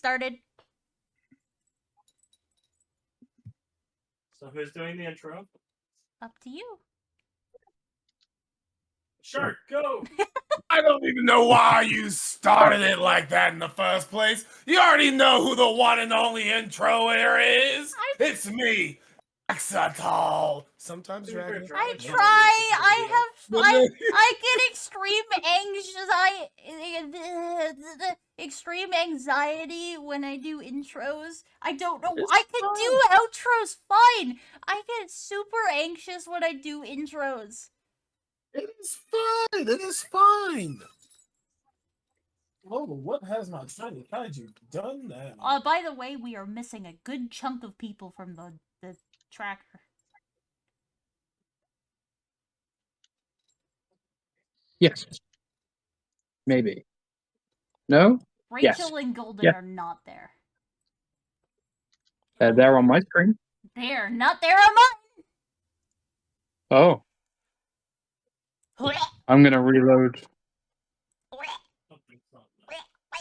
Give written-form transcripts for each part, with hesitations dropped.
started. So who's doing the intro? Up to you. Sure, go! I don't even know why you started it like that in the first place. You already know who the one and only introer is. It's me, Axatal. Sometimes Dragon. I try. I get extreme anxiety when I do intros. I don't know. I can do outros fine. I get super anxious when I do intros. It is fine. It is fine. Oh, what has my tiny kaiju done now? By the way, we are missing a good chunk of people from the tracker. Yes. Maybe. No? Rachel Yes. and Golden Yeah. are not there. They're there on my screen. They're not there on mine. Oh. I'm gonna reload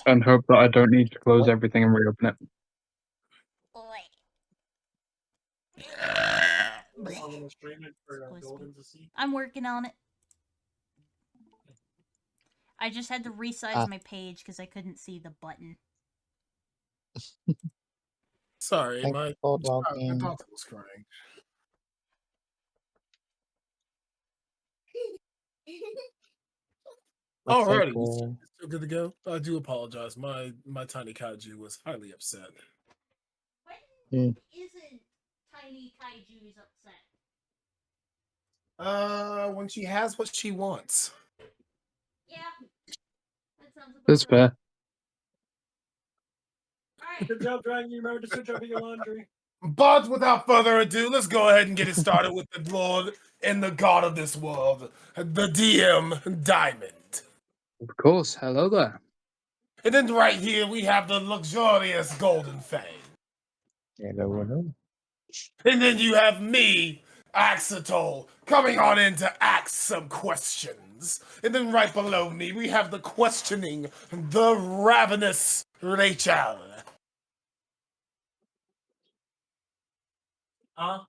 and hope that I don't need to close everything and reopen it. I'm working on it. I just had to resize my page because I couldn't see the button. Sorry, my daughter was crying. Alrighty, Cool. still good to go. I do apologize. My tiny kaiju was highly upset. When isn't Tiny Kaiju's upset? When she has what she wants. Yeah. That sounds about That's fair. Alright. Good job, Dragon. You remember to switch over your laundry. But without further ado, let's go ahead and get it started with the Lord and the God of this world, the DM Diamond. Of course. Hello there. And then right here we have the luxurious Golden Fang. Hello. And then you have me, Axatol, coming on in to ask some questions. And then right below me we have the questioning, the ravenous Rachel. Huh?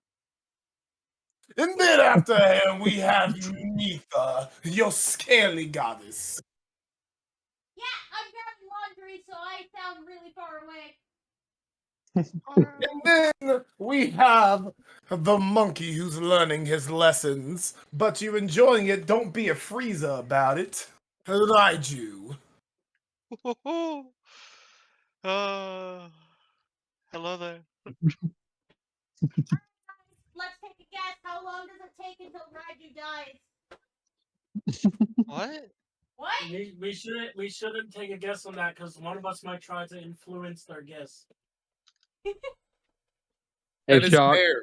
And then after him we have Neetha, your scaly goddess. Yeah, I'm grabbing laundry, so I sound really far away. And then we have the monkey who's learning his lessons, but you're enjoying it. Don't be a freezer about it. Raiju. Hello there. Let's take a guess. How long does it take until Raiju dies? What? What? We shouldn't take a guess on that because one of us might try to influence their guess. Hey, That is Shark. fair.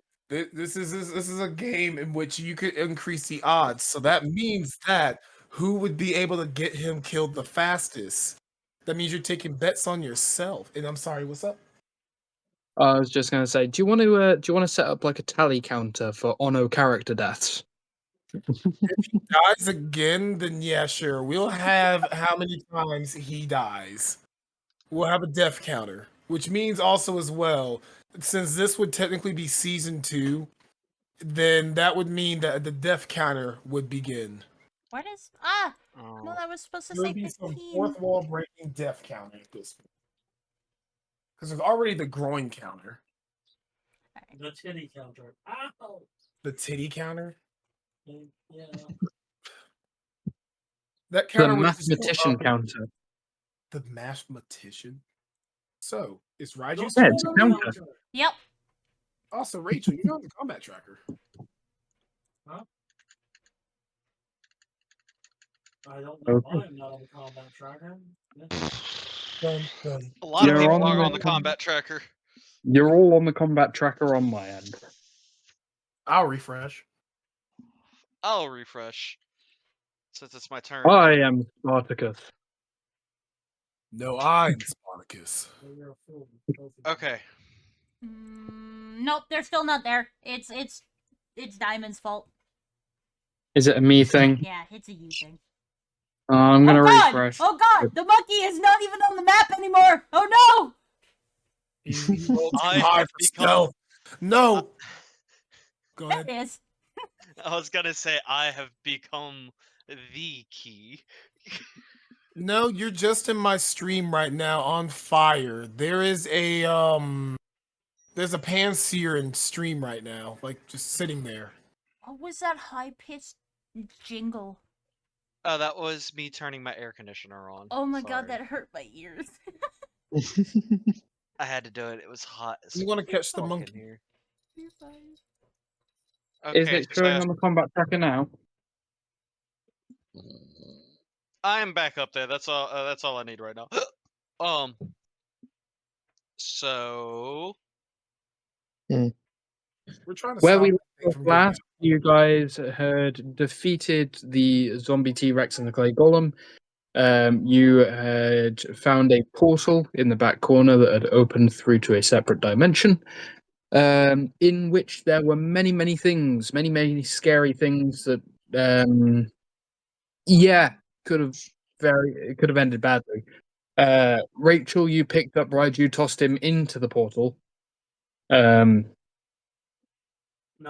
This is a game in which you could increase the odds. So that means that who would be able to get him killed the fastest? That means you're taking bets on yourself. And I'm sorry, what's up? I was just gonna say, do you want to set up like a tally counter for Ono character deaths? If he dies again, then yeah, sure. We'll have how many times he dies. We'll have a death counter, which means also as well, since this would technically be season 2, then that would mean that the death counter would begin. What is... No, Oh. that was supposed to There say would be some 15. fourth wall breaking death counter at this point. Because there's already the groin counter. The titty counter. Ow! The titty counter? Yeah. That The counter was just mathematician counter. The mathematician? So, is Raiju Yeah, it's a counter. Yep. Also, Rachel, you're on the combat tracker. Huh? I don't know Okay. why I'm not on the combat tracker. A lot of You're people on are on the the combat tracker. You're all on the combat tracker on my end. I'll refresh. I'll refresh. Since it's my turn. I am Spartacus. No, I'm Spartacus. Okay. Nope, they're still not there. It's Diamond's fault. Is it a me thing? Yeah, it's a you thing. I'm gonna refresh. Oh god! The monkey is not even on the map anymore! Oh no! He rolled too I high have for become. stealth. No. Go There ahead. it is. I was gonna say I have become the key. No, you're just in my stream right now on fire. There's a panseer in stream right now, like just sitting there. What was that high pitched jingle? Oh, that was me turning my air conditioner on. Oh my god, Sorry. that hurt my ears. I had to do it. It was hot as You want to catch the fuck in monkey? here. You're fine. Is Okay, it showing so on the combat tracker now? I am back up there. That's all. That's all I need right now. um. So We're trying to Where stop we that thing left from off getting last, you guys had defeated the zombie T-Rex and the clay golem. You had found a portal in the back corner that had opened through to a separate dimension, in which there were many, many things, many, many scary things that, yeah, could have it could have ended badly. Rachel, you picked up Raiju, tossed him into the portal. No,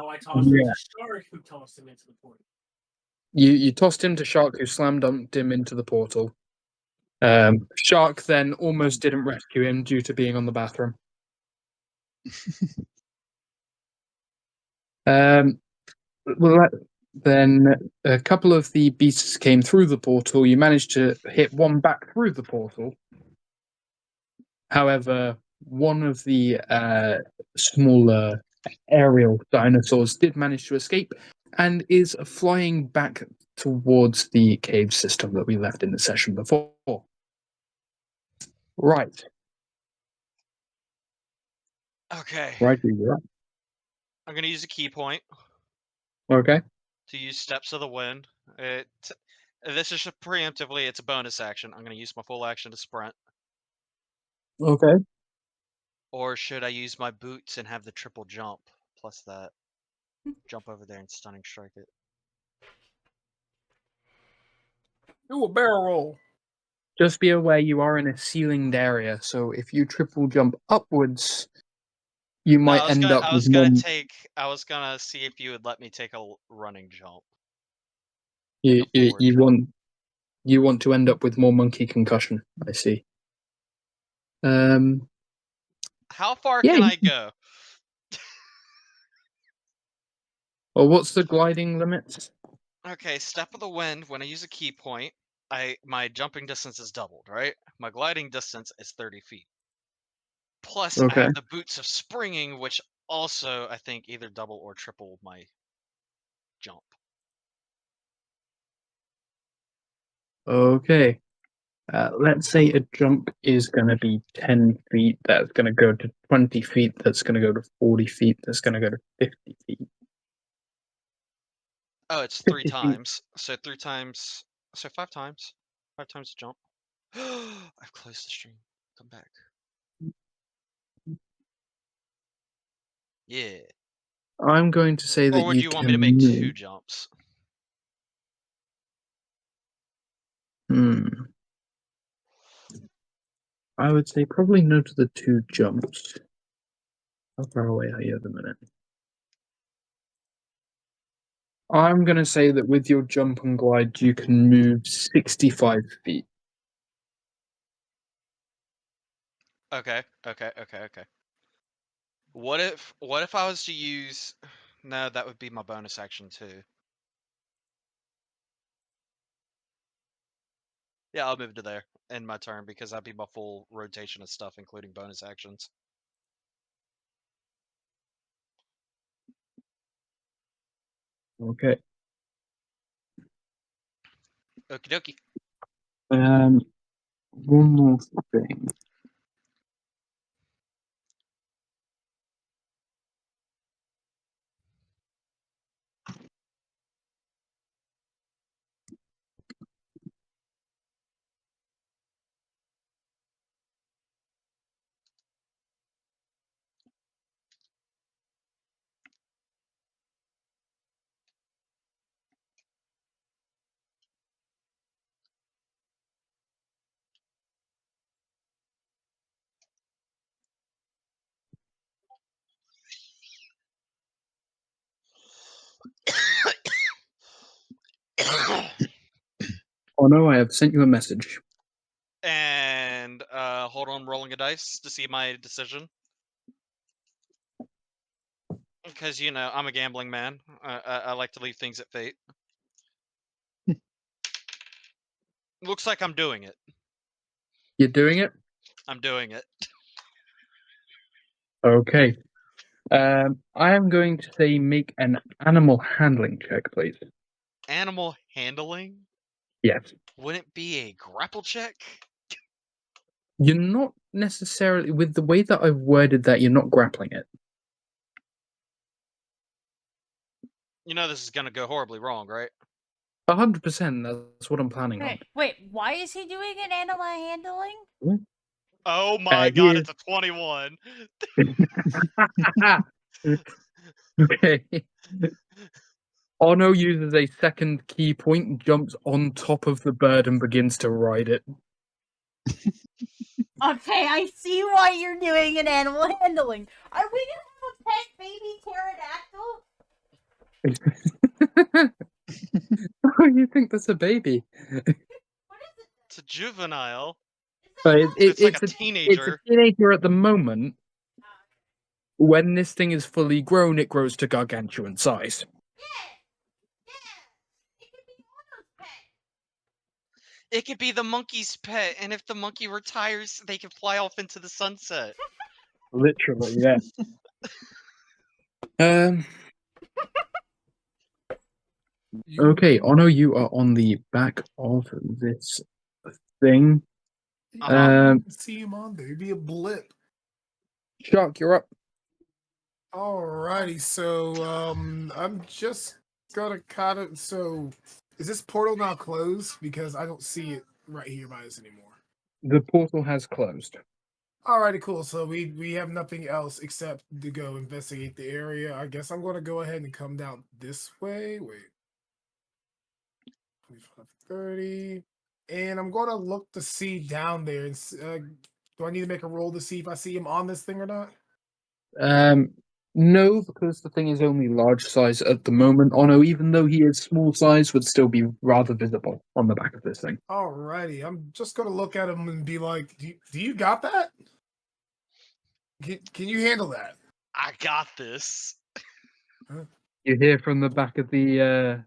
I tossed him Yeah. to Shark, who tossed him into the portal. You tossed him to Shark, who slam dunked him into the portal. Shark then almost didn't rescue him due to being on the bathroom. Well, then a couple of the beasts came through the portal. You managed to hit one back through the portal. However, one of the smaller aerial dinosaurs did manage to escape and is flying back towards the cave system that we left in the session before. Right. okay, Right, you're up. I'm gonna use a key point Okay. to use Steps of the Wind. This is just preemptively. It's a bonus action. I'm gonna use my full action to sprint. Okay. Or should I use my boots and have the triple jump plus that? Jump over there and stunning strike it. Do a barrel roll. Just be aware you are in a ceilinged area, so if you triple jump upwards, you No, might end up with more. I was gonna see if you would let me take a running jump. You, a forward you jump. want you want to end up with more monkey concussion. I see. How far Yeah. can I go? Well, what's the gliding limit? Okay, Step of the Wind. When I use a key point, my jumping distance is doubled, right? My gliding distance is 30 feet. Plus, I Okay. have the boots of springing, which also I think either double or triple my jump. Okay. Let's say a jump is going to be 10 feet. That's going to go to 20 feet. That's going to go to 40 feet. That's going to go to 50 feet. Oh, it's 50 3 feet. times. So 3 times. So 5 times. 5 times the jump. I've closed the stream. Come back. Yeah. I'm going to say that Or would you you want me to can make move. 2 jumps? I would say probably no to the 2 jumps. How far away are you at the minute? I'm going to say that with your jump and glide, you can move 65 feet. Okay. What if I was to use No, that would be my bonus action too. Yeah, I'll move to there in my turn because that'd be my full rotation of stuff, including bonus actions. Okay. Okie dokie. One more thing. Oh no, I have sent you a message. And hold on, rolling a dice to see my decision. Because I'm a gambling man. I like to leave things at fate. Looks like I'm doing it. You're doing it? I'm doing it. Okay. I am going to say make an animal handling check, please. Animal handling? Yes. Wouldn't it be a grapple check? You're not necessarily, with the way that I've worded that, you're not grappling it. This is gonna go horribly wrong, right? 100%, that's what I'm planning on. Wait, why is he doing an animal handling? Oh my god, it's a 21. Okay. Ono uses a second key point, jumps on top of the bird, and begins to ride it. Okay, I see why you're doing an animal handling. Are we gonna have a pet baby pterodactyl? Oh, you think that's a baby? What is it? It's a juvenile. But It's like it's a it's a teenager. teenager at the moment. When this thing is fully grown, it grows to gargantuan size. It could be Ono's pet. It could be the monkey's pet, and if the monkey retires, they can fly off into the sunset. Literally, yeah. Okay, Ono, you are on the back of this thing. Uh-huh. See him on there. It'd be a blip. Shark, you're up. Alrighty, so I'm just gonna kind of is this portal now closed? Because I don't see it right here by us anymore. The portal has closed. Alrighty, cool. So we have nothing else except to go investigate the area. I guess I'm gonna go ahead and come down this way. Wait. 25, 30. And I'm gonna look to see down there. And do I need to make a roll to see if I see him on this thing or not? No, because the thing is only large size at the moment. Ono, even though he is small size, would still be rather visible on the back of this thing. Alrighty, I'm just gonna look at him and be like, "Do you got that? Can you handle that?" I got this. You hear from the back of the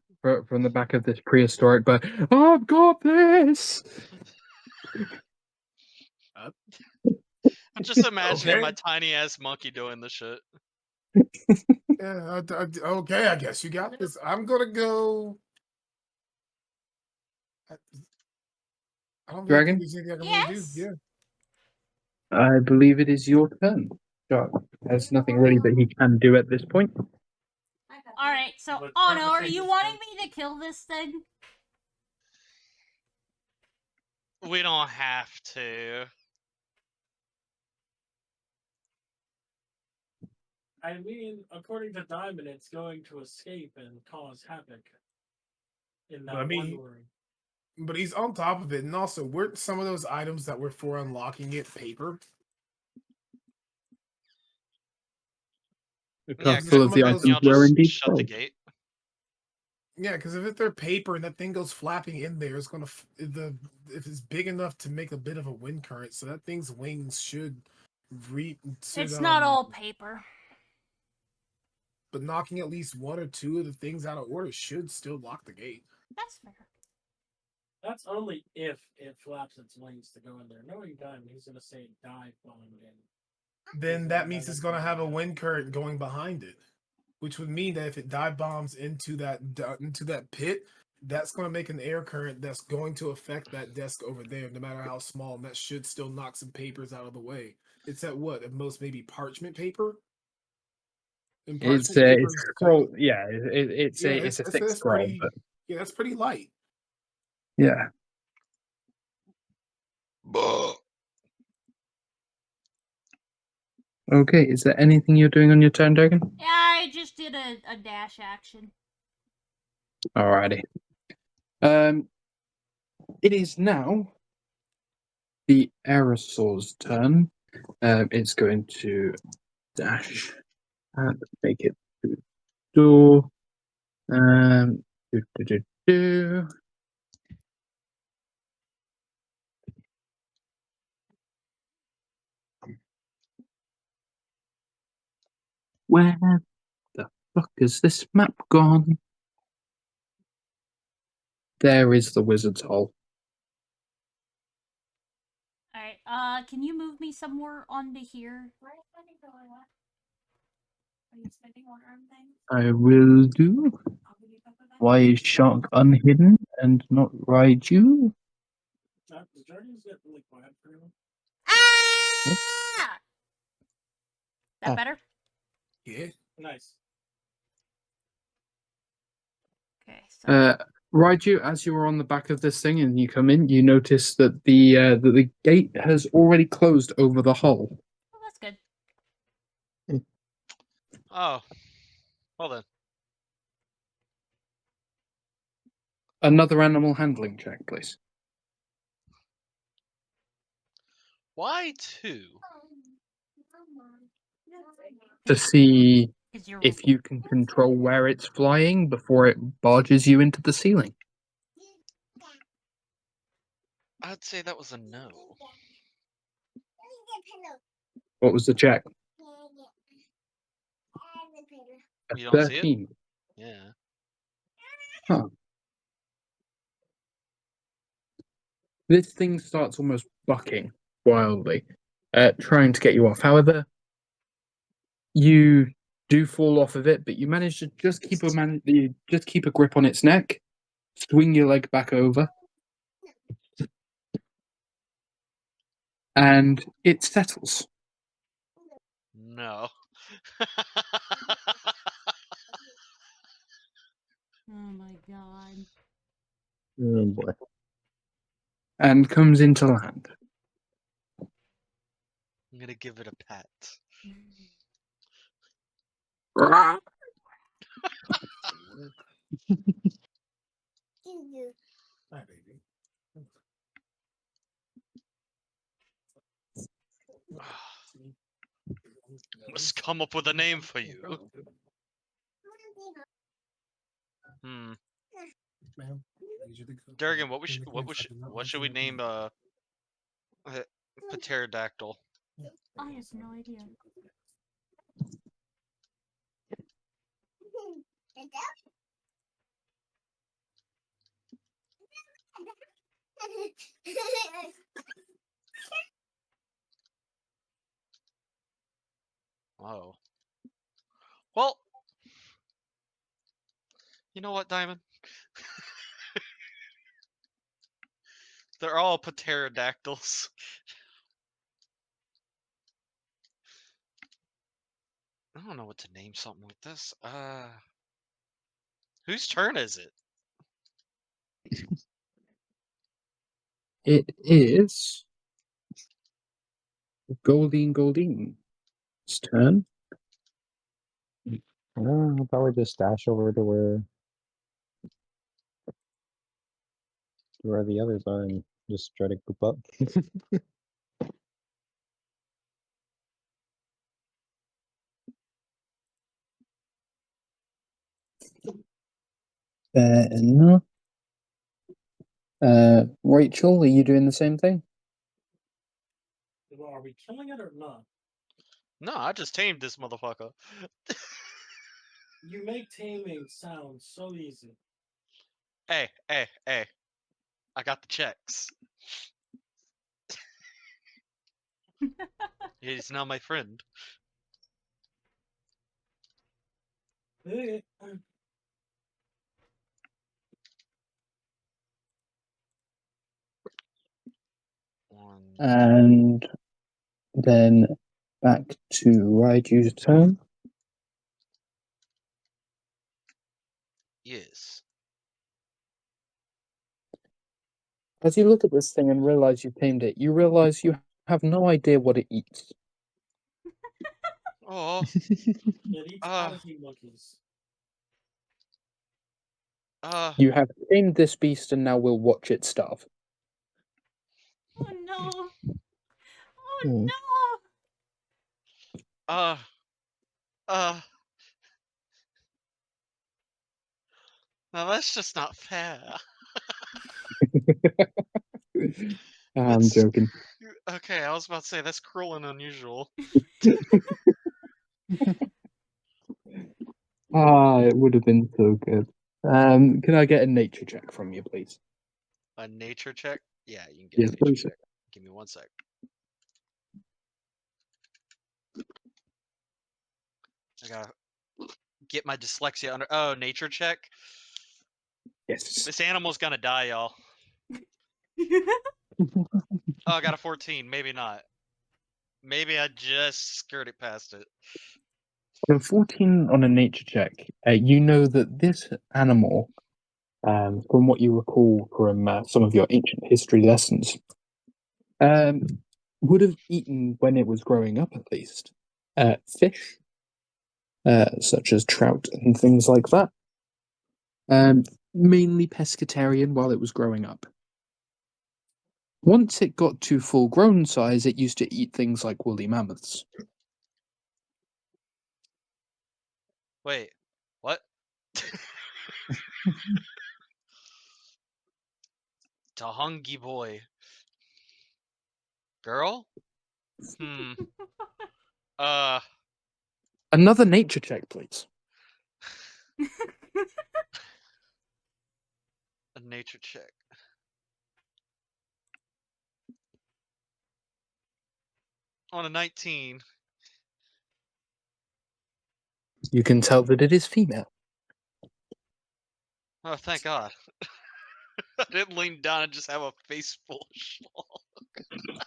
from the back of this prehistoric bird, "I've got this." I'm just imagining Okay. my tiny ass monkey doing the shit. Yeah, okay, I guess you got this. I'm gonna go. I don't really think Dragon? there's anything I can really do. Yes. Yeah. I believe it is your turn. Shark has nothing really that he can do at this point. Alright, so But Ono, are everything you is wanting good. me to kill this thing? We don't have to. I mean, according to Diamond, it's going to escape and cause havoc in that I mean, one room. But he's on top of it, and also, weren't some of those items that were for unlocking it paper? The Yeah, couple of the couldn't those- items y'all were just indeed shut the sold. gate? Yeah, because if they're paper and that thing goes flapping in there, it's gonna if it's big enough to make a bit of a wind current, so that thing's wings should It's not all paper. But knocking at least one or two of the things out of order should still lock the gate. That's fair. That's only if it flaps its wings to go in there. Knowing Diamond, he's going to say dive bomb in. Then that means it's gonna have a wind current going behind it, which would mean that if it dive bombs into that pit, that's going to make an air current that's going to affect that desk over there, no matter how small. And that should still knock some papers out of the way. It's at what at most maybe parchment paper. And It's parchment paper it's is scroll. cold. Yeah, it's Yeah, a thick that's scroll, pretty. but Yeah, that's pretty light. yeah. Okay, is there anything you're doing on your turn, Dragon? Yeah, I just did a dash action. Alrighty. It is now the aerosol's turn. It's going to dash and make it to the door. do. Where the fuck is this map gone? There is the wizard's hole. Alright, can you move me somewhere onto here? I will do. Why is Shark unhidden and not Raiju? Does Jardies get really quiet for you? Ah! That Ah. better? Yeah. Nice. Okay, so Raiju, as you are on the back of this thing and you come in, you notice that the gate has already closed over the hull. oh, that's good. Oh, well then. Another animal handling check, please. Why two? To see Is your if you can control where it's flying before it barges you into the ceiling. I'd say that was a no. What was the check? You don't see it? 13. Yeah. This thing starts almost bucking wildly, trying to get you off. However, you do fall off of it, but you manage to just keep a grip on its neck, swing your leg back over, and it settles. No. oh my god. Oh boy. And comes into land. I'm gonna give it a pat. Hi, baby. Must come up with a name for you. Hmm. Ma'am, I need you to go. Durgan, what should we name pterodactyl? I have no idea. Oh. Well, you know what, Diamond? They're all pterodactyls. I don't know what to name something like this. Whose turn is it? It is Goldeen's turn. I'll probably just dash over to where the others are and just try to group up. Fair enough. Rachel, are you doing the same thing? Well, are we killing it or not? No, I just tamed this motherfucker. You make taming sound so easy. Hey. I got the checks. He's now my friend. One. And then back to Raiju's turn. Yes. As you look at this thing and realize you tamed it, you realize you have no idea what it eats. Oh. It eats Ah. bounty monkeys. You have tamed this beast and now will watch it starve. Oh no. Oh Hmm. no. uh Now that's just not fair. I'm That's- joking. Okay, I was about to say that's cruel and unusual. It would have been so good. Can I get a nature check from you, please? A nature check? Yeah, you can get Yes, a nature please. check. Give me 1 sec. I gotta get my dyslexia under. Oh, nature check. Yes. This animal's gonna die, y'all. Oh, I got a 14. Maybe not. Maybe I just skirted past it. So 14 on a nature check. You know that this animal, from what you recall from some of your ancient history lessons, would have eaten when it was growing up, at least, fish, such as trout and things like that. Mainly pescatarian while it was growing up. Once it got to full grown size, it used to eat things like woolly mammoths. Wait, what? Tahungi boy. Girl? Hmm. Another nature check, please. A nature check. On a 19. You can tell that it is female. Oh, thank God. I didn't lean down and just have a face full of schlong.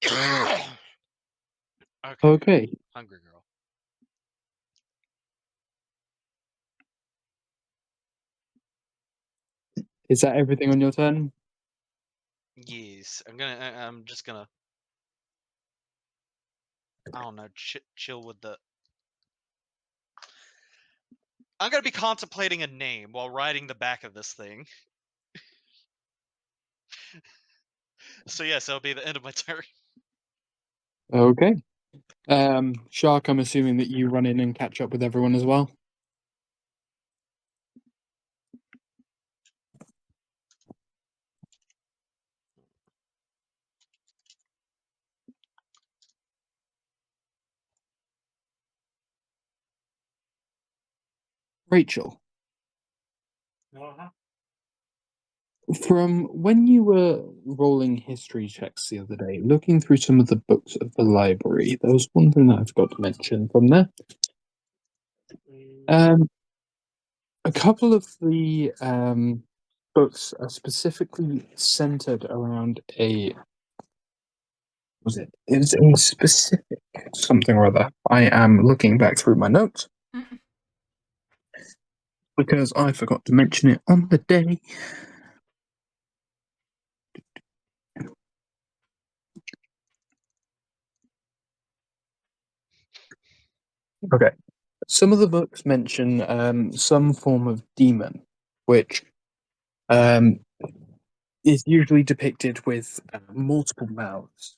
Okay. Okay. Hungry girl. Is that everything on your turn? Yes. I'm just gonna. I don't know. Chill with the. I'm gonna be contemplating a name while riding the back of this thing. So yes, that'll be the end of my turn. Okay. Shark, I'm assuming that you run in and catch up with everyone as well. Rachel, Uh-huh. from when you were rolling history checks the other day, looking through some of the books of the library, there was one thing that I forgot to mention from there. A couple of the books are specifically centered around a. Was it? It was a specific something or other. I am looking back through my notes because I forgot to mention it on the day. Okay. Some of the books mention some form of demon, which um, is usually depicted with multiple mouths,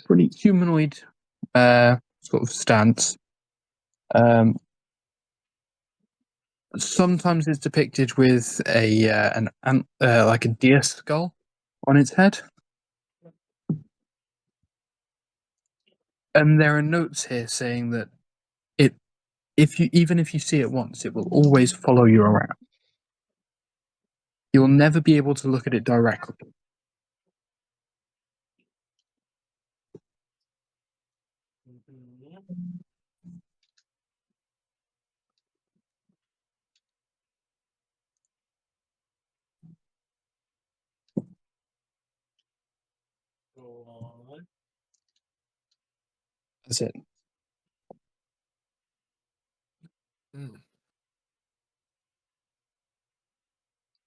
pretty humanoid sort of stance. Sometimes it's depicted with a like a deer skull on its head. And there are notes here saying that it, even if you see it once, it will always follow you around. You'll never be able to look at it directly. Mhm. Go on. That's it.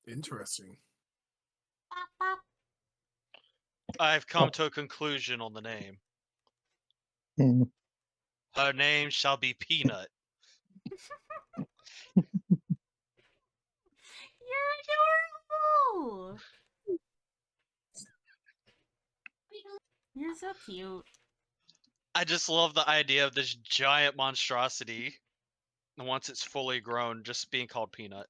Interesting. I've come to a conclusion on the name. Hmm. Her name shall be Peanut. You're adorable. You're so cute. I just love the idea of this giant monstrosity, once it's fully grown, just being called Peanut.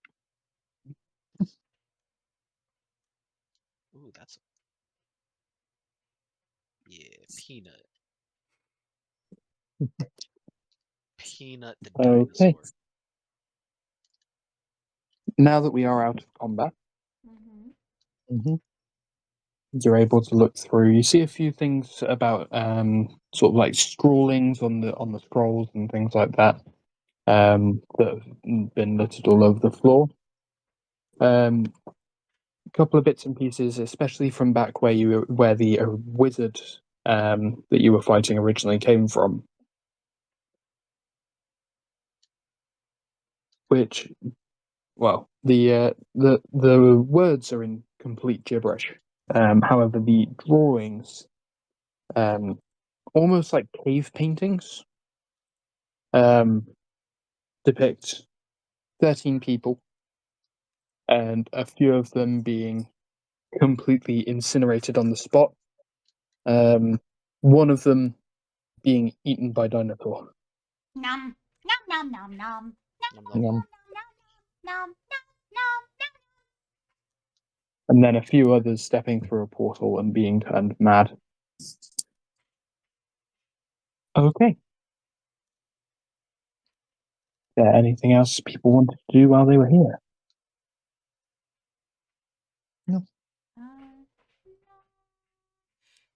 Ooh, that's... Yeah, Peanut. Peanut the Okay. dinosaur. Now that we are out of combat, Mm-hmm. you're able to look through. You see a few things about sort of like scrawlings on the scrolls and things like that that have been littered all over the floor. A couple of bits and pieces, especially from back where the wizard that you were fighting originally came from, which, well, the words are in complete gibberish. However, the drawings, almost like cave paintings, depict 13 people, and a few of them being completely incinerated on the spot. One of them being eaten by dinosaur. Nom nom nom nom nom nom Nom, nom. nom Yum. nom nom nom nom. And then a few others stepping through a portal and being turned mad. Okay. Anything else people wanted to do while they were here?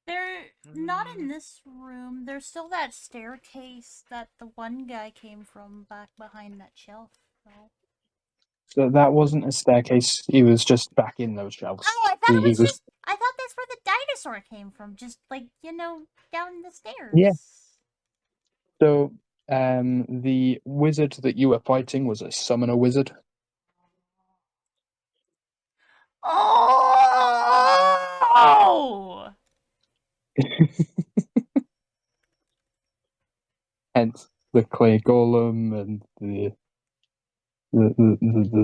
They're not in this room. There's still that staircase that the one guy came from back behind that shelf. Though. So that wasn't a staircase. He was just back in those shelves. Oh, I thought He it was was just. I thought that's where the dinosaur came from. Just like down the stairs. Yeah. So the wizard that you were fighting was a summoner wizard. Oh. Hence the clay golem and the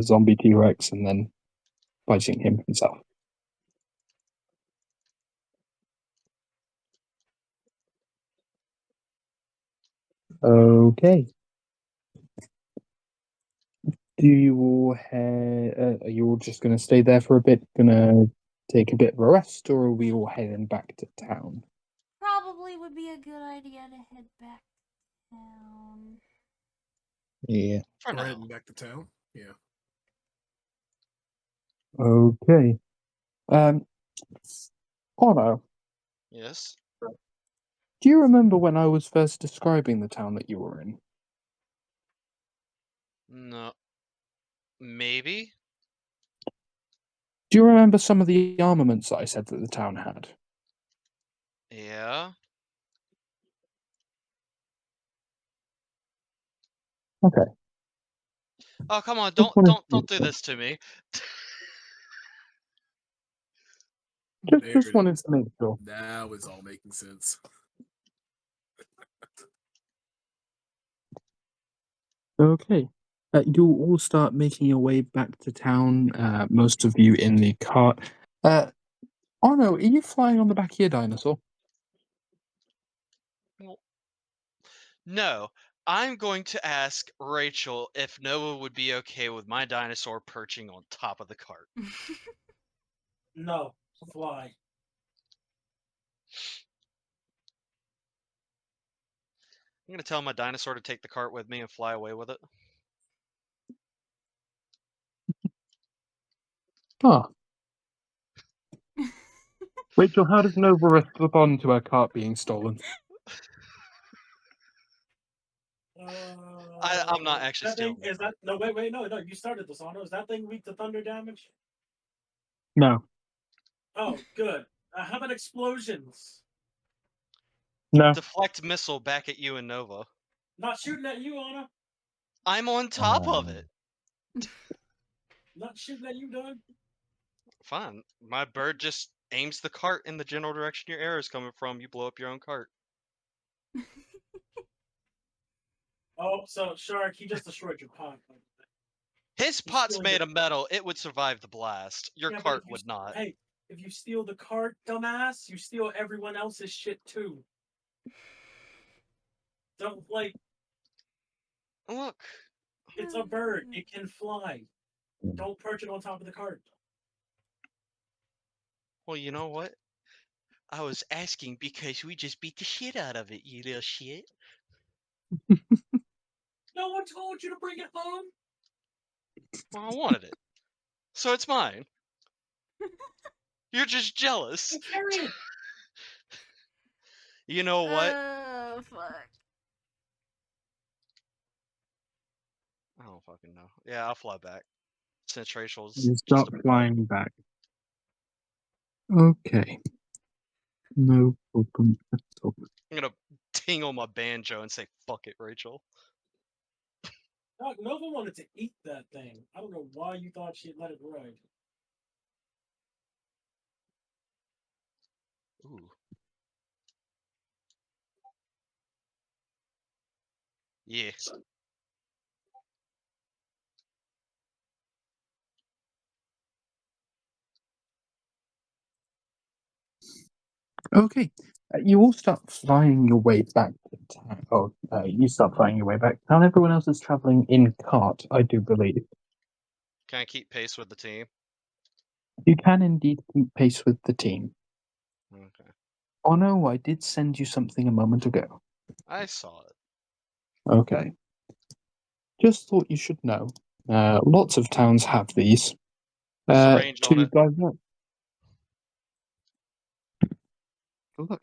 zombie T-Rex, and then fighting him himself. Okay. Do you all are you all just gonna stay there for a bit? Gonna take a bit of a rest, or are we all heading back to town? Probably would be a good idea to head back down. Yeah. For We're now. heading back to town. Yeah. Okay. Ono, Yes. do you remember when I was first describing the town that you were in? No. Maybe? Do you remember some of the armaments that I said that the town had? Yeah. Okay. Oh, come on! Just Don't wanted don't to don't do this to me. There just it wanted is. to make sure. Now it's all making sense. Okay. You'll all start making your way back to town. Most of you in the cart. Ono, are you flying on the back of your dinosaur? No, I'm going to ask Rachel if Noah would be okay with my dinosaur perching on top of the cart. No, fly. I'm gonna tell my dinosaur to take the cart with me and fly away with it. Ah. Rachel, how does Nova respond to her cart being stolen? I'm not actually That thing stealing is that no wait no. You started this on. Is that thing weak to thunder damage? No. Oh, good. How about explosions? No. Deflect missile back at you and Nova. Not shooting at you, Anna. I'm on top of it. Not shooting at you, Doug. Fine. My bird just aims the cart in the general direction your arrow is coming from. You blow up your own cart. Oh, so Shark, he just destroyed your pot. His He's pot's stealing made your- of metal. It would survive the blast. Your Yeah, but cart if you- would not. Hey, If you steal the cart, dumbass, you steal everyone else's shit too. Don't like. Look, It's a bird. It can fly. Don't perch it on top of the cart. well, you know what? I was asking because we just beat the shit out of it, you little shit. No one told you to bring it home. Well, I wanted it. So it's mine. You're just jealous. Carry it. You know what? Fuck. I don't fucking know. Yeah, I'll fly back. Since Rachel's You just start a butt. flying back. Okay. No problem at all. I'm gonna tingle my banjo and say, fuck it, Rachel. Nova wanted to eat that thing. I don't know why you thought she'd let it ride. Ooh. Yeah. Okay. You all start flying your way back to town. Oh, you start flying your way back to town. Everyone else is traveling in cart, I do believe. Can I keep pace with the team? You can indeed keep pace with the team. Okay. Oh no, I did send you something a moment ago. I saw it. Okay. Just thought you should know. Lots of towns have these. What's the range on To it? divert. Look.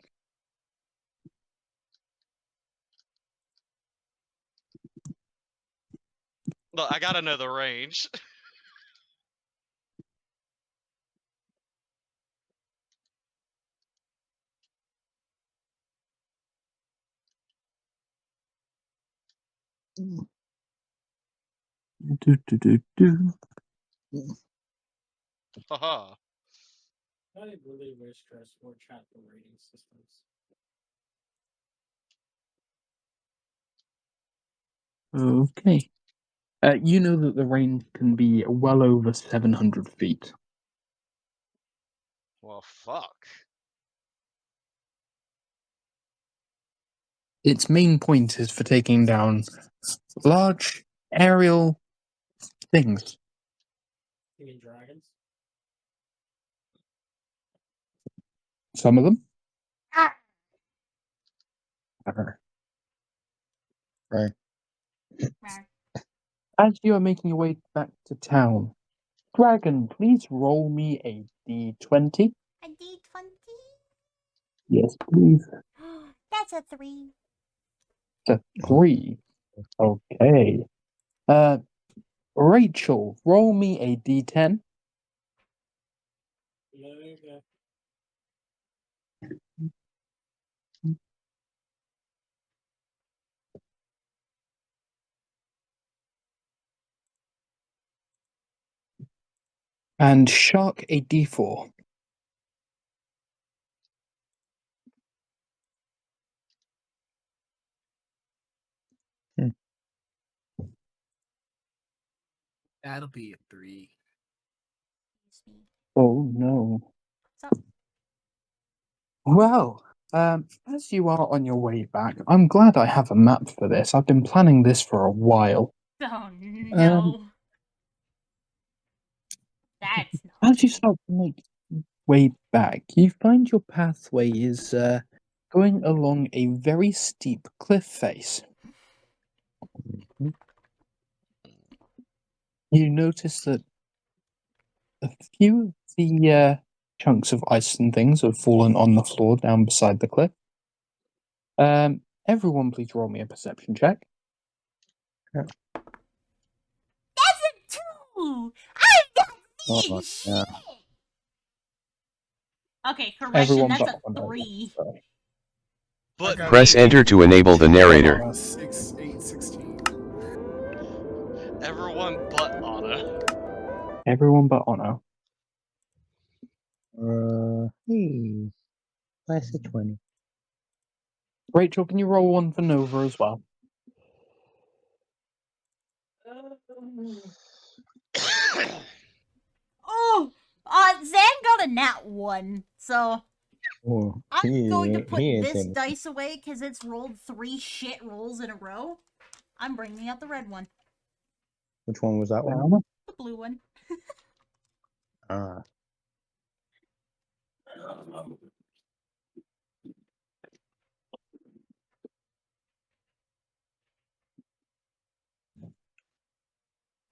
Look, I gotta know the range. Do. Haha. I really wish Chris would chat the rating systems. Okay. You know that the range can be well over 700 feet. Well, fuck. Its main point is for taking down large aerial things. You mean dragons? Some of them. Ah. Right. As you are making your way back to town, Dragon, please roll me a d20. A D20? Yes, please. That's a 3. It's a 3. Okay. Rachel, roll me a d10. Okay. And Shark a d4. That'll be a 3. Excuse me. Oh no. So, Well, as you are on your way back, I'm glad I have a map for this. I've been planning this for a while. oh no. That's not As you good. start to make way back, you find your pathway is going along a very steep cliff face. You notice that a few of the chunks of ice and things have fallen on the floor down beside the cliff. Everyone, please roll me a perception check. That's a 2! I'm not seeing Oh, shit! yeah. Okay, correction, Everyone that's but a one. 3. Sorry. But got Press me, enter to enable the narrator. 6, 8, 16. everyone but Anna. Everyone but Ono. Hey. Class of 20. Rachel, can you roll one for Nova as well? Oh! Zan got a nat 1, so Oh, I'm going to put he is this in. dice away because it's rolled 3 shit rolls in a row. I'm bringing out the red one. Which one was that one? The blue one.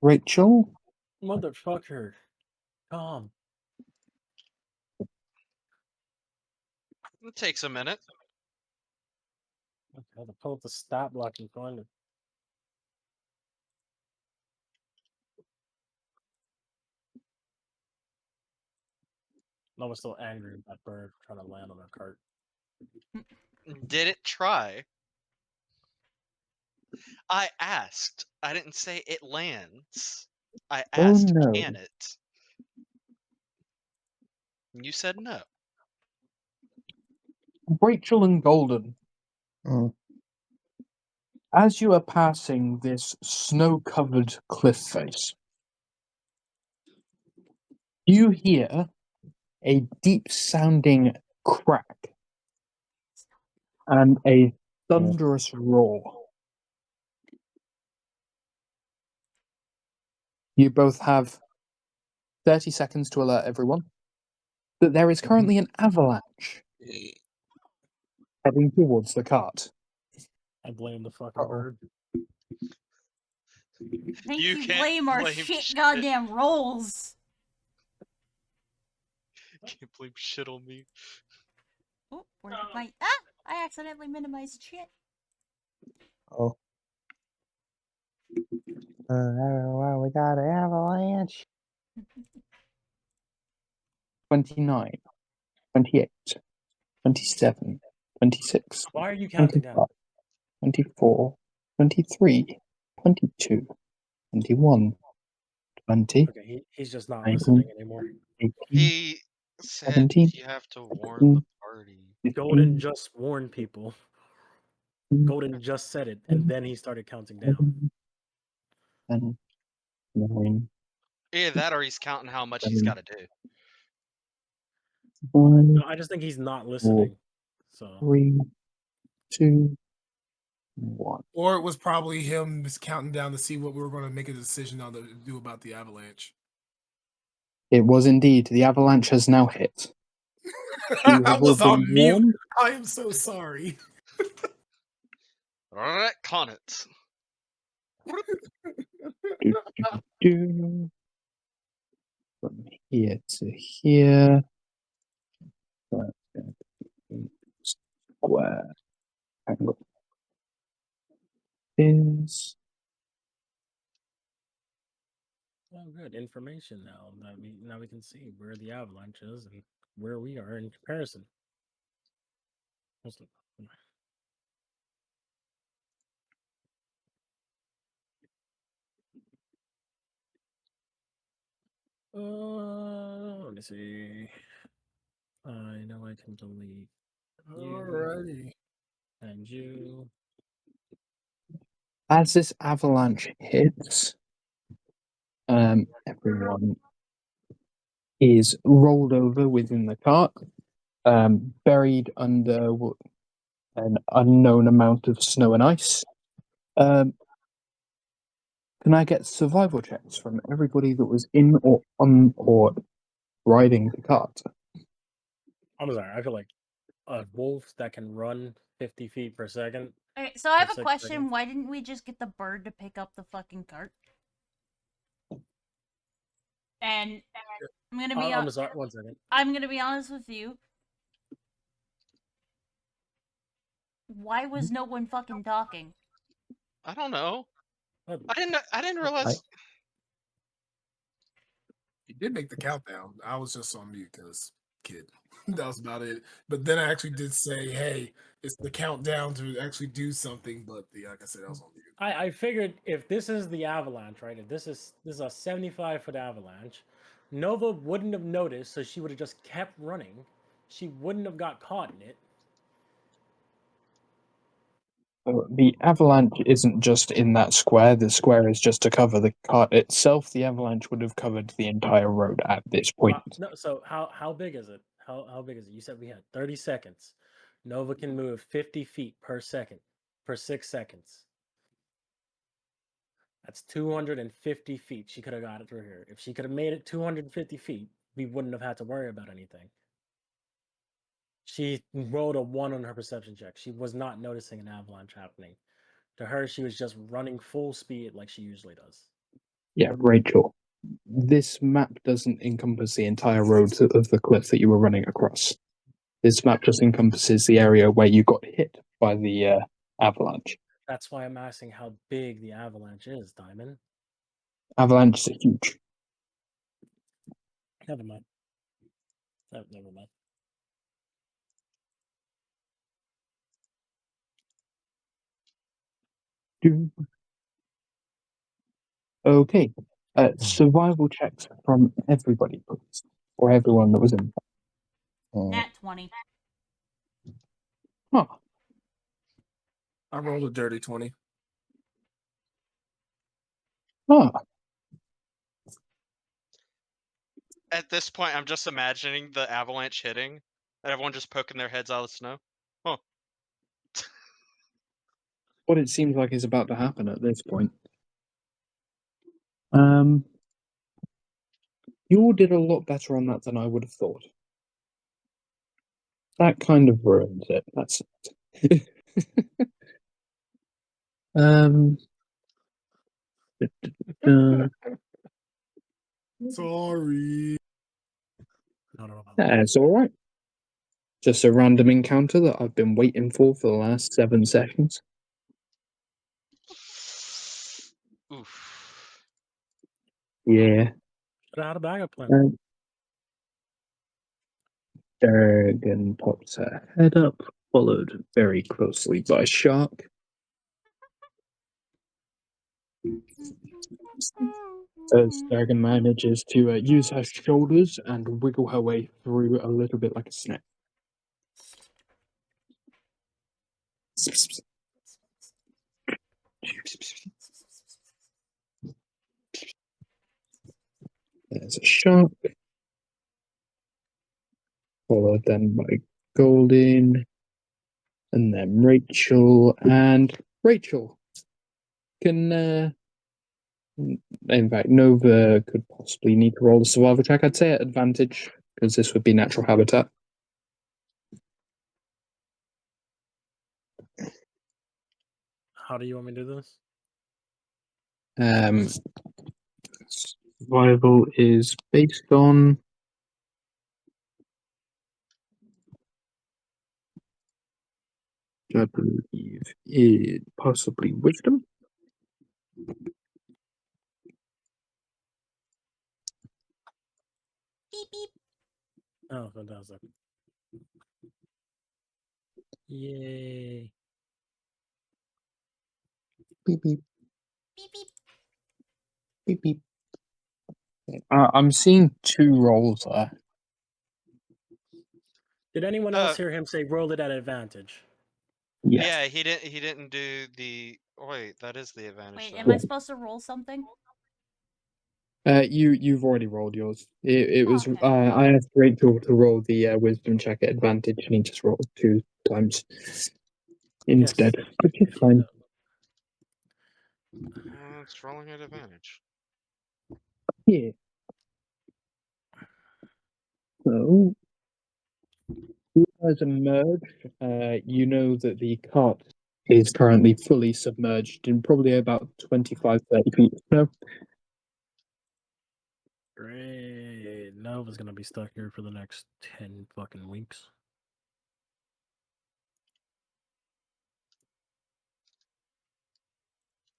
Rachel, Motherfucker. Calm. It takes a minute. I had to pull up the stat block and find it. I was still angry at that bird trying to land on our cart. Did it try? I asked. I didn't say it lands. I Oh, asked, no. can it? And you said no. Rachel and Golden, Mm. as you are passing this snow-covered cliff face, you hear a deep-sounding crack and a thunderous roar. You both have 30 seconds to alert everyone that there is currently an avalanche heading towards the cart. I blame the fucking Uh-oh. bird. I think You you can't blame our blame shit shit. goddamn rolls. Can't blame shit on me. Oh, where did my... I accidentally minimized shit. Oh. Well, we got an avalanche. 29, 28, 27, 26, Why are you counting down? 25, 24, 23, 22, 21, 20, Okay, he's just not 19, listening anymore. 18, He said 17, you have to warn the party. 15, Golden just warned people. 16, Golden just said it, and then he started counting down. 10, 9, Either that or he's counting how much he's 7, got to do. 5, No, I just think he's not listening. So 3, 2, 1. Or it was probably him just counting down to see what we were going to make a decision on to do about the avalanche. It was indeed. The avalanche has now hit. You I have all was on been mute. warned. I am so sorry. Retcon it. Do, do, do. From here to here. That's going to be square. Angle is oh, good information now. Now we can see where the avalanche is and where we are in comparison. Let me see. I know I can delete Alrighty. and you. as this avalanche hits, everyone is rolled over within the cart, buried under an unknown amount of snow and ice. Can I get survival checks from everybody that was in or on or riding the cart? I'm sorry. I feel like a wolf that can run 50 feet per second. Okay, so I have For a 6 question. seconds. Why didn't we just get the bird to pick up the fucking cart? And I'm gonna be I'm sorry. 1 second. I'm gonna be honest with you. Why was no one fucking talking? I don't know. What? I didn't realize. He did make the countdown. I was just on mute because kid. That was about it. But then I actually did say, hey, it's the countdown to actually do something. But like I said, I was on mute. I figured if this is the avalanche, right? If this is a 75-foot avalanche, Nova wouldn't have noticed, so she would have just kept running. She wouldn't have got caught in it. The avalanche isn't just in that square. The square is just to cover the cart itself. The avalanche would have covered the entire road at this point. No, so how big is it? How big is it? You said we had 30 seconds. Nova can move 50 feet per second for 6 seconds. That's 250 feet. She could have got it through here. If she could have made it 250 feet, we wouldn't have had to worry about anything. She rolled a 1 on her perception check. She was not noticing an avalanche happening. To her, she was just running full speed like she usually does. Yeah, Rachel. This map doesn't encompass the entire road of the cliff that you were running across. This map just encompasses the area where you got hit by the avalanche. That's why I'm asking how big the avalanche is, Diamond. Avalanches are huge. Never mind. Never mind. Okay. Survival checks from everybody, please. Or everyone that was in. Nat 20. Huh. I rolled a dirty 20. Huh. At this point, I'm just imagining the avalanche hitting and everyone just poking their heads out of the snow. Huh. What it seems like is about to happen at this point. You all did a lot better on that than I would have thought. That kind of ruins it. That's it. Sorry. No. That's all right. Just a random encounter that I've been waiting for the last 7 seconds. Oof. Yeah. But I had a backup plan. Durgan pops her head up, followed very closely by Shark. As Durgan manages to use her shoulders and wiggle her way through a little bit like a snake. There's a Shark, followed then by Golden, and then Rachel, and Rachel can, in fact, Nova could possibly need to roll the survival check. I'd say at advantage, because this would be natural habitat. How do you want me to do this? Survival is based on I believe it possibly wisdom. Beep beep. Oh, fantastic. Yay. Beep beep Beep beep. beep beep. I'm seeing 2 rolls there. Did anyone else hear him say roll it at advantage? Yes. Yeah, he didn't do the. Oh, wait, that is the advantage. Wait, though. am I supposed to roll something? You've already rolled yours. It was Okay. I asked Rachel to roll the wisdom check at advantage, and he just rolled 2 times instead, Yes, which is if you fine. know. It's rolling at advantage. Yeah. So, as a merge, you know that the cart is currently fully submerged in probably about 25-30 feet of snow. Great. Nova's gonna be stuck here for the next 10 fucking weeks.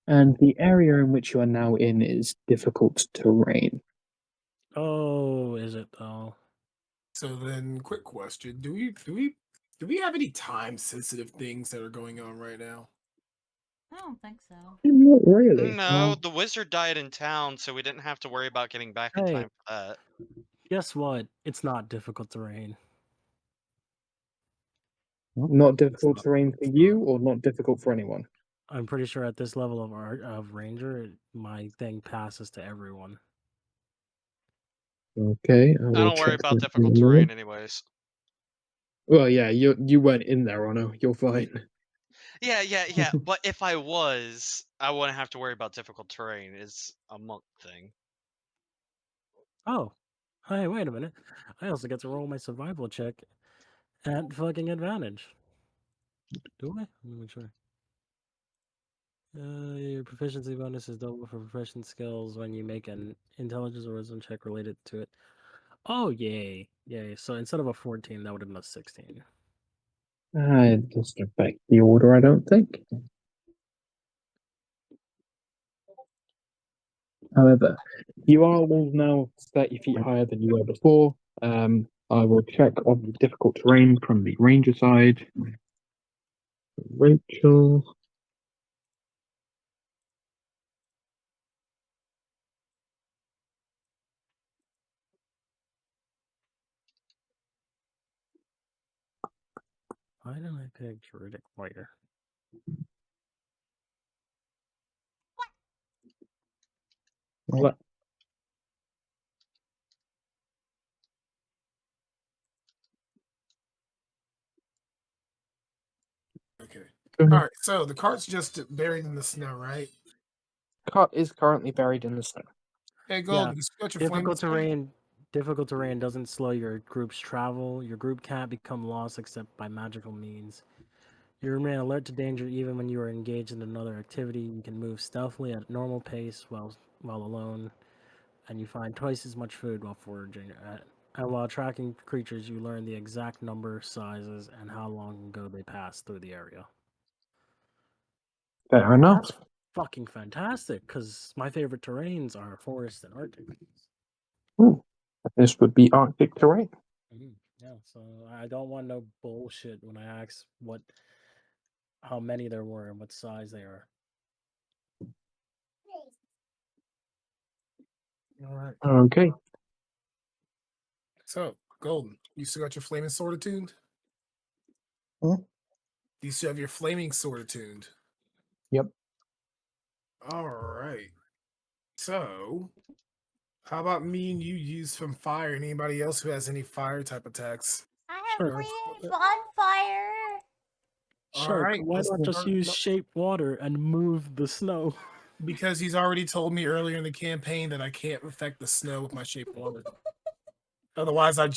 And the area in which you are now in is difficult terrain. Oh, is it though? So then, quick question: Do we have any time sensitive things that are going on right now? I don't think so. Not really. No, the wizard died in town, so we didn't have to worry about getting back in Hey. time for that. Guess what? It's not difficult terrain. Not difficult terrain for you, or not difficult for anyone? I'm pretty sure at this level of ranger, my thing passes to everyone. Okay, I I will don't worry check about that in a difficult terrain moment. anyways. Well, yeah, you weren't in there, Ono. You're fine. Yeah. But if I was, I wouldn't have to worry about difficult terrain. It's a monk thing. Oh, hey, wait a minute. I also get to roll my survival check at fucking advantage. Do I? Let me make sure. Your proficiency bonus is double for proficient skills when you make an intelligence or wisdom check related to it. Oh, yay. Yay. So instead of a 14, that would have been a 16. It doesn't affect the order, I don't think. However, you are all now 30 feet higher than you were before. I will check on the difficult terrain from the ranger side. Rachel. Why didn't I pick Druidic Warrior? What? Okay. Mhm. All right. So the cart's just buried in the snow, right? Cart is currently buried in the snow. Hey, Gold, you still got your flaming sword? Difficult terrain doesn't slow your group's travel. Your group can't become lost except by magical means. You remain alert to danger even when you are engaged in another activity. You can move stealthily at normal pace while alone, and you find twice as much food while foraging. And while tracking creatures, you learn the exact number, sizes, and how long ago they passed through the area. Fair enough. That's fucking fantastic, because my favorite terrains are forest and Arctic. Ooh, this would be Arctic terrain. Yeah, so I don't want no bullshit when I ask how many there were and what size they are. All right. Okay. So, Golden, you still got your flaming sword attuned? Hmm? You still have your flaming sword attuned? Yep. All right. So, how about me and you use from fire? And anybody else who has any fire type attacks? I Sure. have green bonfire. All Sure, right. why let's not just start- use shape water and move the snow? Because he's already told me earlier in the campaign that I can't affect the snow with my shape water. Otherwise, I've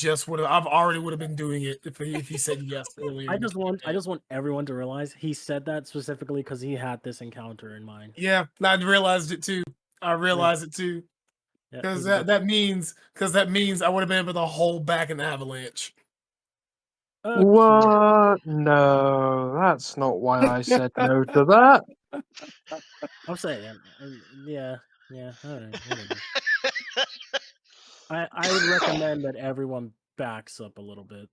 already would have been doing it if he said yes earlier. I in the just campaign. want everyone to realize he said that specifically because he had this encounter in mind. Yeah, I realized it too. I realized it too. Yeah, Because he's that means I would have been able to hold back an avalanche. okay. What? No, that's not why I said no to that. I'm saying, yeah, all right, whatever. I would recommend that everyone backs up a little bit.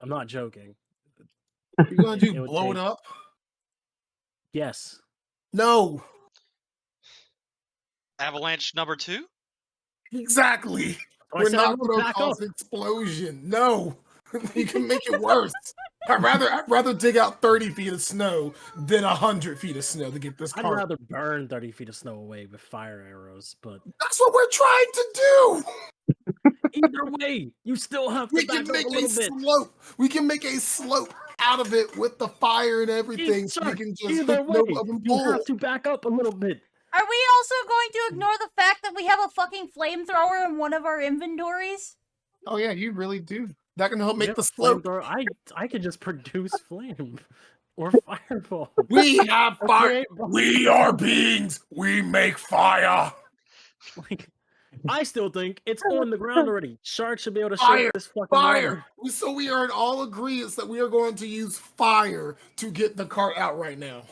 I'm not joking. You're gonna do It would blow it take up? yes. No, Avalanche number 2? exactly. I We're said not everyone gonna back cause up. an explosion. No, you can make it worse. I'd rather dig out 30 feet of snow than 100 feet of snow to get this I'd cart. rather burn 30 feet of snow away with fire arrows, but That's what we're trying to do. either way, you still have to We back can up make a little bit. slope. We can make a slope out of it with the fire and everything. So we Sure, can just either no way, oven you pull. have to back up a little bit. Are we also going to ignore the fact that we have a fucking flamethrower in one of our inventories? Oh yeah, you really do. That can help You make have the a slope. flamethrower. I could just produce flame or fireball. We have Or fire. create We are beings. We make fire. like I still think it's on the ground already. Sharks should be able to Fire. shake this fucking Fire. water. So we are in all agreement that we are going to use fire to get the cart out right now.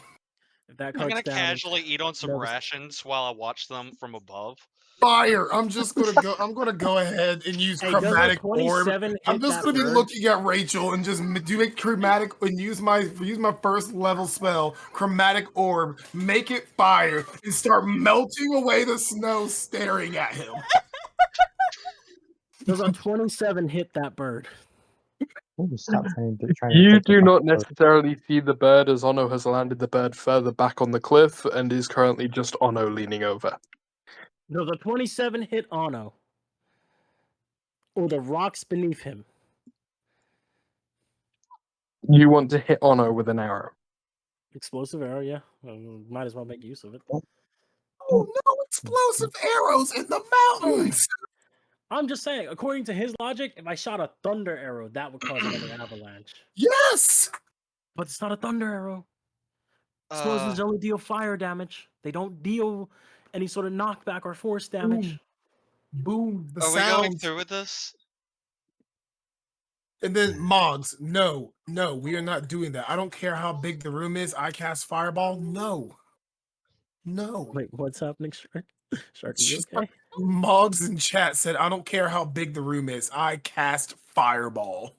If that I'm cart's gonna down and casually eat on some Nova- rations while I watch them from above. Fire. I'm gonna go ahead and use Hey, does a chromatic orb. 27 I'm hit just that gonna be bird? looking at Rachel and just do a chromatic and use my first level spell, chromatic orb, make it fire, and start melting away the snow staring at him. Does a 27 hit that bird? Maybe stop trying to You think do about not necessarily see the bird, as Ono has landed the bird further back on the cliff and is currently just Ono leaning over. Does a 27 hit Ono? Or the rocks beneath him? You want to hit Ono with an arrow. Explosive arrow, yeah. Might as well make use of it. Oh, no explosive arrows in the mountains! I'm just saying, according to his logic, if I shot a thunder arrow, that would cause another avalanche. Yes! But it's not a thunder arrow. Explosions only deal fire damage. They don't deal any sort of knockback or force damage. Boom, the Are we going sound. through with this? And then Moggs, no, we are not doing that. I don't care how big the room is. I cast Fireball. No. Wait, what's happening, Shark? Shark, are you Just okay? Moggs in chat said, I don't care how big the room is. I cast Fireball.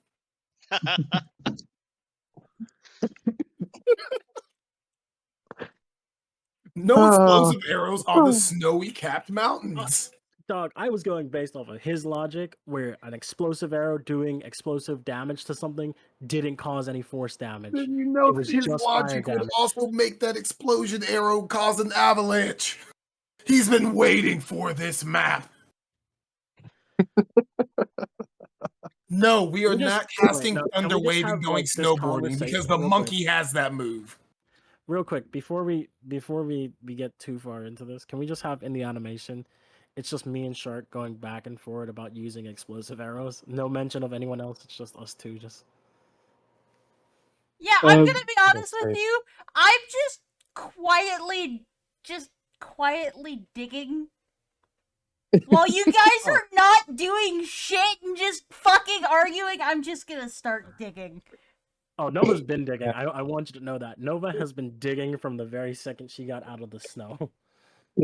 No explosive arrows on the snowy capped mountains. Dog, I was going based off of his logic, where an explosive arrow doing explosive damage to something didn't cause any force damage. Then you know It was that his just fire logic would damage. also make that explosion arrow cause an avalanche. He's been waiting for this map. No, we are We just- not wait, casting no, can Thunder we just Wave and have, going like, this snowboarding because the conversation real monkey has that move. Real quick, before we get too far into this, can we just have in the animation, it's just me and Shark going back and forth about using explosive arrows. No mention of anyone else. It's just us two. Just Yeah, I'm Um, gonna be honest with great. you. I'm just quietly digging. While you guys are not doing shit and just fucking arguing, I'm just gonna start digging. oh, Nova's been digging. I want you to know that Nova has been digging from the very second she got out of the snow.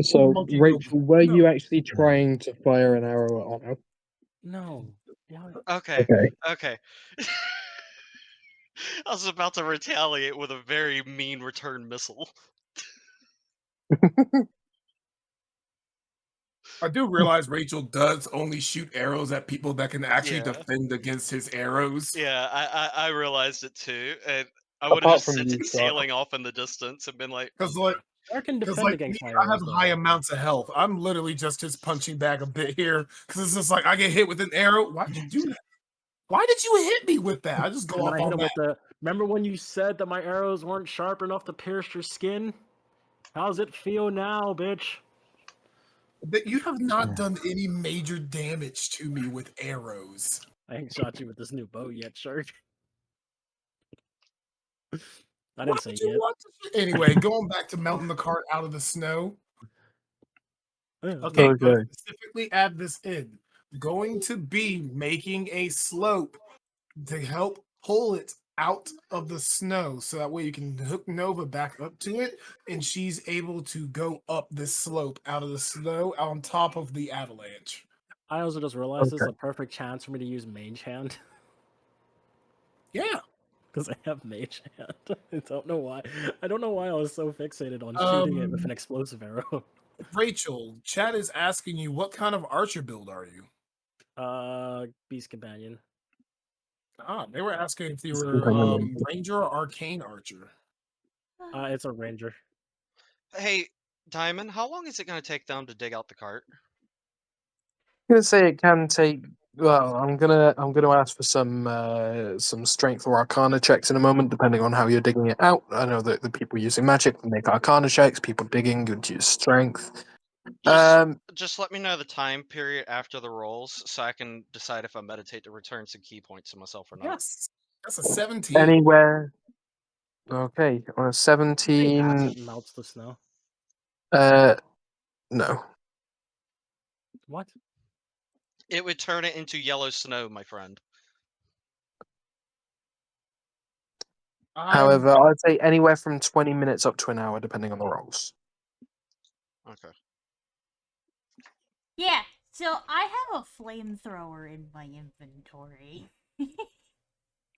So, Monkey Rachel, go- were no. you actually trying to fire an arrow at Ono? No. Why? Okay. Okay. Okay. I was about to retaliate with a very mean return missile. I do realize Rachel does only shoot arrows at people that can actually Yeah. defend against his arrows. Yeah, I realized it too, and I would have Apart just from sent you, it Shark. sailing off in the distance and been like, Because like, Shark can because defend like me, against I fire have arrows, though. high amounts of health. I'm literally just his punching bag a bit here because it's just like I get hit with an arrow. Why did you do that? Why did you hit me with that? I just go And then off I hit on him that. with the. Remember when you said that my arrows weren't sharp enough to pierce your skin? How's it feel now, bitch? That you have not done any major damage to me with arrows. I ain't shot you with this new bow yet, Shark. I Why didn't say would you yet. want to? Anyway, going back to mounting the cart out of the snow. Yeah. Okay, but Okay. specifically add this in. Going to be making a slope to help pull it out of the snow so that way you can hook Nova back up to it and she's able to go up this slope out of the snow on top of the avalanche. I also just realized this is Okay. a perfect chance for me to use Mage Hand. Yeah. Because I have Mage Hand. I don't know why. I don't know why I was so fixated on shooting it with an explosive arrow. Rachel, Chad is asking you what kind of archer build are you? Beast Companion. They were asking if you Beast were Companion. ranger or arcane archer. It's a Ranger. "Hey, Diamond, how long is it going to take them to dig out the cart?" I'm gonna say it can take. Well, I'm gonna ask for some strength or arcana checks in a moment, depending on how you're digging it out. I know that the people using magic make arcana checks. People digging would use strength. Just let me know the time period after the rolls so I can decide if I meditate to return some key points to myself or not. Yes. That's a 17. Anywhere. Okay, on a Hey, 17. acid melts the snow. No. What? It would turn it into yellow snow, my friend. However, I'd say anywhere from 20 minutes up to an hour, depending on the rolls. Okay. Yeah, so I have a flamethrower in my inventory.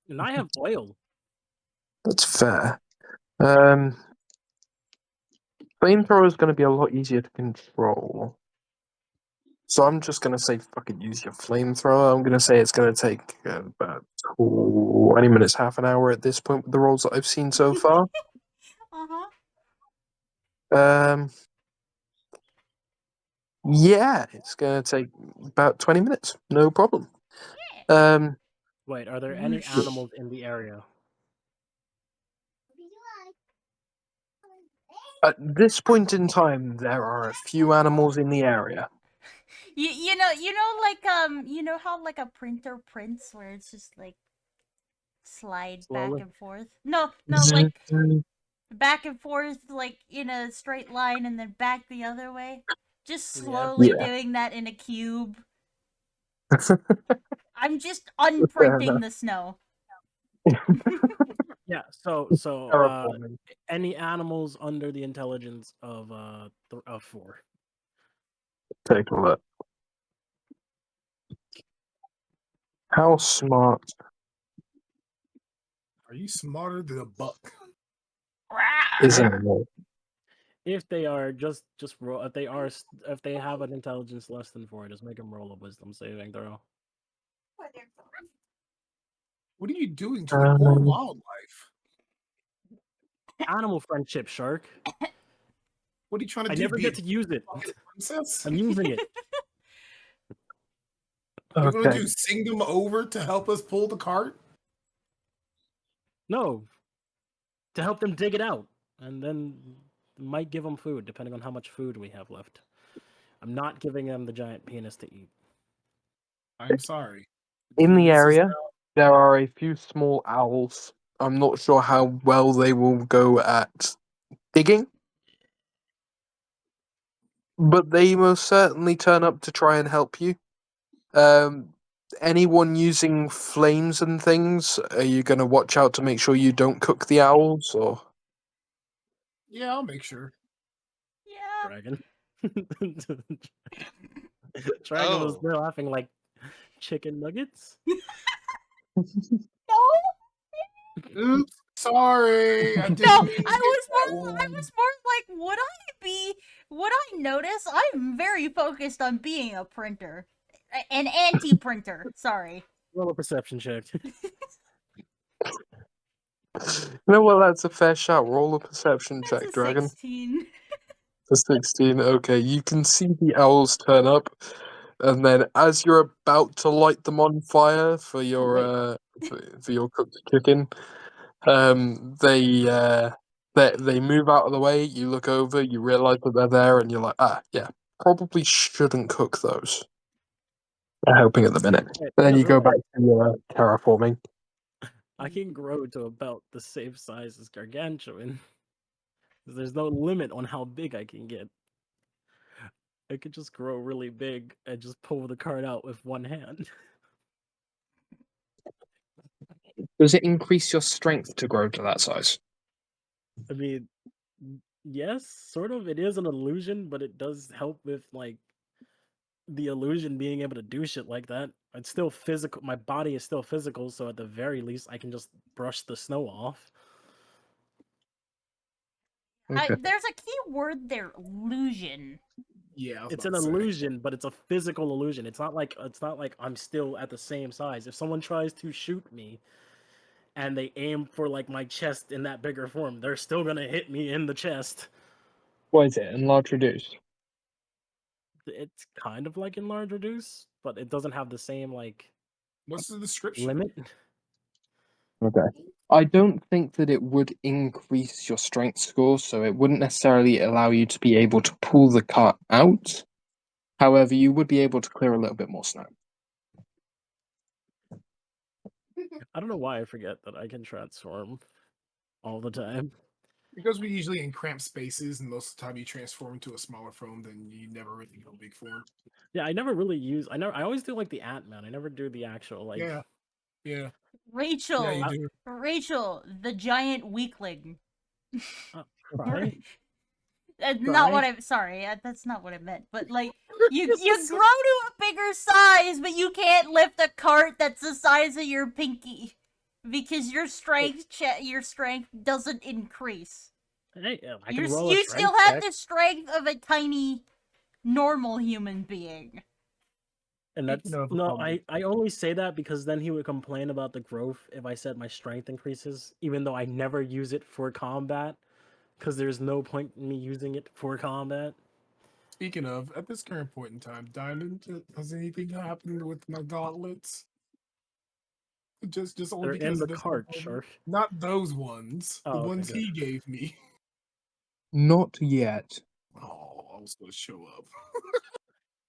And I have oil. That's fair. Flamethrower is going to be a lot easier to control. So I'm just gonna say, fucking use your flamethrower. I'm gonna say it's gonna take about 20 minutes, half an hour at this point with the rolls that I've seen so far. Uh-huh. Yeah, it's gonna take about 20 minutes, no problem. Wait, are there any Whoosh. animals in the area? At this point in time, there are a few animals in the area. You know you know how like a printer prints where it's just like slide back Slowly? and forth? No, like back and forth like in a straight line and then back the other way. Just Yeah. slowly Yeah. doing that in a cube. Fair I'm just unprinting enough. the snow. Yeah. So Terraforming. any animals under the intelligence of 4? Take a look. How smart Are you smarter than a buck? is an animal? If they are just roll. If they have an intelligence less than 4, just make them roll a wisdom saving throw. What are you doing to the poor wildlife? Animal friendship, shark. What are you trying to I do? never Be get a to use it. fucking princess? I'm using it. You're gonna Okay. do sing them over to help us pull the cart? No. To help them dig it out, and then might give them food depending on how much food we have left. I'm not giving them the giant penis to eat. I'm sorry. In the This is area, there are a few small owls. I'm not sure how well they will go at digging, but they most certainly turn up to try and help you. Anyone using flames and things, are you going to watch out to make sure you don't cook the owls, or? Yeah, I'll make sure. Yeah. Dragon. Dragon was Oh. there laughing like chicken nuggets. No. Oops, sorry. I No, didn't mean to get that I one. was more like, would I notice? I'm very focused on being a printer. An anti-printer, sorry. Roll a perception check. No, well, that's a fair shout. Roll a perception That's check, a Dragon. 16. For 16, okay. You can see the owls turn up, and then as you're about to light them on fire for your for your cooked chicken, they move out of the way. You look over, you realize that they're there, and you're like, yeah, probably shouldn't cook those. They're helping at the minute. Wait, And then no, you go really? back to your terraforming. I can grow to about the same size as gargantuan. There's no limit on how big I can get. I could just grow really big and just pull the cart out with one hand. Does it increase your strength to grow to that size? I mean, yes, sort of. It is an illusion, but it does help with like the illusion being able to do shit like that. It's still physical. My body is still physical, so at the very least, I can just brush the snow off. Okay. There's a key word there, illusion. Yeah, I was It's about an to say. illusion, but it's a physical illusion. It's not like I'm still at the same size. If someone tries to shoot me and they aim for like my chest in that bigger form, they're still gonna hit me in the chest. What is it? Enlarge reduce? It's kind of like enlarge reduce, but it doesn't have the same like What's the description? limit. Okay. I don't think that it would increase your strength score, so it wouldn't necessarily allow you to be able to pull the cart out. However, you would be able to clear a little bit more snow. I don't know why I forget that I can transform all the time. Because we usually in cramped spaces, and most of the time you transform into a smaller form, then you never really go big form. Yeah, I never really use. I always do like the Ant-Man. I never do the actual like. Yeah. Yeah, Rachel, you do. Rachel, the giant weakling. Try. Not what Try. I. Sorry, that's not what I meant. But like, you grow to a bigger size, but you can't lift a cart that's the size of your pinky because your strength doesn't increase. Hey, I You can roll a you strength still have check. the strength of a tiny normal human being. And that's Speaking of, no, I only say that because then he would complain about the growth if I said my strength increases, even though I never use it for combat, because there's no point in me using it for combat. Speaking of, at this current point in time, Diamond, has anything happened with my gauntlets? Just only They're in because the of this cart, one. Shark. Not those ones. The Oh, okay, ones good. he gave me. Not yet. Oh, I was gonna show up.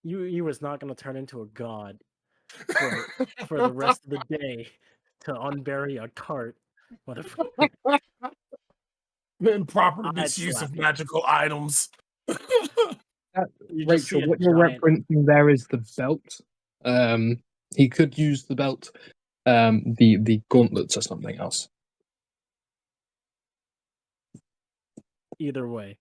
You was not gonna turn into a god for the rest of the day to unbury a cart. Motherfucker. The improper I'd misuse slap of you. magical items. You just see Rachel, a what you're giant. referencing there is the belt. He could use the belt. The gauntlets or something else. Either way,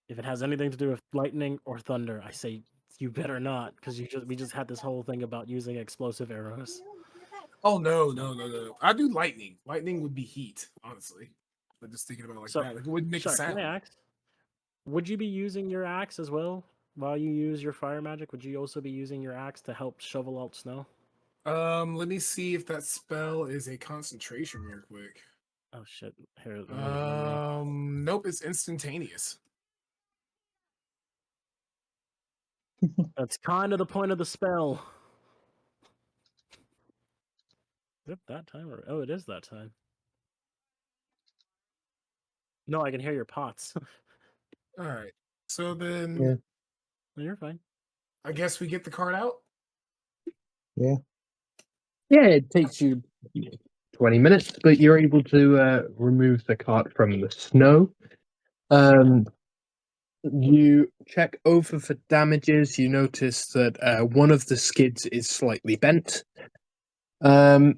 if it has anything to do with lightning or thunder, I say you better not, because we just had this whole thing about using explosive arrows. Oh no. I do lightning. Lightning would be heat, honestly. But just thinking about it like So, that, like it wouldn't make a Shark, can I sound. ask? Would you be using your axe as well while you use your fire magic? Would you also be using your axe to help shovel out snow? Let me see if that spell is a concentration real quick. Oh shit! Here, let me. Nope, it's instantaneous. That's kind of the point of the spell. Is it that time or oh, it is that time. No, I can hear your pots. All right. So then, Yeah. No, you're fine. I guess we get the card out. Yeah. Yeah, it takes you 20 minutes, but you're able to remove the cart from the snow. You check over for damages. You notice that one of the skids is slightly bent. Oh, And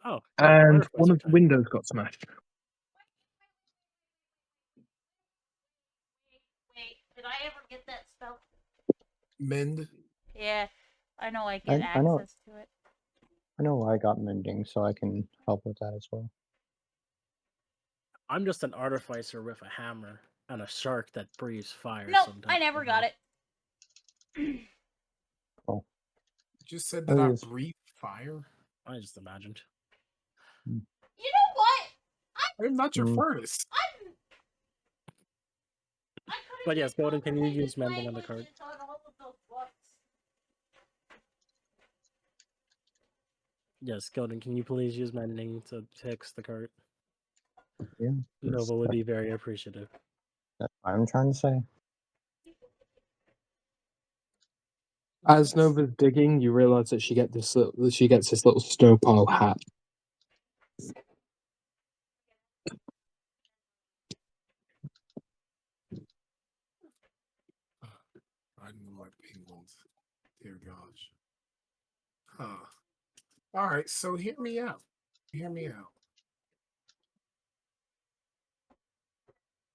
one artificer of the type. windows got smashed. Wait, did I ever get that spell? Mend. Yeah, I know I get I know access to it. I know I got mending, so I can help with that as well. I'm just an artificer with a hammer and a shark that breathes fire. No, sometimes. I never got it. Oh. Just said Oh, that I yes. breathe fire. I just imagined. You know what? I'm not your Mm. furnace. I could've But yes, used Golden, can you Frostmaiden's use mending on the card? languages on all of those books. Yes, Golden, can you please use mending to fix the cart? Yeah. Nova would be very appreciative. That's what I'm trying to say. As Nova's digging, you realize that she gets this little snow pile hat. I know my penguins. Dear gosh. Huh. All right, so hear me out. Hear me out.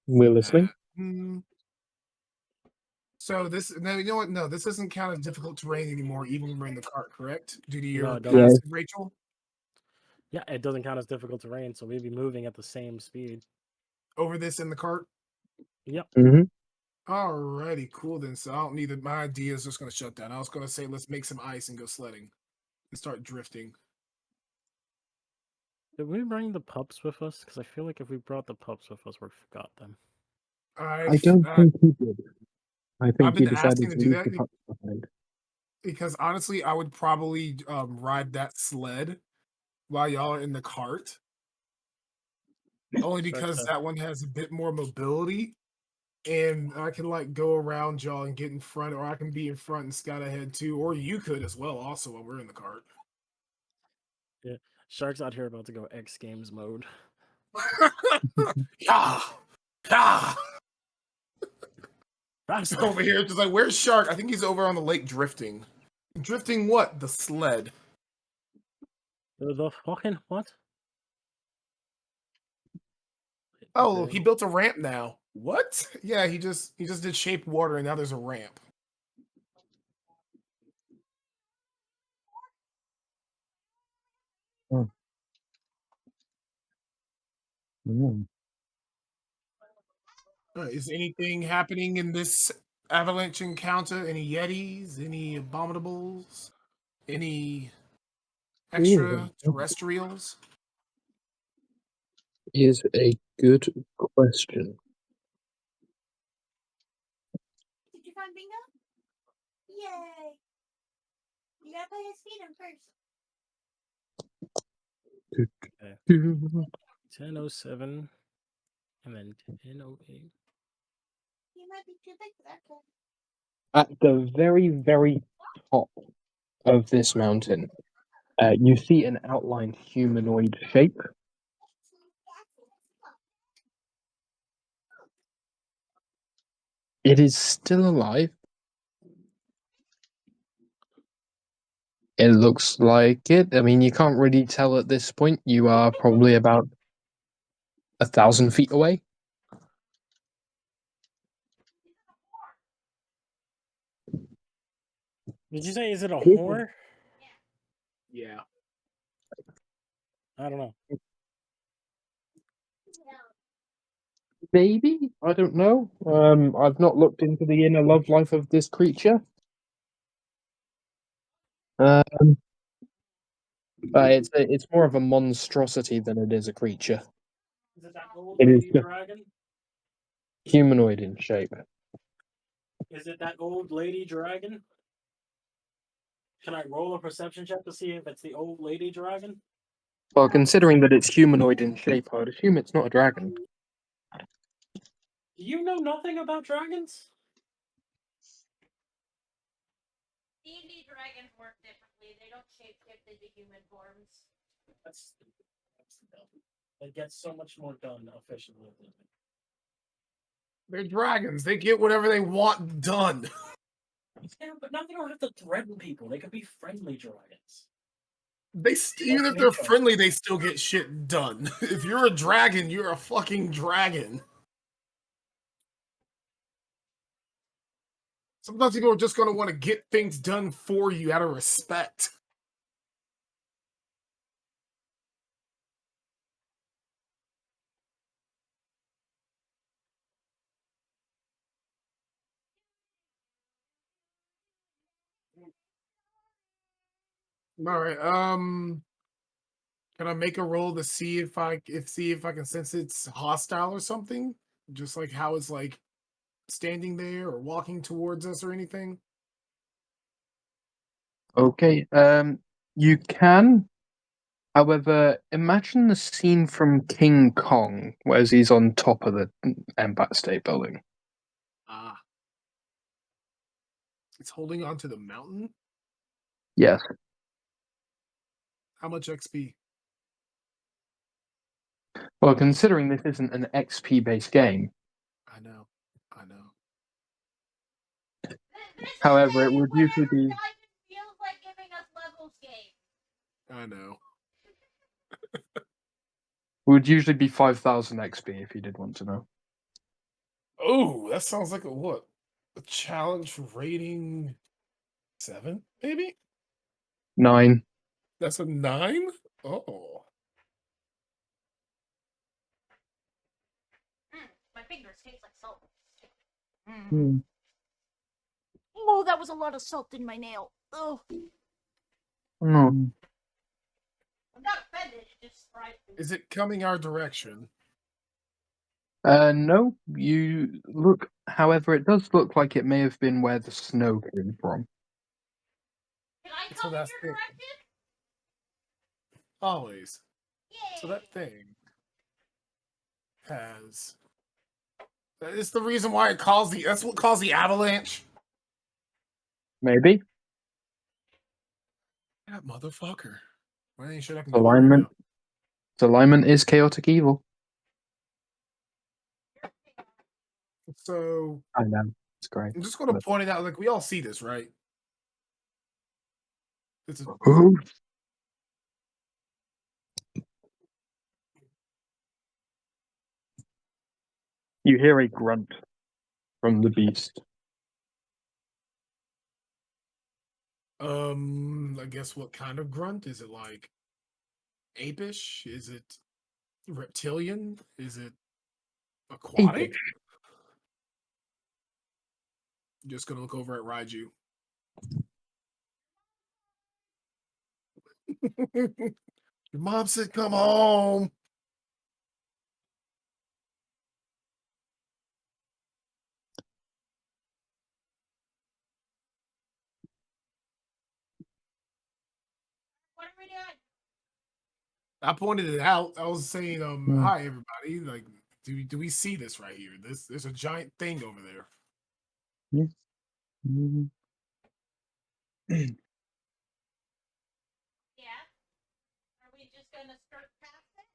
We're listening. So this, no, you know what? No, this doesn't count as difficult terrain anymore, even when we're in the cart, correct? Due to your it doesn't. passive, Rachel. Yeah, it doesn't count as difficult terrain, so we'd be moving at the same speed. Over this in the cart. Yep. Mm-hmm. Alrighty, cool then. So I don't need it. My idea is just gonna shut down. I was gonna say let's make some ice and go sledding and start drifting. Did we bring the pups with us? Because I feel like if we brought the pups with us, we forgot them. I don't think he did. I I've think he been decided asking to to do leave that the pups behind. because honestly, I would probably ride that sled while y'all are in the cart. Only because that one has a bit more mobility, and I can like go around y'all and get in front, or I can be in front and scout ahead too, or you could as well. Also, while we're in the cart. Yeah, Shark's out here about to go X Games mode. Yeah, yeah. Faster. Over here, just like where's Shark? I think he's over on the lake drifting. Drifting what? The sled. The fucking what? Oh, Okay. he built a ramp now. What? Yeah, he just did shape water, and now there's a ramp. Mm. Is anything happening in this avalanche encounter? Any yetis? Any abominables? Any extraterrestrials? Is a good question. Did you find Bingo? Yay! You gotta play his feet first. 10:07 and then 10:08. He might be too big for that kid. At the very, very top of this mountain, you see an outlined humanoid shape. It is still alive. It looks like it. I mean, you can't really tell at this point. You are probably about 1,000 feet away. Did you say, is it a whore? Yeah. I don't know. Maybe? I don't know. I've not looked into the inner love life of this creature. It's more of a monstrosity than it is a creature. Is it that old It is lady just dragon? humanoid in shape. Is it that old lady dragon? Can I roll a perception check to see if it's the old lady dragon? Well, considering that it's humanoid in shape, I would assume it's not a dragon. Do you know nothing about dragons? D&D dragons work differently. They don't shapeshift into human forms. That's dumb. It gets so much more done efficiently. They're dragons. They get whatever they want done. Yeah, but now they don't have to threaten people. They could be friendly dragons. Even if they're friendly, they still get shit done. If you're a dragon, you're a fucking dragon. Sometimes people are just going to want to get things done for you out of respect. All right. Can I make a roll to see if I can sense it's hostile or something? Just like how it's like standing there or walking towards us or anything? Okay, you can. However, imagine the scene from King Kong, where he's on top of the Empire State Building. Ah. It's holding on to the mountain? Yes. How much XP? Well, considering this isn't an XP-based game, I know. This however, is it would usually whatever be Diamond feels like giving us levels game. I know. would usually be 5,000 XP if you did want to know. Oh, that sounds like a what? A challenge rating 7, maybe? 9. That's a 9? Oh. My fingers taste like salt. Hmm. Oh, that was a lot of salt in my nail. Oh, No. I'm not offended. It just surprised me. Is it coming our direction? No, you look. However, it does look like it may have been where the snow came from. Can I So come in that's your it. direction? Always. Yay! So that thing has. It's the reason why it calls the. That's what caused the avalanche. Maybe That motherfucker. Why ain't shit I can do right alignment. now? Alignment is chaotic evil. So I know it's great. I'm just going to point it out. Like we all see this, right? It's a, Who? You hear a grunt from the beast. I guess what kind of grunt? Is it like apish? Is it reptilian? Is it aquatic? Apish. Just gonna look over at Raiju. Your mom said, "Come home." What are we doing? I pointed it out. I was saying, Hmm. hi everybody. Like, do we see this right here? There's a giant thing over there. Mhm. Yeah. Are we just gonna skirt past it?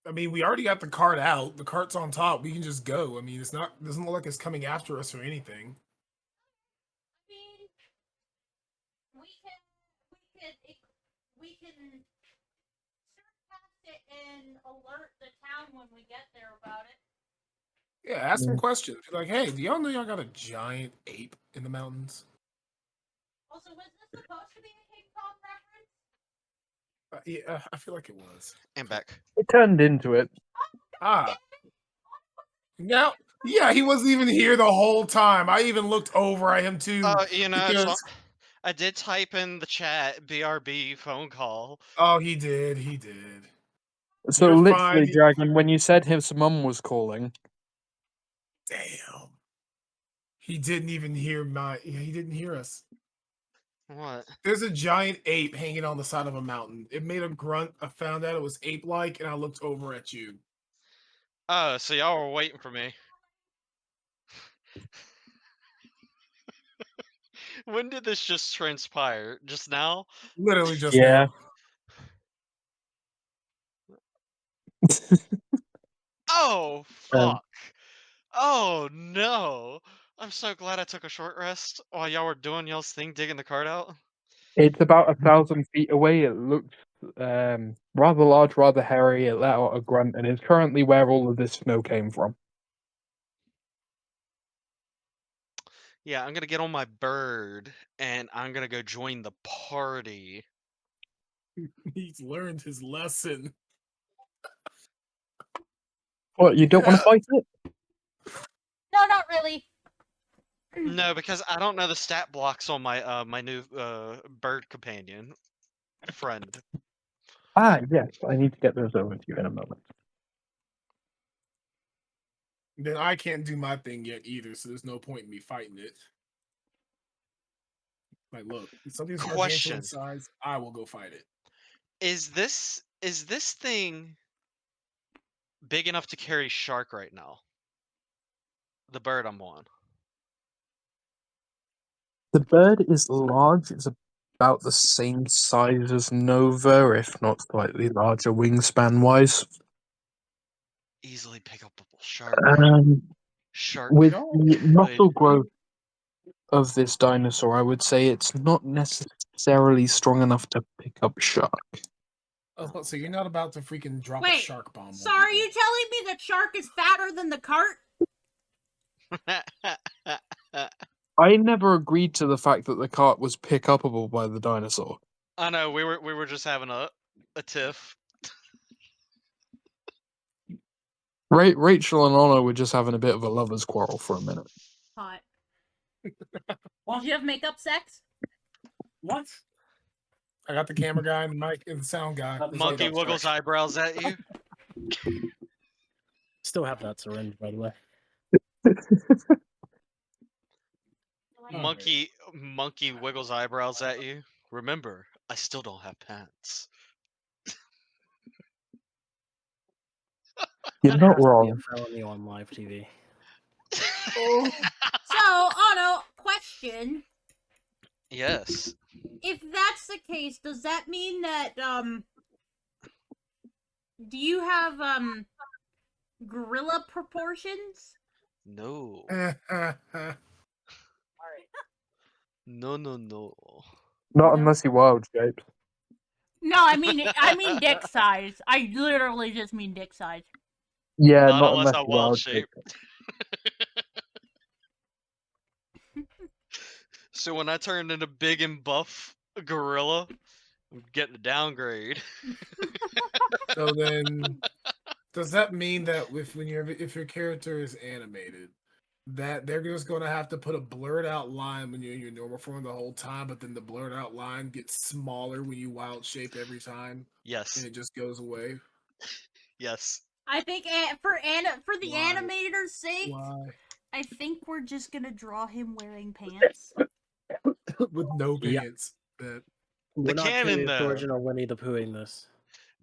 I mean, we already got the cart out. The cart's on top. We can just go. I mean, it's not doesn't look like it's coming after us or anything. I mean, we can skirt past it and alert the town when we get there about it. Yeah, ask Yeah. some questions. Be like, hey, do y'all know y'all got a giant ape in the mountains? Also, was this supposed to be a King Kong reference? Yeah, I feel like it was. And back. It turned into it. Ah, now, yeah, he wasn't even here the whole time. I even looked over at him too You know, because I did type in the chat BRB phone call. oh, he did. So You're literally, fine. Dragon, when you said his mum was calling, Damn, he didn't even hear my. Yeah, he didn't hear us. What? There's a giant ape hanging on the side of a mountain. It made a grunt. I found out it was ape-like, and I looked over at you. Oh, so y'all were waiting for me. When did this just transpire? Just now? Literally just yeah, Oh, um, fuck. Oh, no. I'm so glad I took a short rest while y'all were doing y'all's thing, digging the cart out. it's about 1,000 feet away. It looked rather large, rather hairy. It let out a grunt, and is currently where all of this snow came from. Yeah, I'm gonna get on my bird, and I'm gonna go join the party. He's learned his lesson. What, you don't want to fight it? No, not really. No, because I don't know the stat blocks on my my new bird companion friend. Ah, yes, I need to get those over to you in a moment. Then I can't do my thing yet either, so there's no point in me fighting it. Like, look, if something's gargantuan Question: size, I will go fight it. Is this thing big enough to carry shark right now? The bird I'm on. The bird is large. It's about the same size as Nova, if not slightly larger wingspan wise. Easily pick up a shark. Um, Shark with Y'all, the could muscle growth of this dinosaur, I would say it's not necessarily strong enough to pick up shark. oh, so you're not about to freaking drop a Wait, shark bomb. so on are people. you telling me that shark is fatter than the cart? I never agreed to the fact that the cart was pick upable by the dinosaur. I know we were just having a tiff. Rachel and Anna were just having a bit of a lovers' quarrel for a minute. Hot. Did you have makeup sex? What? I got the camera guy and the mic and the sound guy. Let's Monkey go. wiggles eyebrows at you. Still have that syringe, by the way. Monkey wiggles eyebrows at you. Remember, I still don't have pants. You're That not has to be a wrong. felony on live TV. Oh, So, Otto, question. Yes. If that's the case, does that mean that, do you have, gorilla proportions? No. oh. No. Not No. unless you're wild shaped. No, I mean dick size. I literally just mean dick size. Yeah, Not not unless unless I'm you're wild wild shaped. shaped. So when I turned into big and buff gorilla, I'm getting a downgrade. So then, does that mean that if your character is animated, that they're just going to have to put a blurred out line when you're in your normal form the whole time, but then the blurred out line gets smaller when you wild shape every time, Yes. and it just goes away. Yes. I think for the Why? animator's sake, Why? I think we're just gonna draw him wearing pants. With no Yeah. pants. That We're not canon, putting the though. original Winnie the Poohing this.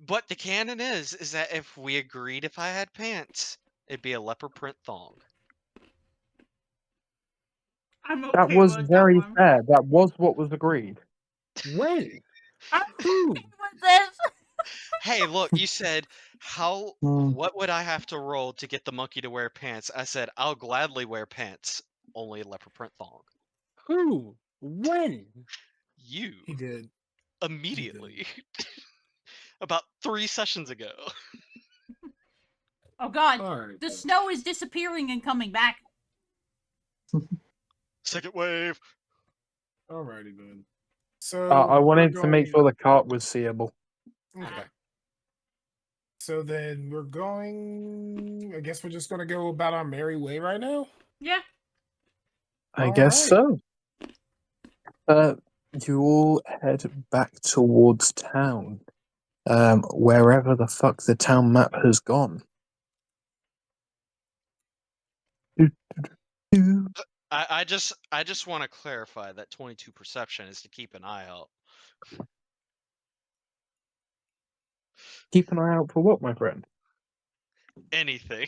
But the canon is that if we agreed if I had pants, it'd be a leopard print thong. I'm That okay was with very that one. fair. That was what was agreed. When? I'm Who? okay with this. Hey, look, you said Hmm. what would I have to roll to get the monkey to wear pants? I said I'll gladly wear pants, only a leopard print thong. Who? When? You he did. immediately. About 3 sessions ago. Oh god, All right. the snow is disappearing and coming back. Second wave. Alrighty then. So I we're wanted to make going- sure the cart was seeable. Okay. So then we're going. I guess we're just going to go about our merry way right now. Yeah. I guess Alright. so. You all head back towards town, wherever the fuck the town map has gone. I just want to clarify that 22 perception is to keep an eye out. Keep an eye out for what, my friend? Anything.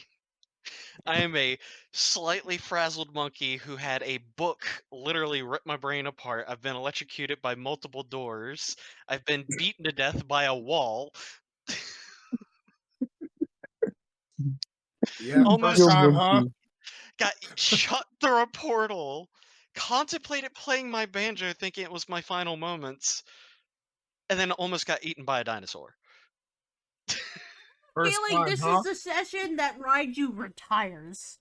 I am a slightly frazzled monkey who had a book literally rip my brain apart. I've been electrocuted by multiple doors. I've been beaten to death by a wall. Yeah, Almost first time, huh? got shot through a portal. Contemplated playing my banjo thinking it was my final moments. And then almost got eaten by a dinosaur. First Feeling time, this huh? is the session that Raiju retires.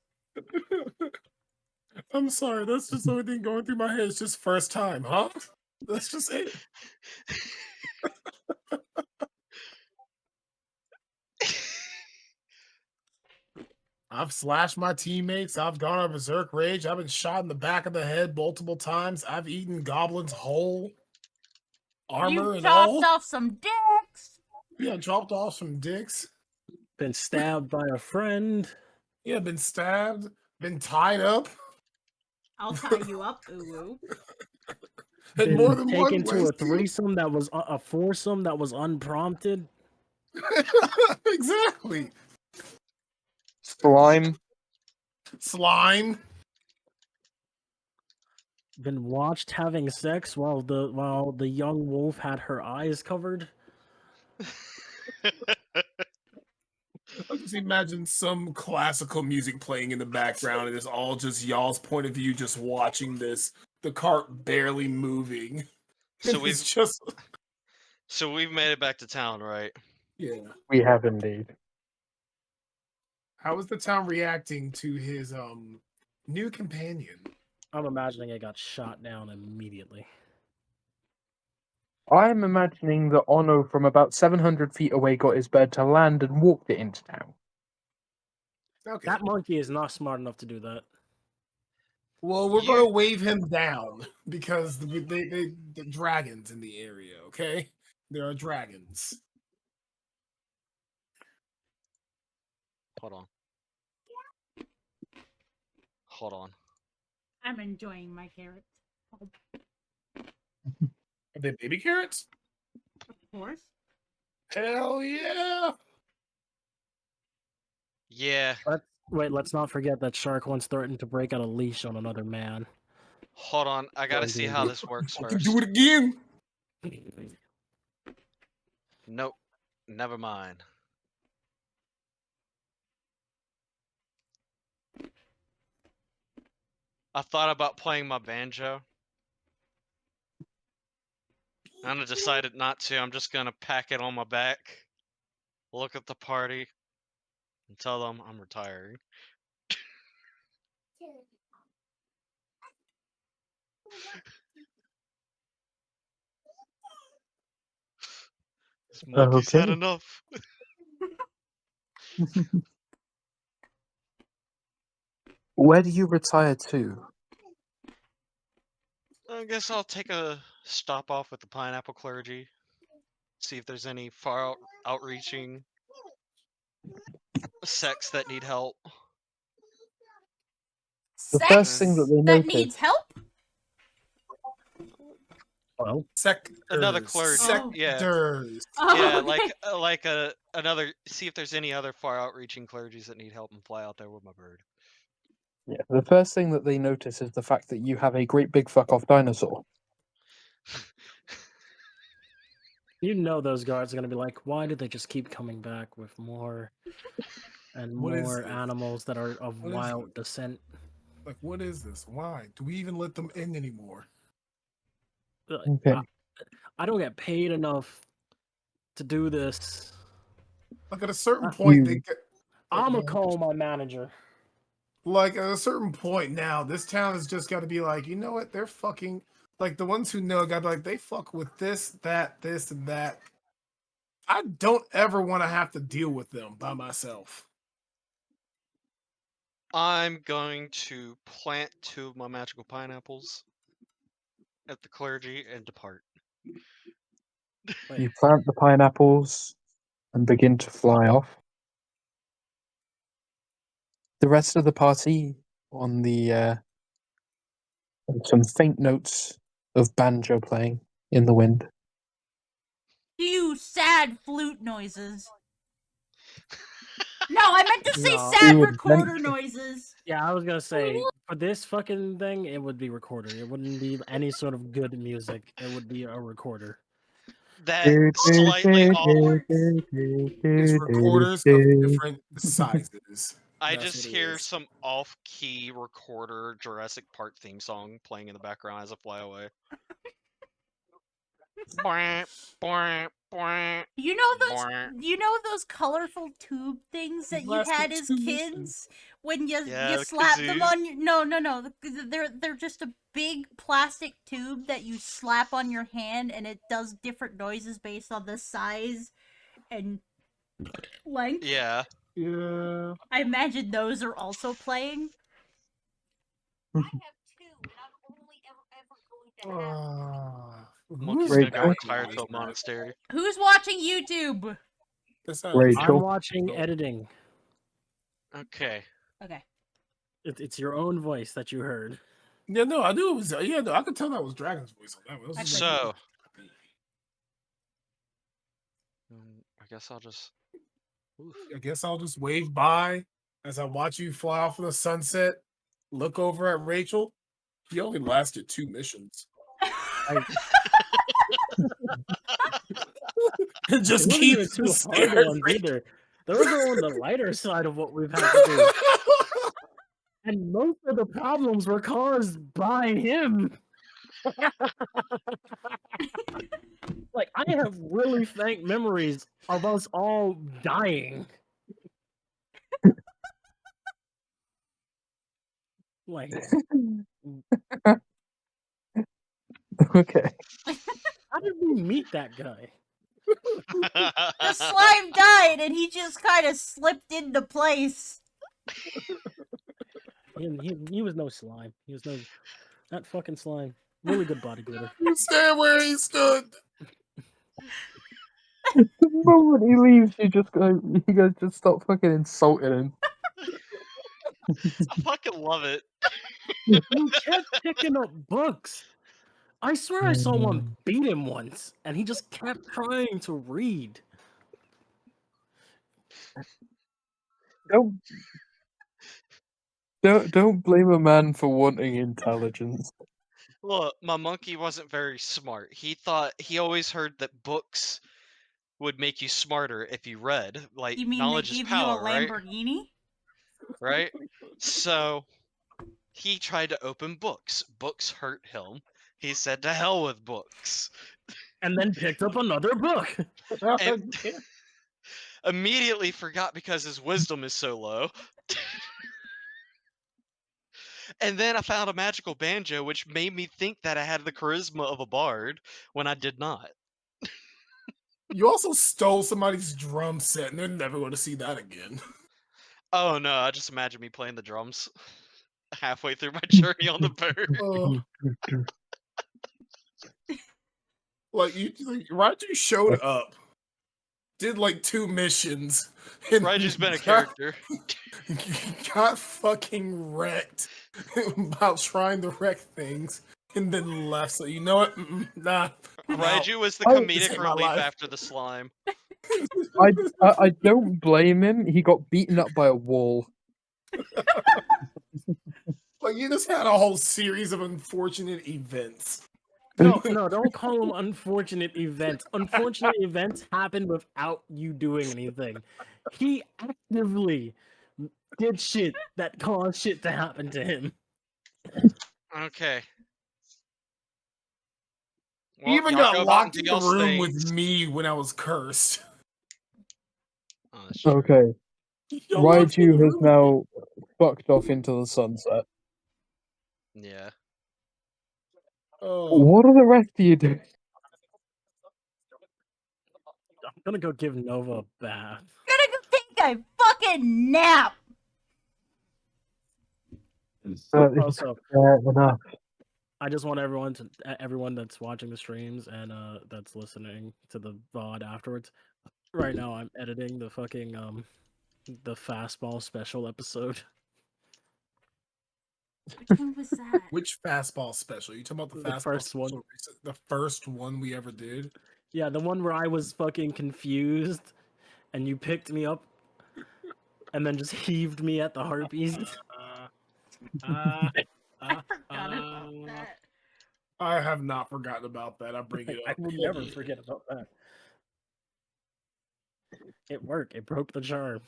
I'm sorry. That's just the only thing going through my head. It's just first time, huh? That's just it. I've slashed my teammates. I've gone on berserk rage. I've been shot in the back of the head multiple times. I've eaten goblins whole, armor You and chopped all. off some dicks. Yeah, dropped off some dicks. Been stabbed by a friend. Yeah, been stabbed. Been tied up. I'll tie you up, Uwu. In Been more than taken one to way. a threesome that was a foursome that was unprompted. Exactly. Slime. Slime. Been watched having sex while the young wolf had her eyes covered. I just imagine some classical music playing in the background, and it's all just y'all's point of view, just watching this. The cart barely moving. So It's just we've made it back to town, right? yeah. We have indeed. How is the town reacting to his new companion? I'm imagining it got shot down immediately. I'm imagining that Ono from about 700 feet away got his bird to land and walked it into town. Okay. That monkey is not smart enough to do that. Well, we're You- gonna wave him down because the dragons in the area. Okay, there are dragons. Hold on. Hold on. I'm enjoying my carrots. Are they baby carrots? Of course. Hell yeah! Yeah. Let's not forget that shark once threatened to break out a leash on another man. Hold on. I gotta Going see to how be- this works I can do first. it again. Nope. Never mind. I thought about playing my banjo. And I decided not to. I'm just gonna pack it on my back, look at the party, and tell them I'm retiring. This monkey's had Okay. enough. Where do you retire to? I guess I'll take a stop off with the pineapple clergy. See if there's any outreaching sects that need help. The first thing that Sex they that notice. needs help? Well, Sectors. Another clergy. Oh. Yeah. Sectors. Yeah, okay. like another. See if there's any other far outreaching clergies that need help and fly out there with my bird. Yeah, the first thing that they notice is the fact that you have a great big fuck off dinosaur. you know those guards are gonna be like, why did they just keep coming back with more and What is more this? animals that are of What is wild this? descent? Like, what is this? Why do we even let them in anymore? Okay. I don't get paid enough to do this. Like at a certain Uh, point, You- they get. I'm gonna no. call my manager. Like at a certain point now, this town has just got to be like, you know what? They're fucking like the ones who know got to be like they fuck with this, that, this, and that. I don't ever want to have to deal with them by myself. I'm going to plant 2 of my magical pineapples at the clergy and depart. Wait, You plant the pineapples and begin to fly off. The rest of the party on the on some faint notes of banjo playing in the wind. You sad flute noises. No, I meant to say No. sad You would recorder mention- noises. yeah, I was gonna say for this fucking thing, it would be recorder. It wouldn't be any sort of good music. It would be a recorder. That slightly off. It's recorders of different sizes. I That's just what it hear is. some off-key recorder Jurassic Park theme song playing in the background as I fly away. Bwah, bwah, bwah, You know those bwah. you know those colorful tube things that you Lasted had as 2 kids missions. when you Yeah, the slap them kazoos. on your no, they're just a big plastic tube that you slap on your hand and it does different noises based on the size and length. Yeah. Yeah. I imagine those are also playing. Monkey's Who's gonna go Rachel? retire to a monastery. Who's watching YouTube? Rachel. I'm watching editing. Okay. Okay. It's your own voice that you heard. Yeah, no, I knew it was. Yeah, no, I could tell that was Dragon's voice on that one. It was just like- So, I guess I'll just. Oof. I guess I'll just wave by as I watch you fly off in the sunset. Look over at Rachel. He only lasted 2 missions. It It just wasn't even keeps too staring hard at ones Rachel. either. Those are on the lighter side of what we've had to do. And most of the problems were caused by him. Like, I have really faint memories of us all dying. Like, Okay. how did we meet that guy? The slime died and he just kind of slipped into place. He was no slime. He was no that fucking slime. Really good body glitter. You stand where he stood. The moment he leaves, you guys just stop fucking insulting him. I fucking love it. He kept picking up books. I swear I saw one beat him once, and he just kept trying to read. Don't blame a man for wanting intelligence. Look, my monkey wasn't very smart. He always heard that books would make you smarter if you read. Like, You mean they knowledge is give you a power, right? Lamborghini? Right? So, he tried to open books. Books hurt him. He said, to hell with books. And then picked up another book. And immediately forgot because his wisdom is so low. And then I found a magical banjo, which made me think that I had the charisma of a bard when I did not. You also stole somebody's drum set, and they're never going to see that again. Oh no, I just imagine me playing the drums. halfway through my journey on the bird. Oh, Raju showed up, did like 2 missions, and Raju's been a got- character. got fucking wrecked about trying to wreck things, and then left. So you know what? Nah. I'm out. Raiju was the Oh, This comedic ain't my relief life. after the slime. I don't blame him. He got beaten up by a wall. Like you just had a whole series of unfortunate events. No, don't call them unfortunate events. Unfortunate events happen without you doing anything. He actively did shit that caused shit to happen to him. Okay. He even y'all got go about locked and in do the y'all's room with things. me when I was cursed. Oh, that's true. Okay. Y'all locked me in the Raiju has room with me. now fucked off into the sunset. Yeah. Oh, What are the rest of you doing? I'm gonna go give Nova a bath. Gonna go take a fucking nap. Also, Enough. I just want everyone that's watching the streams and that's listening to the VOD afterwards. Right now, I'm editing the fucking the fastball special episode. Which one was that? which fastball special? You talking about the The fastball first one. special? The first one we ever did. Yeah, the one where I was fucking confused, and you picked me up, and then just heaved me at the harpies. I forgot about that. I have not forgotten about that. I bring it I up. will never forget about that. It worked. It broke the charm.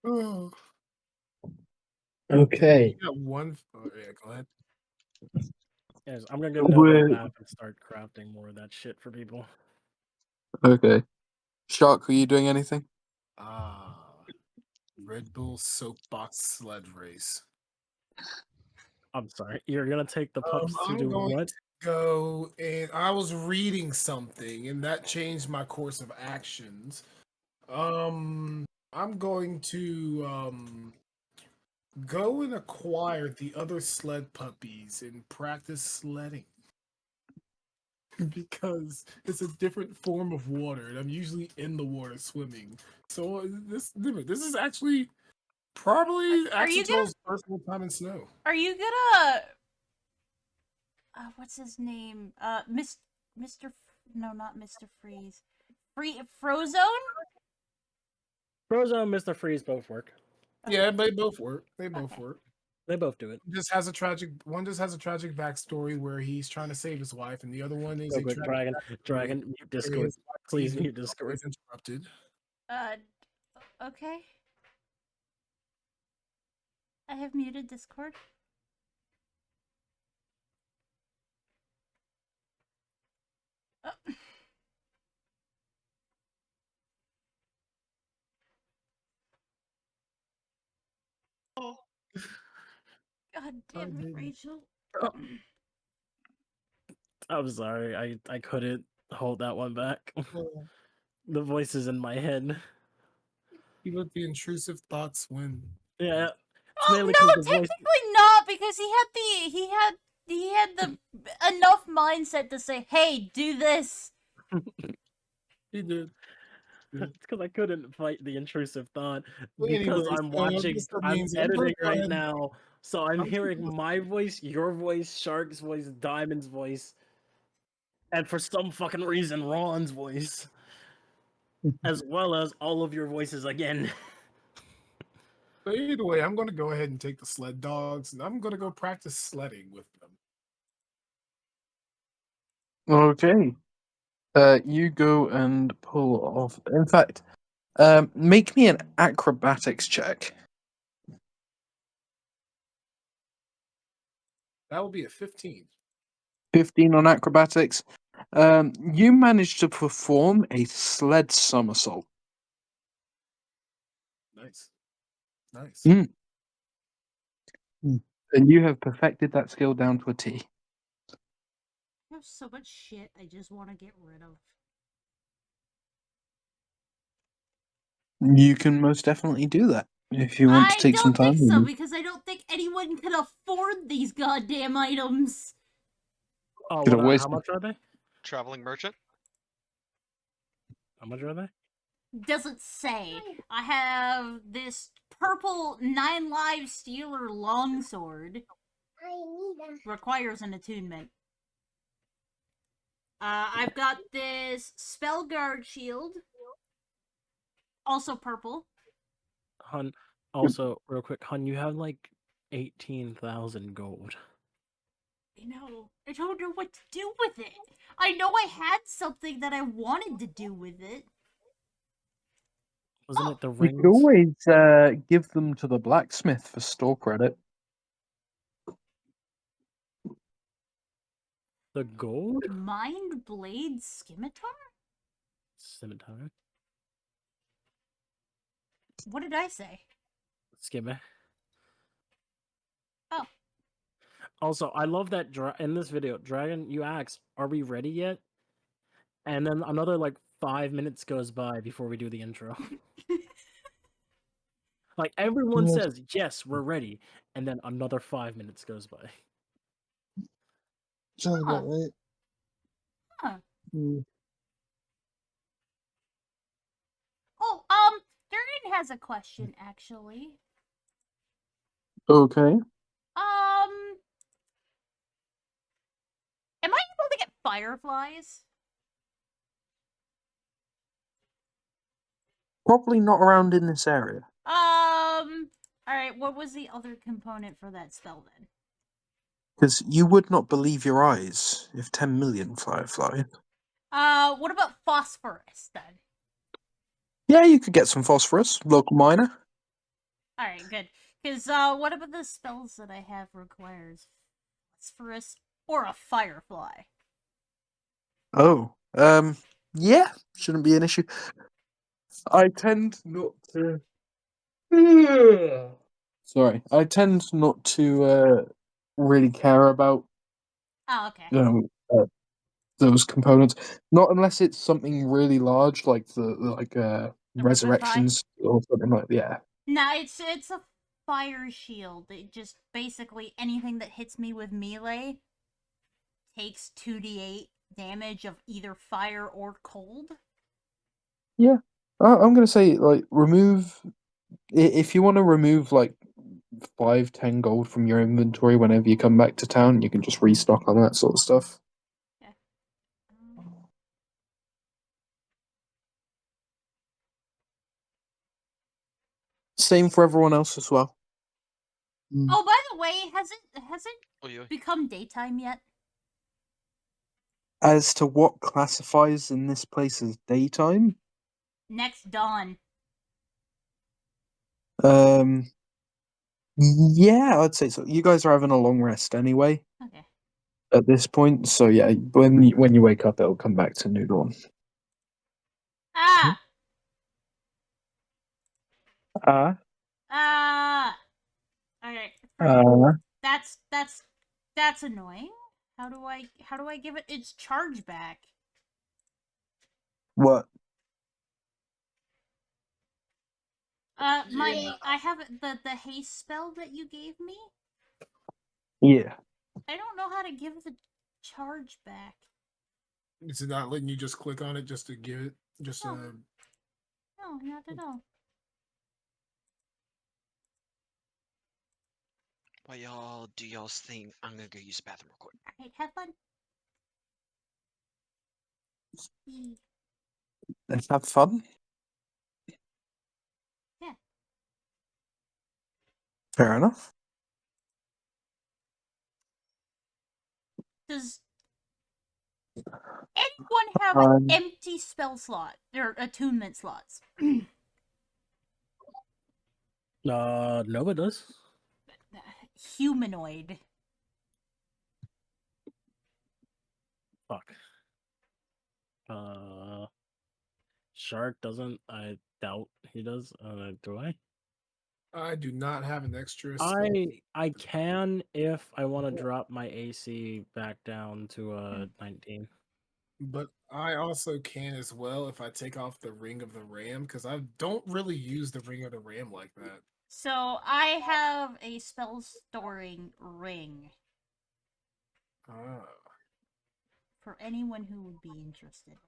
Oh, Okay. you got one. Oh, yeah, go ahead. Yes, I'm gonna go Nova a bath and start crafting more of that shit for people. Okay. Shark, are you doing anything? Red Bull soapbox sled race. I'm sorry. You're gonna take the pups to I'm do going what? to go, and I was reading something, and that changed my course of actions. I'm going to go and acquire the other sled puppies and practice sledding. Because it's a different form of water, and I'm usually in the water swimming. So this is actually probably Are you gonna- Axel's first real time in snow. Are you gonna? What's his name? Mr. No, not Mr. Freeze. Frozone? Frozo and Mr. Freeze both work. Yeah, they both work. They both Okay. work. They both do it. One just has a tragic backstory where he's trying to save his wife, and the other one is Real a quick, tragic Dragon, mute where Discord. his wife Please is mute Discord. always interrupted. Okay. I have muted Discord. Oh. God damn it, Rachel. I'm sorry. I couldn't hold that one back. Well, The voices in my head. he let the intrusive thoughts win. Yeah. It's Oh mainly no, 'cause the voice. technically not, because he had the enough mindset to say, "Hey, do this." He did. It's because I couldn't fight the intrusive thought Well, because anyways, I'm watching. Mr. I'm Means, editing go right ahead. now, so I'm I'm hearing my voice, your voice, Shark's voice, Diamond's voice, and for some fucking reason, Ron's voice, as well as all of your voices again. But either way, I'm going to go ahead and take the sled dogs, and I'm going to go practice sledding with them. Okay. You go and pull off. In fact, make me an acrobatics check. That will be a 15. 15 on acrobatics. You managed to perform a sled somersault. Nice. Nice. Mm. And you have perfected that skill down to a T. I have so much shit I just want to get rid of. You can most definitely do that. If you want to I take some don't think time, so, because I don't think anyone can afford these goddamn items. Oh, Could have how wasted. much are they? Traveling merchant. How much are they? Doesn't say. I have this purple 9 live stealer longsword. Requires an attunement. I've got this spell guard shield. Also purple. Hun, also, real quick, Hun, you have like 18,000 gold. I don't know what to do with it. I know I had something that I wanted to do with it. Wasn't it the You rings? could always give them to the blacksmith for store credit. The gold? Mind Blade Scimitar? Scimitar? What did I say? Skimmer. Oh. Also, I love that in this video, Dragon, you asked, are we ready yet? And then another like 5 minutes goes by before we do the intro. Like everyone Yes. says, yes, we're ready. And then another 5 minutes goes by. Sounds about right. Huh. Mm. Oh, Durgan has a question, actually. Okay. Am I able to get fireflies? Probably not around in this area. Alright, what was the other component for that spell then? Because you would not believe your eyes if 10 million firefly. What about phosphorus then? Yeah, you could get some phosphorus, local miner. Alright, good. Because, what about the spells that I have requires phosphorus or a firefly? Oh, yeah, shouldn't be an issue. I tend not to. Sorry, I tend not to really care about Oh, okay. you know those components, not unless it's something really large like The Revivify? resurrections or something like yeah. Nah, it's a fire shield. It just basically anything that hits me with melee takes 2d8 damage of either fire or cold. Yeah, I'm gonna say like remove if you want to remove like 5-10 gold from your inventory whenever you come back to town, you can just restock on that sort of stuff. Yeah. Same for everyone else as well. Oh, by the way, has it Oh, yeah. become daytime yet? As to what classifies in this place as daytime, Next dawn. yeah, I'd say so. You guys are having a long rest anyway Okay. at this point, so yeah, when you wake up, it'll come back to new dawn. Ah! Ah, Okay. uh, That's annoying. How do I give it its charge back? what? I have the haste spell that you gave me. Yeah. I don't know how to give the charge back. Is it not letting you just click on it just to give it? Just No. No, not at all. While y'all do y'all's thing, I'm gonna go use the bathroom real quick. Alright, have fun. E- Let's have fun. Yeah. Fair enough. Does anyone have empty spell slot or attunement slots? No, it does. Humanoid. Fuck. Shark doesn't. I doubt he does. Do I? I do not have an extra spell. I can if I want to drop my AC back down to 19. But I also can as well if I take off the Ring of the Ram, because I don't really use the Ring of the Ram like that. So I have a spell storing ring Ah. for anyone who would be interested.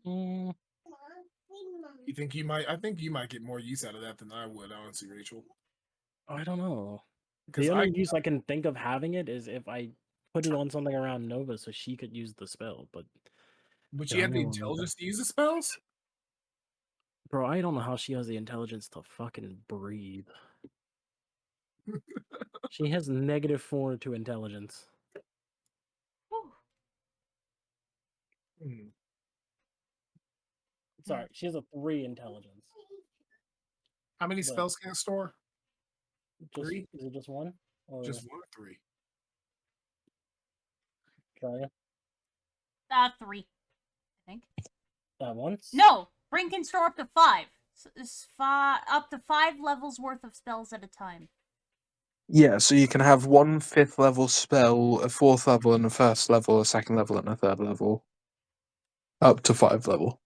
Mm, You think you might? I think you might get more use out of that than I would, honestly, Rachel. I don't know. Because The I, only use I can think of having it is if I put it on something around Nova so she could use the spell. But but yeah, you I have the know, intelligence to use the spells. bro. I don't know how she has the intelligence to fucking breathe. She has -4 to intelligence. Whew. Hmm. Sorry, she has a 3 intelligence. How many But spells can it store? just Three? is it just one or Just one or three? try it 3, I think. that once? No, ring can store up to 5. So it's up to 5 levels worth of spells at a time. Yeah, so you can have one 5th level spell, a 4th level, and a 1st level, a 2nd level, and a 3rd level, up to 5 level.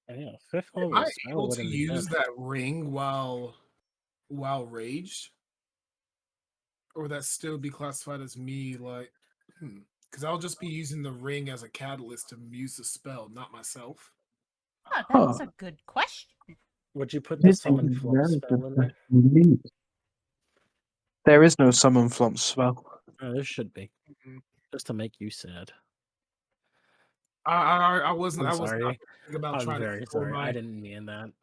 And yeah, 5th Am level I spell able to wouldn't be bad. use that ring while raged, or would that still be classified as me? Like, because I'll just be using the ring as a catalyst to use the spell, not myself. Ah, Huh. that's a good question. Would you put the This is summon a flump very good spell in there? question indeed. There is no summon flump spell. There should be, Mhm. just to make you sad. I I'm was not sorry. thinking about I'm trying to very store sorry. I my. didn't mean that.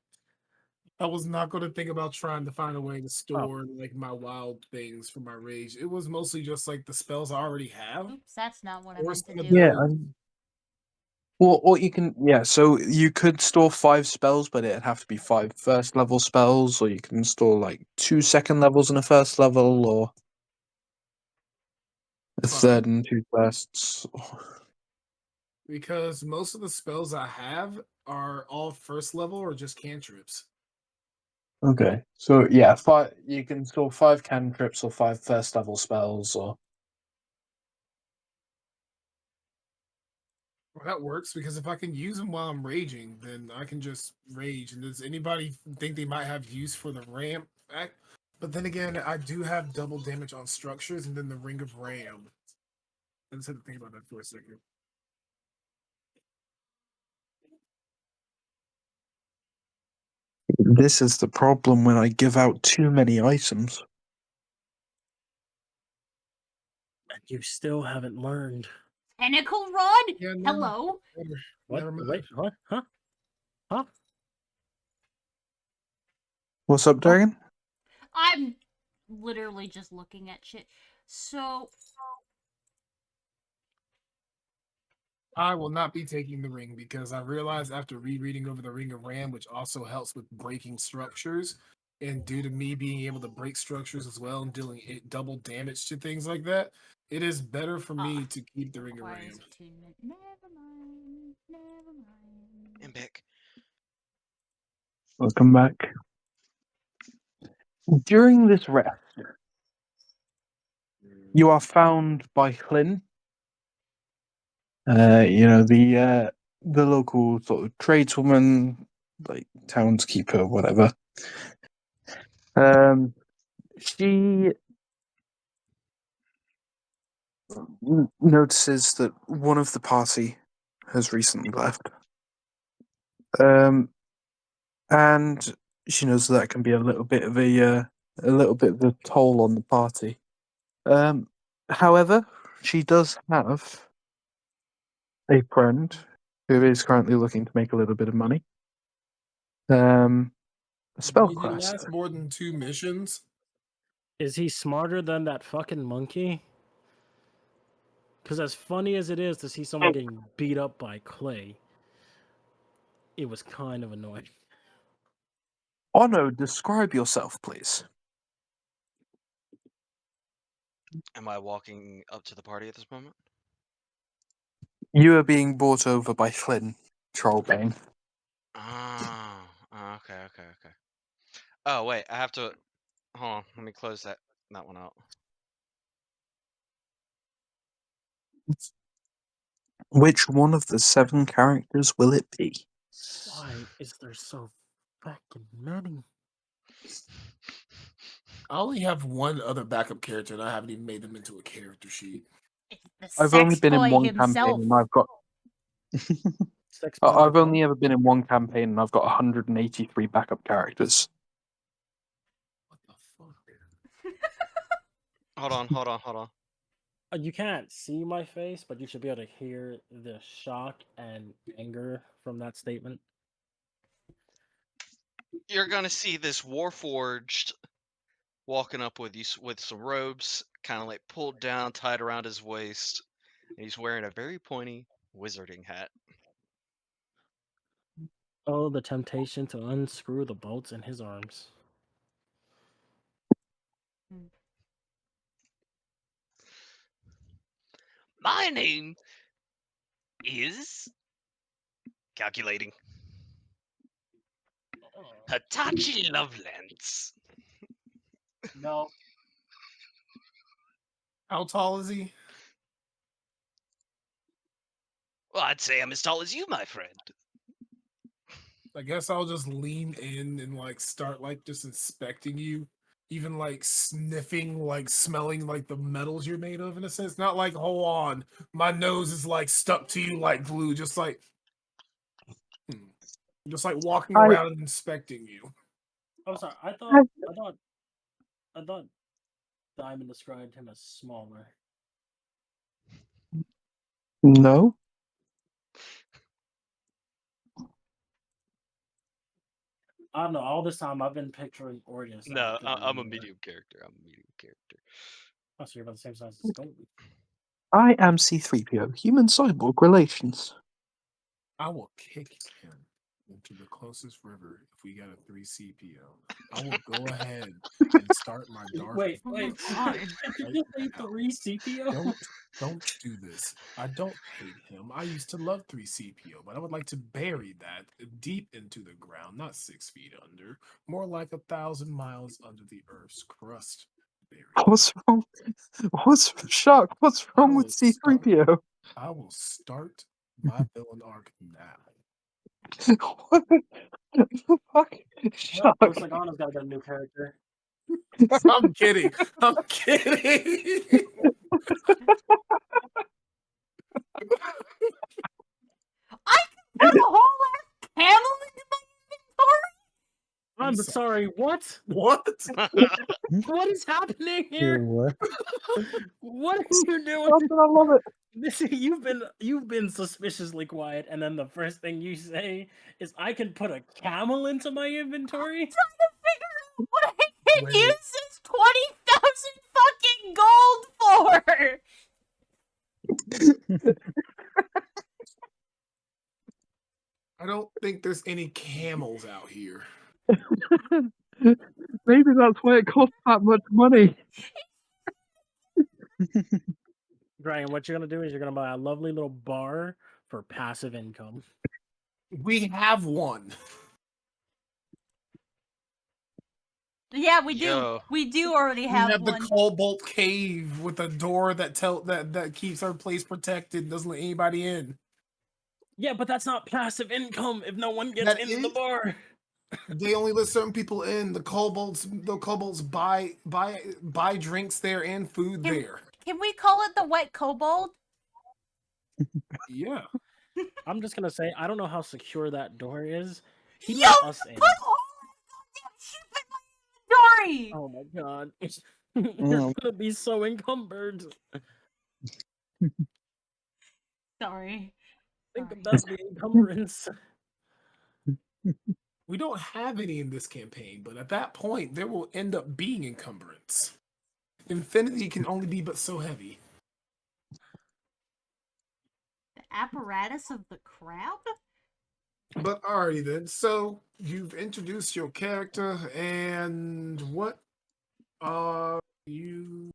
I was not going to think about trying to find a way to Oh, store like my wild things for my rage. It was mostly just like the spells I already have, Oops, that's not what I or meant to some of do. Yeah. those. Well, or you can, yeah, so you could store 5 spells, but it'd have to be 5 1st level spells, or you can store like 2 2nd levels and a 1st level, or a Fine, 3rd and 2 firsts. because most of the spells I have are all first level or just cantrips. Okay, so yeah, 5. You can store 5 cantrips or 5 1st level spells, or Well, that works because if I can use them while I'm raging, then I can just rage. And does anybody think they might have use for the ramp? But then again, I do have double damage on structures and then the ring of ram. I just had to think about that for a second. this is the problem when I give out too many items. and you still haven't learned. Tentacle rod? Yeah, no. Hello? What? Never mind. Wait, what? Huh? Huh? What's up, Dragon? I'm literally just looking at shit. So, I will not be taking the ring because I realized after rereading over the Ring of Ram, which also helps with breaking structures, and due to me being able to break structures as well and dealing double damage to things like that, it is better for me to keep the Ring of requires Ram. attunement. Never mind. Never mind. And Bick. Welcome back. During this rest, you are found by Hlyn. The local sort of tradeswoman, like townskeeper, whatever. She notices that one of the party has recently left. And she knows that can be a little bit of a toll on the party. However, she does have a friend who is currently looking to make a little bit of money. A Did it last spellcaster. more than 2 missions? Is he smarter than that fucking monkey? Because as funny as it is to see someone getting beat up by clay, it was kind of annoying. Ono, describe yourself, please. Am I walking up to the party at this moment? You are being brought over by Flynn, Trollbane. Oh, okay. Oh, wait, I have to. Hold on, let me close that one out. Which one of the 7 characters will it be? Why is there so fucking many? I only have one other backup character, and I haven't even made them into a character sheet. It's the I've only sex been in toy one himself. campaign, and I've got. Sex boy I've of only ever been in one campaign, and I've got 183 backup characters. What the fuck? Hold on. You can't see my face, but you should be able to hear the shock and anger from that statement. You're gonna see this Warforged walking up with you with some robes, kind of like pulled down, tied around his waist. And he's wearing a very pointy wizarding hat. Oh, the temptation to unscrew the bolts in his arms. My name is calculating Hitachi Lovelance. No. How tall is he? Well, I'd say I'm as tall as you, my friend. I guess I'll just lean in and like start like just inspecting you, even like sniffing, like smelling like the metals you're made of in a sense. Not like, hold on, my nose is like stuck to you like glue, just like just like walking I- around and inspecting you. I'm sorry. I thought Diamond described him as smaller. No. I don't know. All this time I've been picturing Ordeus. No, I'm a medium character. Oh, so you're about the same size as Goldie. I am C3PO, human cyborg relations. I will kick him into the closest river if we got a 3 CPO. I will go ahead and start my dark. Wait. Oh my God. Did you say 3 CPO? Don't do this. I don't hate him. I used to love 3 CPO, but I would like to bury that deep into the ground, not 6 feet under, more like 1,000 miles under the Earth's crust. Buried. What's wrong? What's Shark? What's wrong with C3PO? I will start my villain arc now. What the fuck? Well, Shark. looks like Anna's got to get a new character. I'm kidding. I'm kidding. I can put a whole ass camel into my inventory. I'm sorry. What? What? What is happening here? What? What are you doing? I love it. You've been suspiciously quiet, and then the first thing you say is, "I can put a camel into my inventory." Trying to figure out what I can Wait. use this 20,000 fucking gold for. I don't think there's any camels out here. Maybe that's why it costs that much money. Dragon, what you're gonna do is you're gonna buy a lovely little bar for passive income. We have one. Yeah, we do. Yo. We do already We have have the one. cobalt cave with a door that keeps our place protected, doesn't let anybody in. Yeah, but that's not passive income if no one gets That into the is- bar. They only let certain people in. The kobolds buy drinks there and food Can- there. Can we call it the wet kobold? Yeah. I'm just gonna say I don't know how secure that door is. He Yo, let us in. put all that goddamn shit in my inventory. Oh my god. It's Mm. gonna be so encumbered. Sorry. Think Sorry. about the encumbrance. We don't have any in this campaign, but at that point, there will end up being encumbrance. Infinity can only be but so heavy. The apparatus of the crowd? But alrighty then. So you've introduced your character, and what you?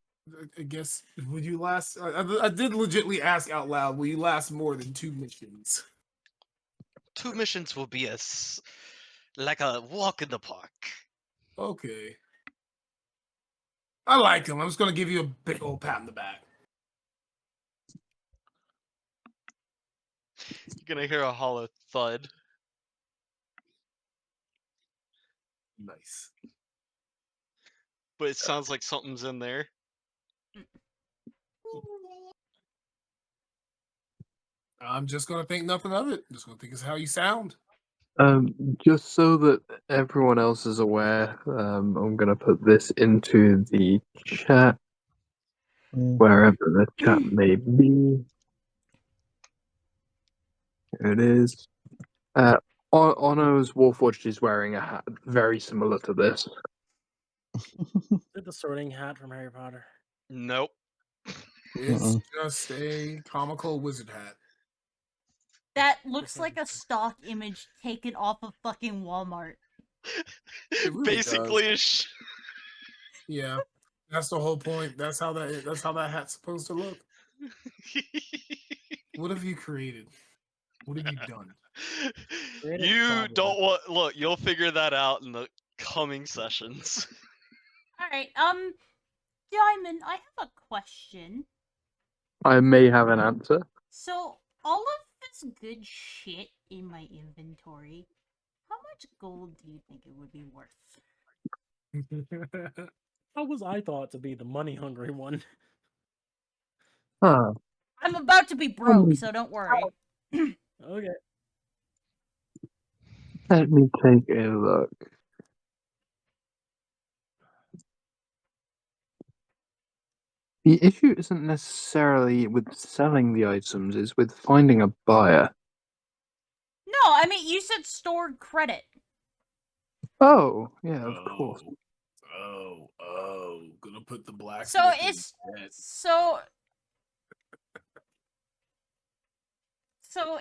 I guess would you last? I did legitly ask out loud. Will you last more than 2 missions? 2 missions will be like a walk in the park. Okay. I like him. I'm just gonna give you a big old pat in the back. You're gonna hear a hollow thud. Nice. But it sounds like something's in there. I'm just gonna think nothing of it. Just gonna think it's how you sound. Just so that everyone else is aware, I'm gonna put this into the chat, wherever the chat may be. Here it is. Ono's Warforged is wearing a hat very similar to this. Is it the sorting hat from Harry Potter? Nope. It's just a comical wizard hat. That looks like a stock image taken off of fucking Walmart. It really Basically, Yeah, that's the whole point. That's how that hat's supposed to look. What have you created? What have you done? Created you problem. don't want. Look, you'll figure that out in the coming sessions. Alright, Diamond, I have a question. I may have an answer. So, all of this good shit in my inventory, how much gold do you think it would be worth? How was I thought to be the money hungry one? Huh. I'm about to be broke, so don't worry. Okay. Let me take a look. The issue isn't necessarily with selling the items, it's with finding a buyer. No, I mean, you said stored credit. Oh, yeah, of course. Gonna put the So blacksmith in it's debt. so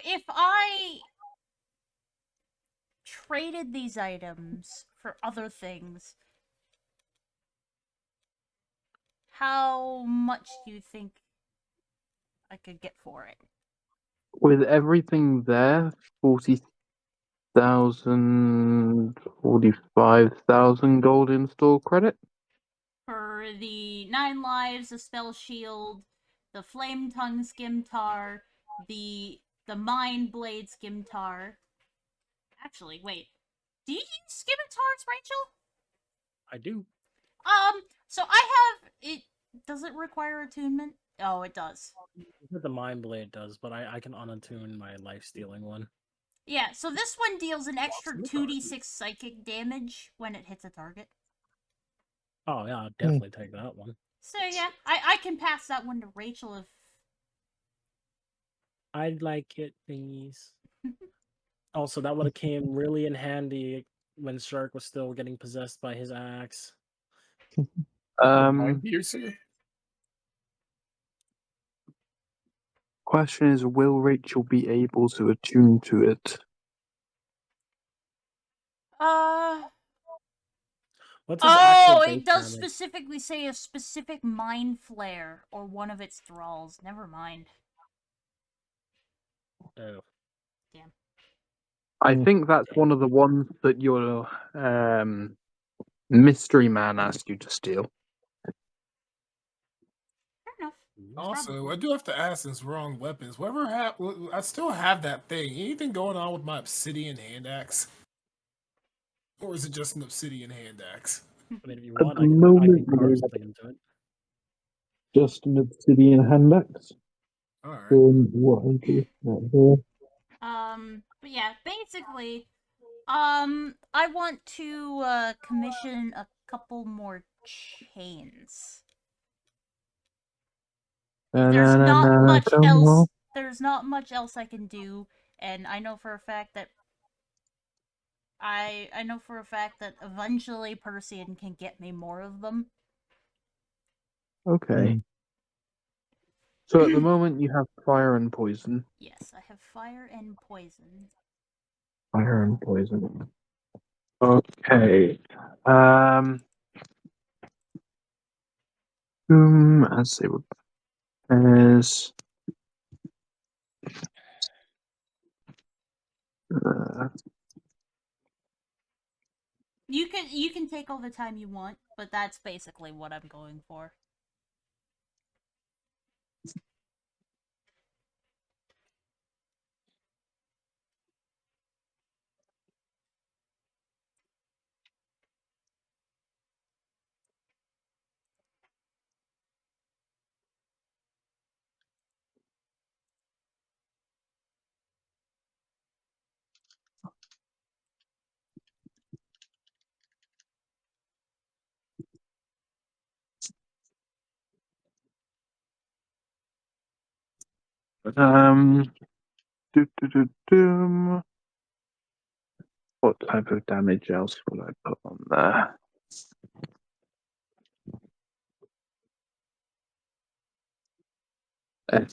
if I traded these items for other things, how much do you think I could get for it? With everything there, 40,000, 45,000 gold in store credit. For the 9 lives, the spell shield, the flame tongue skimtar, the mind blade skimtar. Actually, wait. Do you use skimitars, Rachel? I do. So I have it. Does it require attunement? Oh, it does. The Mind Blade does, but I can unattune my life stealing one. Yeah, so this one deals an extra Scimitar. 2d6 psychic damage when it hits a target. Oh yeah, I'll definitely take that one. So yeah, I can pass that one to Rachel if... I'd like it, please. Also, that would have came really in handy when Shark was still getting possessed by his axe. Mind piercer? Question is, will Rachel be able to attune to it? What's his actual Oh, base it does damage? specifically say a specific mind flare or one of its thralls. Never mind. Oh. Damn. I think that's one of the ones that your mystery man asked you to steal. Fair enough. Also, Probably. I do have to ask, since we're on weapons, I still have that thing. Anything going on with my obsidian hand axe? Or is it just an obsidian hand axe? I mean, if you At want, the I can moment, carve you something into it. just an obsidian hand axe. Alright. What I do right here. But yeah, basically, I want to commission a couple more chains. There's not Na-na-na-na, much come on. else. There's not much else I can do, and I know for a fact that I know for a fact that eventually Persian can get me more of them. Okay. So at the moment you have fire and poison. Yes, I have fire and poison. Fire and poison. Okay. Let's see what is. Uh, You can take all the time you want, but that's basically what I'm going for. Do, do, do, do. What type of damage else will I put on there?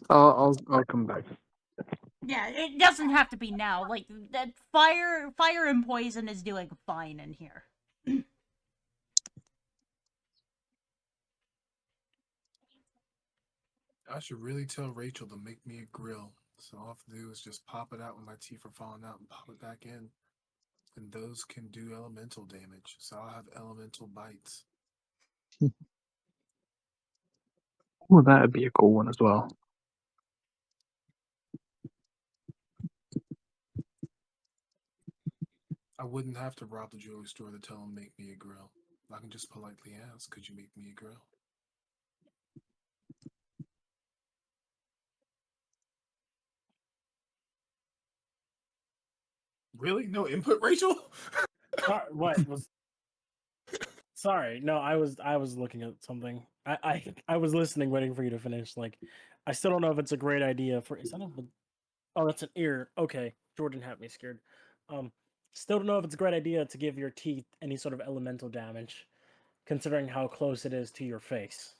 I'll come back. Yeah, it doesn't have to be now. Like that fire and poison is doing fine in here. I should really tell Rachel to make me a grill. So all I have to do is just pop it out when my teeth are falling out and pop it back in. And those can do elemental damage. So I'll have elemental bites. Oh, that'd be a cool one as well. I wouldn't have to rob the jewelry store to tell them make me a grill. I can just politely ask, could you make me a grill? Really? No input, Rachel? What was? Sorry, no, I was looking at something. I was listening, waiting for you to finish. Like, I still don't know if it's a great idea for. Is that a? Oh, that's an ear. Okay, Jordan had me scared. Um, Still don't know if it's a great idea to give your teeth any sort of elemental damage, considering how close it is to your face.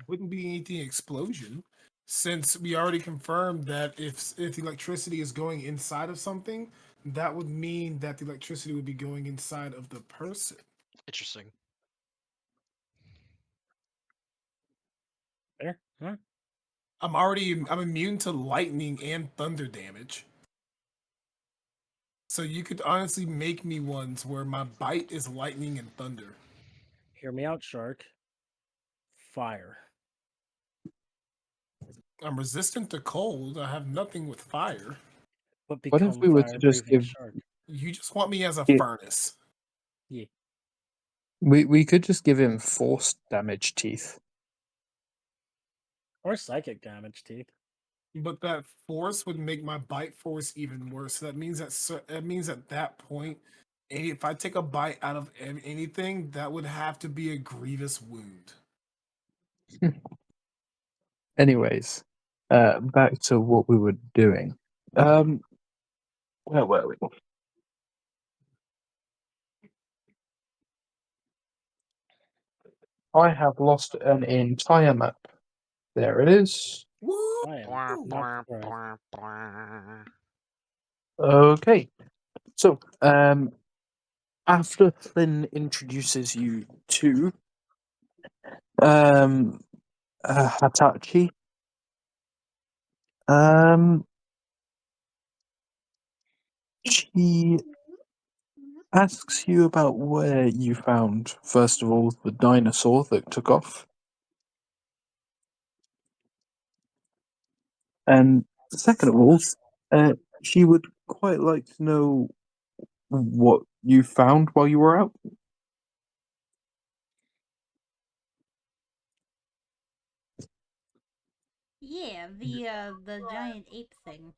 Wouldn't be anything explosion, since we already confirmed that if electricity is going inside of something, that would mean that the electricity would be going inside of the person. Interesting. There, huh? I'm immune to lightning and thunder damage. So you could honestly make me ones where my bite is lightning and thunder. Hear me out, shark. Fire. I'm resistant to cold. I have nothing with fire. But What if become we were to just fire-breathing give shark. You just want me as a Yeah. furnace. Yeah. we could just give him force damage teeth. Or psychic damage teeth. But that force would make my bite force even worse. So that means at that point, if I take a bite out of anything, that would have to be a grievous wound. Anyways, back to what we were doing. Where were we? I have lost an entire map. There it is. Woo! I am Bwah, not bwah, surprised. bwah, bwah. Okay. So, after Flynn introduces you to Hatachi, she asks you about where you found, first of all, the dinosaur that took off, and second of all, she would quite like to know what you found while you were out. Yeah, the giant ape thing.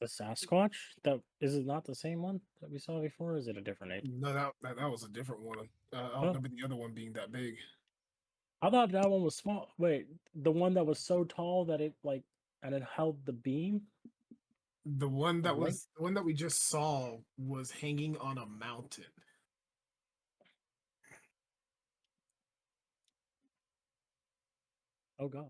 The Sasquatch? That is it not the same one that we saw before? Or is it a different ape? No, that was a different one. I don't Huh? remember the other one being that big. I thought that one was small. Wait, the one that was so tall that it and it held the beam? The one Of light? the one that we just saw was hanging on a mountain. Oh god.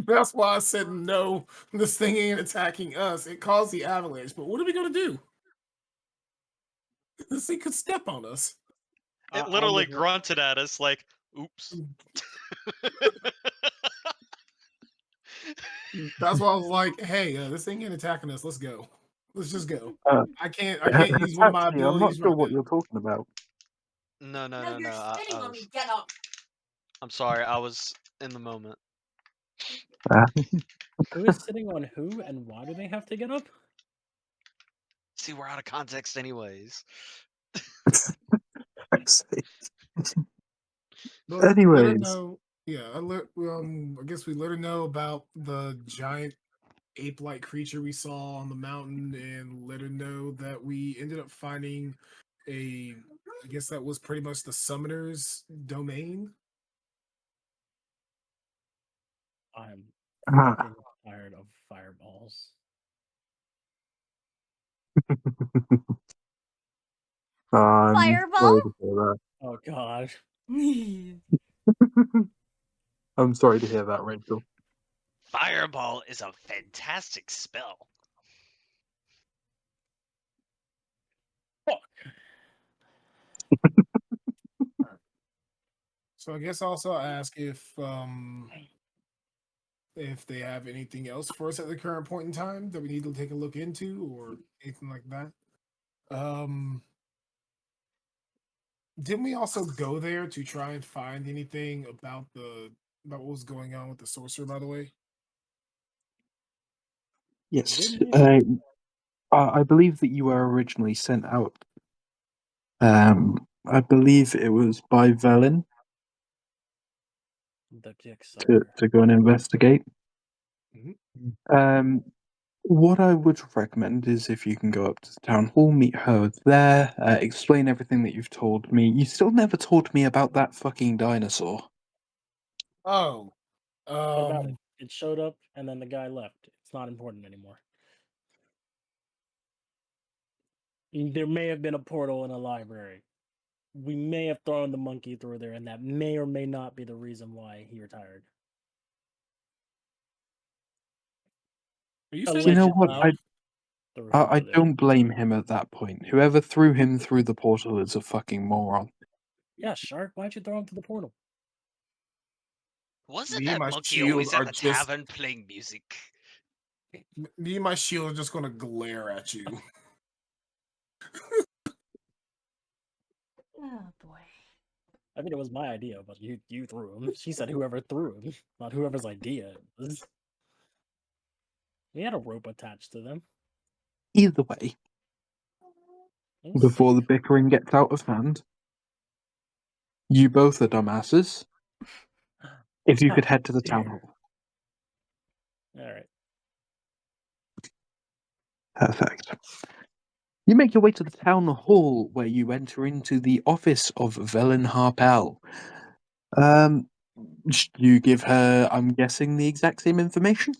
That's why I said no. This thing ain't attacking us. It caused the avalanche, but what are we gonna do? This thing could step on us. It I'll literally just- grunted at us like, oops. That's why I was like, "Hey, this thing ain't attacking us. Let's go. Let's just go." Uh, I can't use one of my Hatachi, I'm not abilities sure right what now. you're talking about. No, no, No, no, you're no. spitting on me. Get up. I'm sorry. I was in the moment. Who is sitting on who and why do they have to get up? See, we're out of context, anyways. But let her Anyways, know. Yeah, I guess we let her know about the giant ape-like creature we saw on the mountain, and let her know that we ended up finding I guess that was pretty much the summoner's domain. I'm Ah. fucking tired of fireballs. I'm Fireball? sorry to hear that. Oh god. I'm sorry to hear that, Rachel. Fireball is a fantastic spell. Fuck. So I guess also I'll ask if they have anything else for us at the current point in time that we need to take a look into or anything like that. Didn't we also go there to try and find anything about what was going on with the sorcerer, by the way? Yes. Didn't I believe that you were originally sent out. I believe it was by Velin the dick to, sucker. to go and investigate. Mhm. What I would recommend is if you can go up to the town hall, meet her there, explain everything that you've told me. You still never told me about that fucking dinosaur. Oh, What about it? It showed up and then the guy left. It's not important anymore. There may have been a portal in a library. We may have thrown the monkey through there, and that may or may not be the reason why he retired. are you saying You know out what? loud? Threw him I through there. don't blame him at that point. Whoever threw him through the portal is a fucking moron. Yeah, Shark, why'd you throw him to the portal? Wasn't Me and that my monkey shield always are at the just tavern playing music? me and my shield are just gonna glare at you. Oh boy. I mean, it was my idea, but you threw him. She said whoever threw him, not whoever's idea it was. He had a rope attached to them. Either way, It was before the safe. bickering gets out of hand, you both are dumbasses. If you could head to the town Dare. hall. All right. Perfect. You make your way to the town hall where you enter into the office of Velen Harpel. You give her, I'm guessing, the exact same information?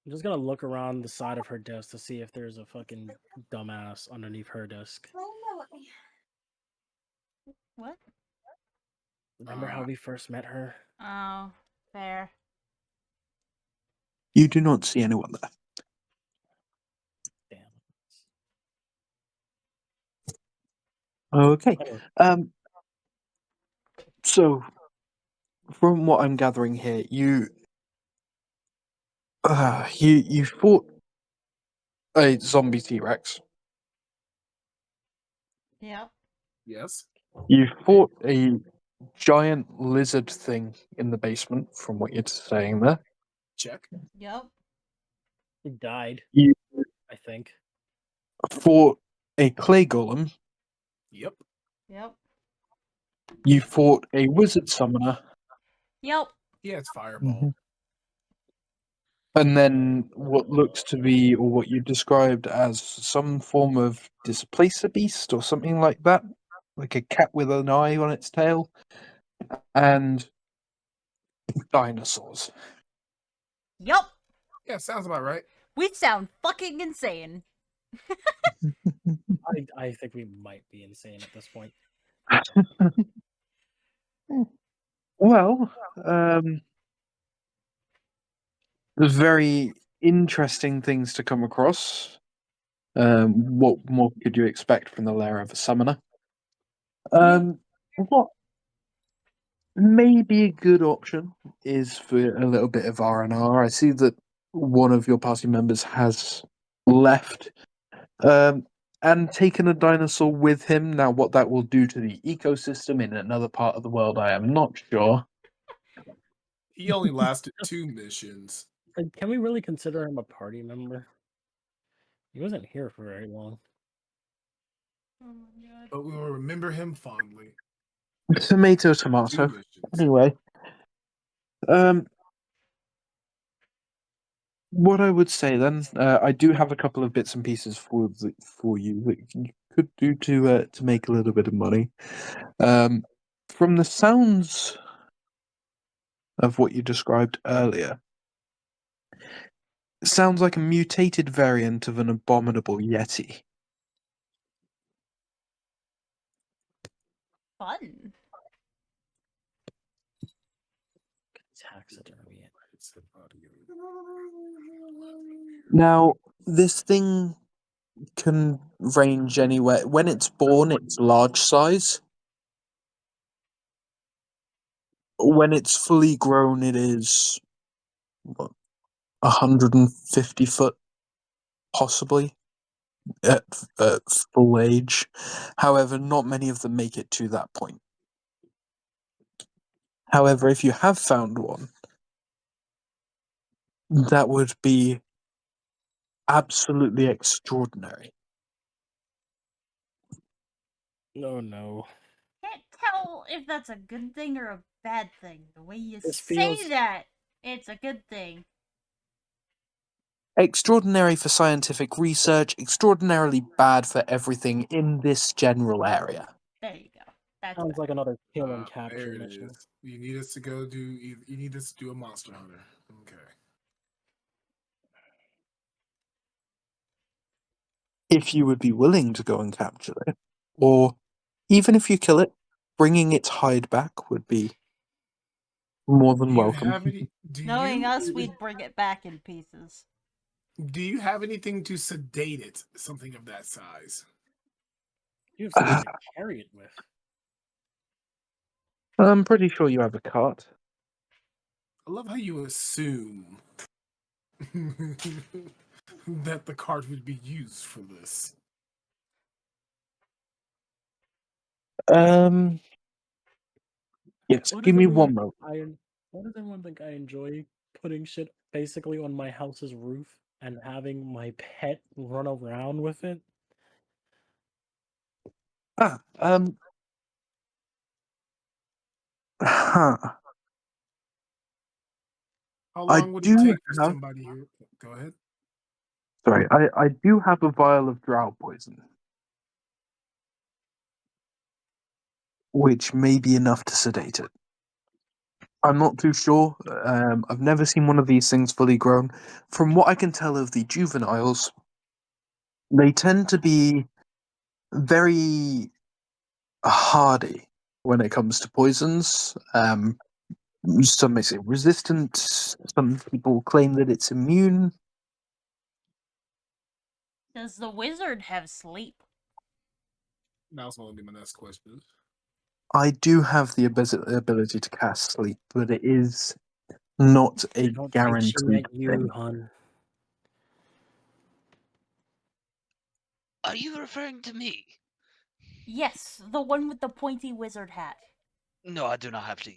I'm just gonna look around the side of her desk to see if there's a fucking dumbass underneath her desk. What? Remember how we first met her? Oh, fair. You do not see anyone there. Damn. Okay. Okay. So, from what I'm gathering here, you fought a zombie T-Rex. Yep. Yes. You fought a giant lizard thing in the basement, from what you're saying there. Check. Yep. He died, You I think. fought a clay golem. Yep. Yep. You fought a wizard summoner. Yep. Yeah, it's fireball. And then what looks to be, or what you described as some form of displacer beast or something like that, like a cat with an eye on its tail, and dinosaurs. Yep. Yeah, sounds about right. We sound fucking insane. I think we might be insane at this point. Well, there's very interesting things to come across. What more could you expect from the lair of a summoner? What may be a good option is for a little bit of R&R. I see that one of your party members has left and taken a dinosaur with him. Now, what that will do to the ecosystem in another part of the world, I am not sure. He only lasted 2 missions. Like, can we really consider him a party member? He wasn't here for very long. Oh my god. But we will remember him fondly. Tomato, 2 tomato. missions. Anyway, what I would say then, I do have a couple of bits and pieces for you that you could do to make a little bit of money. From the sounds of what you described earlier. It sounds like a mutated variant of an abominable yeti. Fun. Taxidermy. Now, this thing can range anywhere. When it's born, it's large size. When it's fully grown, it is what, 150 foot, possibly, at, at full age. However, not many of them make it to that point. However, if you have found one, that would be absolutely extraordinary. Oh no. Can't tell if that's a good thing or a bad thing. The way you This say feels- that, it's a good thing. Extraordinary for scientific research, extraordinarily bad for everything in this general area. There you go. That's Sounds better. like another kill and capture There it mission. is. You need us to go do. You need us to do a monster hunter. Okay. If you would be willing to go and capture it, or even if you kill it, bringing its hide back would be more than Do you welcome. have any? Knowing us, we'd bring it back in pieces. Do you have anything to sedate it? Something of that size. You have something to carry it with. I'm pretty sure you have a cart. I love how you assume that the card would be used for this. Yes, Why give does me everyone one moment. Why does everyone think I enjoy putting shit basically on my house's roof and having my pet run around with it? Ah, huh. How I long would it do take for have, somebody here? Go ahead. sorry, I do have a vial of drow poison, which may be enough to sedate it. I'm not too sure. I've never seen one of these things fully grown. From what I can tell of the juveniles, they tend to be very hardy when it comes to poisons. Some may say resistant. Some people claim that it's immune. Does the wizard have sleep? That was going to be my next question. I do have the ability to cast sleep, but it is not I a don't think she guaranteed meant you, thing. hon. Are you referring to me? Yes, the one with the pointy wizard hat. No, I do not have to.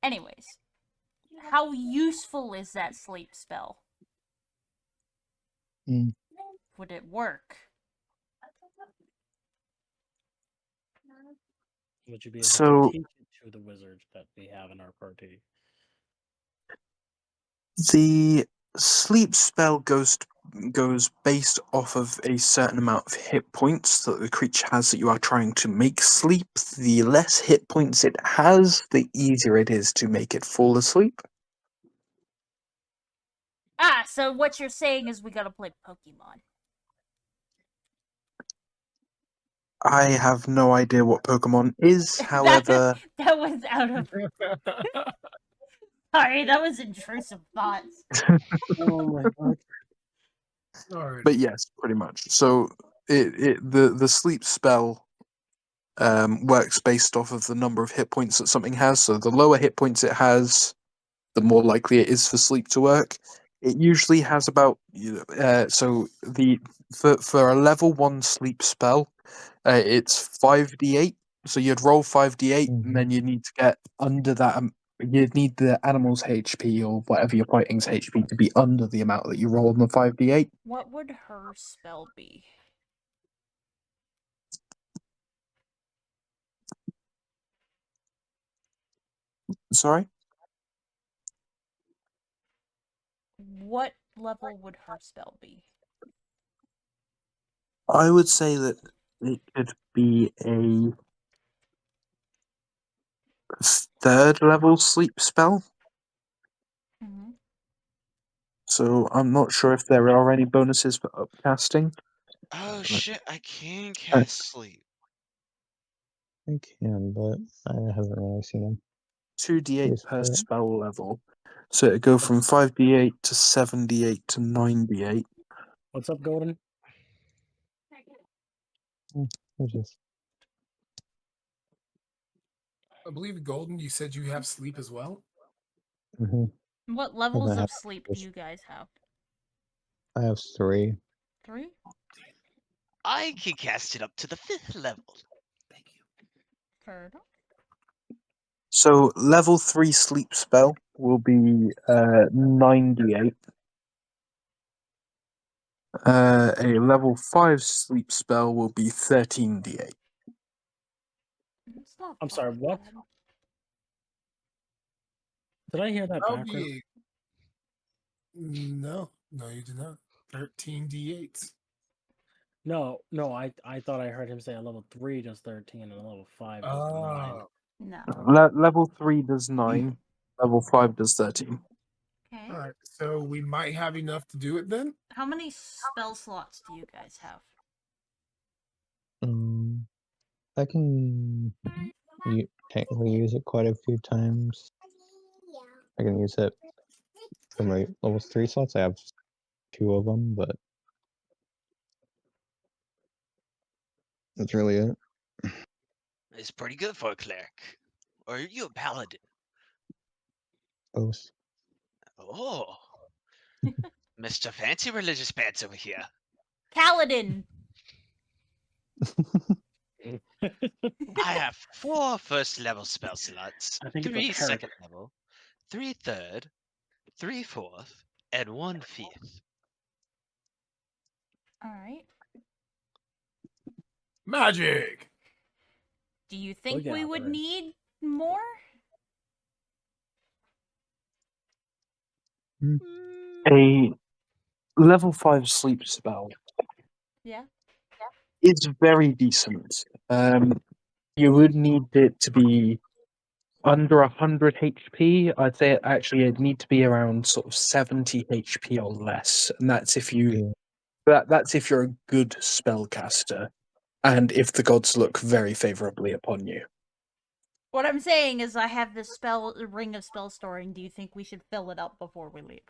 Anyways, how useful is that sleep spell? Mm. Would it work? Would you be able So to teach it to the wizards that we have in our party? the sleep spell goes based off of a certain amount of hit points that the creature has that you are trying to make sleep. The less hit points it has, the easier it is to make it fall asleep. Ah, so what you're saying is we gotta play Pokemon. I have no idea what Pokemon is, however, that was out of. Sorry, that was intrusive thoughts. Oh my god. Alright. but yes, pretty much. So the sleep spell works based off of the number of hit points that something has. So the lower hit points it has, the more likely it is for sleep to work. It usually has about so the for a level 1 sleep spell, it's 5d8. So you'd roll 5d8, and then you need to get under that. You'd need the animal's HP or whatever you're fighting's HP to be under the amount that you roll on the 5d8. What would her spell be? Sorry, What level would her spell be? I would say that it could be a third level sleep spell. Mhm. So I'm not sure if there are any bonuses for upcasting. Oh shit! I can Uh, cast sleep. I can, but I haven't really seen him. 2d8 Use per for it. spell level. So it'd go from 5d8 to 7d8 to 9d8. What's up, Golden? Which is I believe Golden, you said you have sleep as well. What levels have of sleep do you guys have? I have 3. 3? I can cast it up to the 5th level. Thank you. Fair enough. So level 3 sleep spell will be 9d8. A level 5 sleep spell will be 13d8. It's not I'm sorry, what? bad. Did I hear that That'll backwards? be no, you did not. 13 d8s. No, I thought I heard him say a level 3 does 13 and a level 5 does 9. No. Level 3 does 9. Level 5 does 13. Okay. All right, so we might have enough to do it then. How many spell slots do you guys have? I can technically use it quite a few times. I can use it for my level 3 slots. I have 2 of them, but that's really it. It's pretty good for a cleric. Or are you a paladin? Both. Oh, Mr. Fancy Religious Pants over here. Paladin! I have 4 first level spell slots, I think it's a 3 parrot. second level, 3 third, 3 fourth, and 1 fifth. Alright. Magic. Do you think Look we out would there. need more? A level 5 sleep spell Yeah. is very decent. You would need it to be under 100 HP. I'd say it'd need to be around sort of 70 HP or less, and that's if you that's if you're a good spellcaster, and if the gods look very favorably upon you. What I'm saying is I have this ring of spell storing. Do you think we should fill it up before we leave?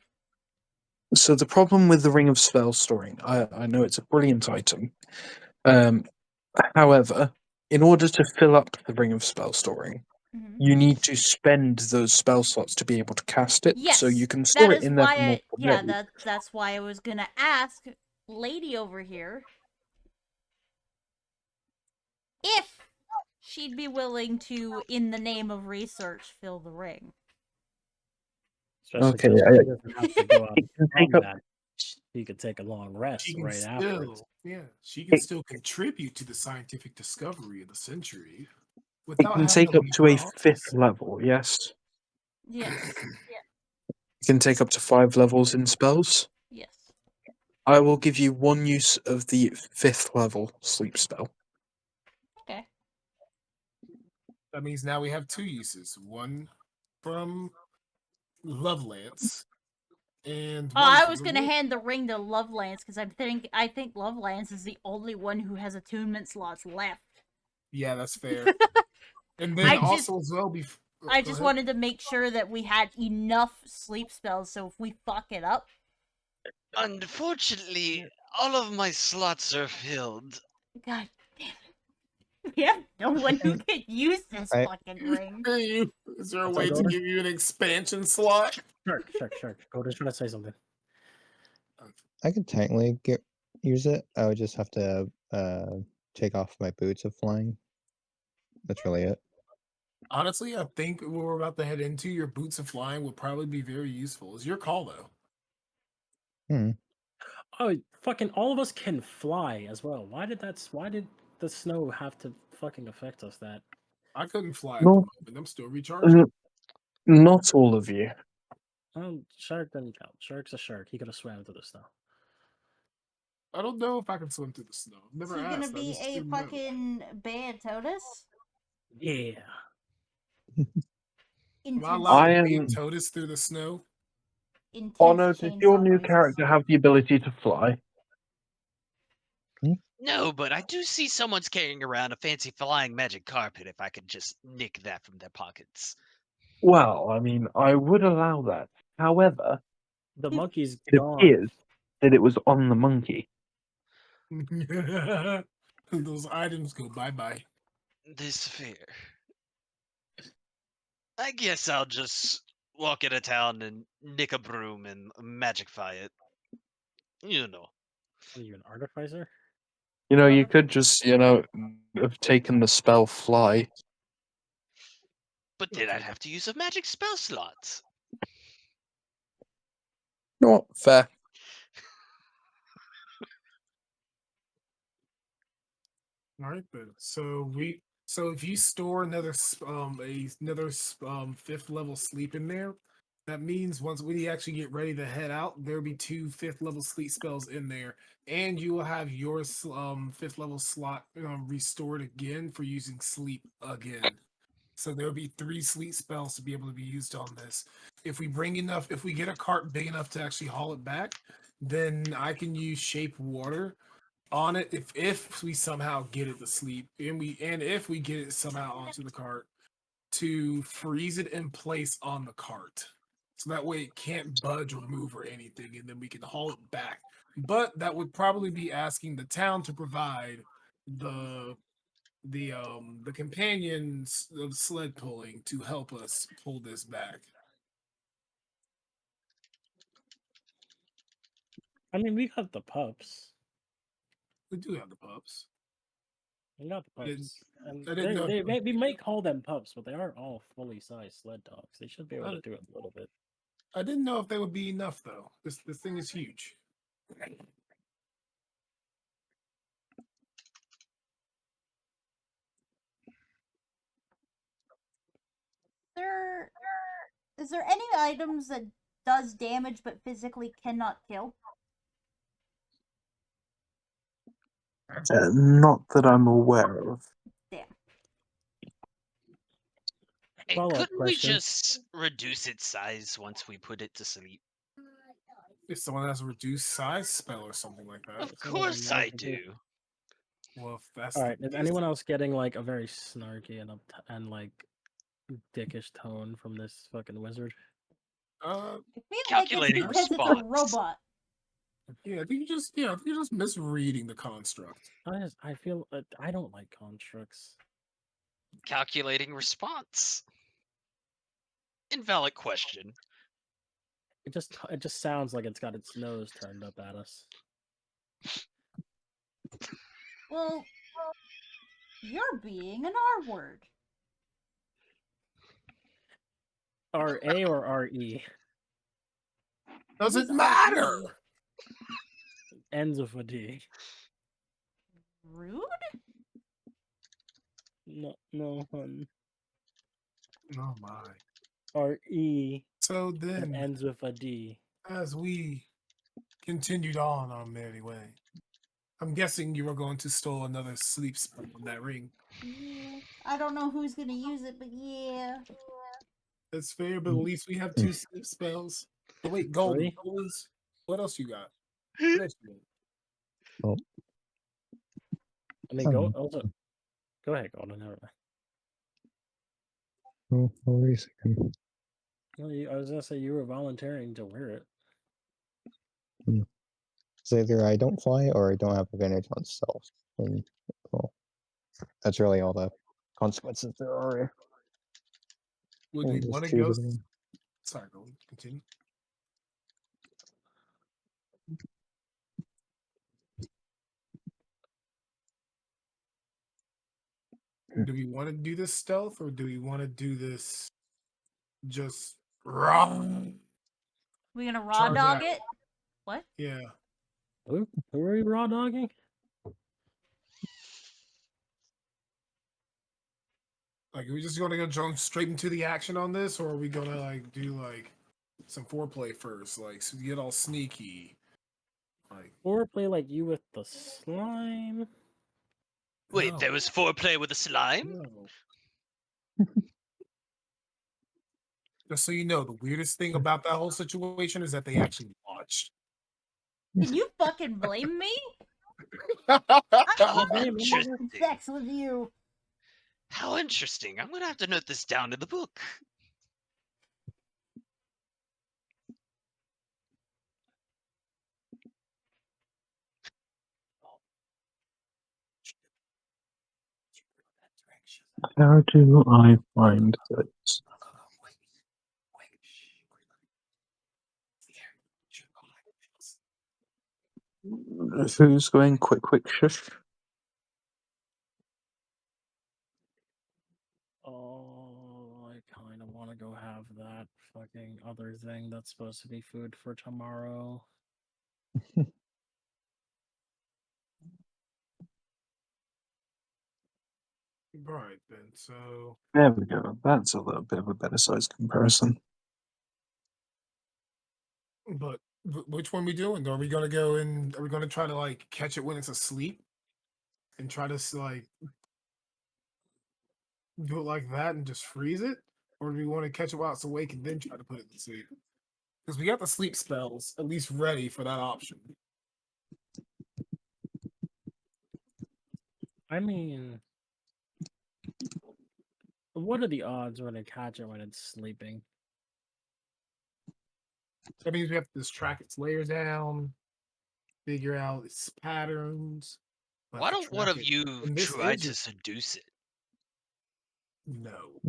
So the problem with the Ring of Spell Storing, I know it's a brilliant item. However, in order to fill up the Ring of Spell Storing, Mm-hmm. you need to spend those spell slots to be able to cast it. Yes, So you can that store it is in there why for multiple days. that's why I was gonna ask lady over here if she'd be willing to, in the name of research, fill the ring. Especially Okay, since he doesn't have to go out it can take from up that. He could take a long rest She can right afterwards. she can It- still contribute to the scientific discovery of the century it without can having take to up leave to her a office. 5th level. Yes, Yes. it can take up to 5 levels in spells. Yes. I will give you 1 use of the 5th level sleep spell. Okay. That means now we have 2 uses. One from Lovelance and Oh, one I from was the gonna Wolf. hand the ring to Lovelance because I think Lovelance is the only one who has attunement slots left. Yeah, that's fair. And then I just also as well I go just ahead. wanted to make sure that we had enough sleep spells so if we fuck it up. Unfortunately, all of my slots are filled. God damn it. We have no one who can use this I- fucking ring. Is there a What's way up, to Golden? give you an expansion slot? Shark. Golden's trying to say something. I could technically use it. I would just have to take off my boots of flying. That's really it. Honestly, I think what we're about to head into, your boots of flying would probably be very useful. It's your call though. Oh, fucking all of us can fly as well. Why did the snow have to fucking affect us that? I couldn't fly at the No, moment. I'm still recharging. not all of you. Shark doesn't count. Shark's a shark. He could have swam through the snow. I don't know if I can swim through the snow. I've Is never he gonna asked. I be just a didn't know. fucking bad Totus? Yeah. Am I Intense, allowed I to am- wave Totus through the snow? intense Honor, does your chainsaw new noises. character have the ability to fly? No, but I do see someone's carrying around a fancy flying magic carpet if I could just nick that from their pockets. Well, I mean, I would allow that. However, The monkey's it gone. appears that it was on the monkey. Those items go bye-bye. This fair. I guess I'll just walk into town and nick a broom and magicify it. You know. Are you an artificer? You know, you Whoever- could just, have taken the spell fly. But then I'd have to use a magic spell slot. Not fair. All right then. So if you store another fifth level sleep in there, that means once we actually get ready to head out, there'll be 2 fifth level sleep spells in there, and you will have your fifth level slot restored again for using sleep again. So there'll be 3 sleep spells to be able to be used on this. If we get a cart big enough to actually haul it back, then I can use shape water on it if we somehow get it to sleep and if we get it somehow onto the cart to freeze it in place on the cart so that way it can't budge or move or anything and then we can haul it back, but that would probably be asking the town to provide the companions of sled pulling to help us pull this back. I mean, we got the pups. We do have the pups. We got the I didn't- pups. And I didn't know- we might call them pups, but they aren't all fully sized sled dogs. They should be able I- to do it a little bit. I didn't know if they would be enough though. This thing is huge. Is there any items that does damage but physically cannot kill? Not that I'm aware of. Damn. Hey, Follow-up couldn't we question. just reduce its size once we put it to sleep? If someone has a reduced size spell or something like that. Of It's not course I magical. do. Well, if that's All the right. Is case, anyone else getting like a very snarky and like dickish tone from this fucking wizard? I feel like it's Calculating because it's a response. robot. I think you're just misreading the construct. I feel I don't like constructs. Calculating response. Invalid question. It just sounds like it's got its nose turned up at us. Well, you're being an R word. R-A or R-E? Doesn't was matter. RE. Ends with a D. Rude? No, hun. Oh my. R-E So and then, ends with a D. as we continued on our merry way, I'm guessing you were going to steal another sleep spell from that ring. Yeah. I don't know who's gonna use it, but yeah. That's fair, but at least we have 2 sleep spells. But wait, Golden, Three? what else you got? What else you got? Well, I mean, go ahead, Golden. Never mind. what were you saying? Well, I was gonna say you were volunteering to wear it. It's either I don't fly or I don't have advantage on stealth. And, well, that's really all the consequences there are. Would I'll we just want to choose go? again. Sorry, Golden, continue. Do we want to do this stealth or do we want to do this just raw? We gonna raw Charge dog out. it? What? Yeah. Who are you raw dogging? Like, are we just gonna go jump straight into the action on this, or are we gonna do some foreplay first, so we get all sneaky? Foreplay like you with the slime? Wait, No, there was foreplay with a slime? no. Just so you know, the weirdest thing about that whole situation is that they actually watched. Can you fucking blame me? How I'm interesting. sex with you. How interesting. I'm gonna have to note this down in the book. How do I find this? Who's going quick shush? Oh, I kind of want to go have that fucking other thing that's supposed to be food for tomorrow. Right then, so There we go. That's a little bit of a better size comparison. but which one we doing? Are we gonna go and are we gonna try to like catch it when it's asleep and try to like do it like that and just freeze it, or do we want to catch it while it's awake and then try to put it to sleep? Because we got the sleep spells at least ready for that option. I mean, what are the odds when I catch it when it's sleeping? That means we have to just track its layer down, figure out its patterns. We'll Why have to don't one track of it. you And this try is to your seduce it? no,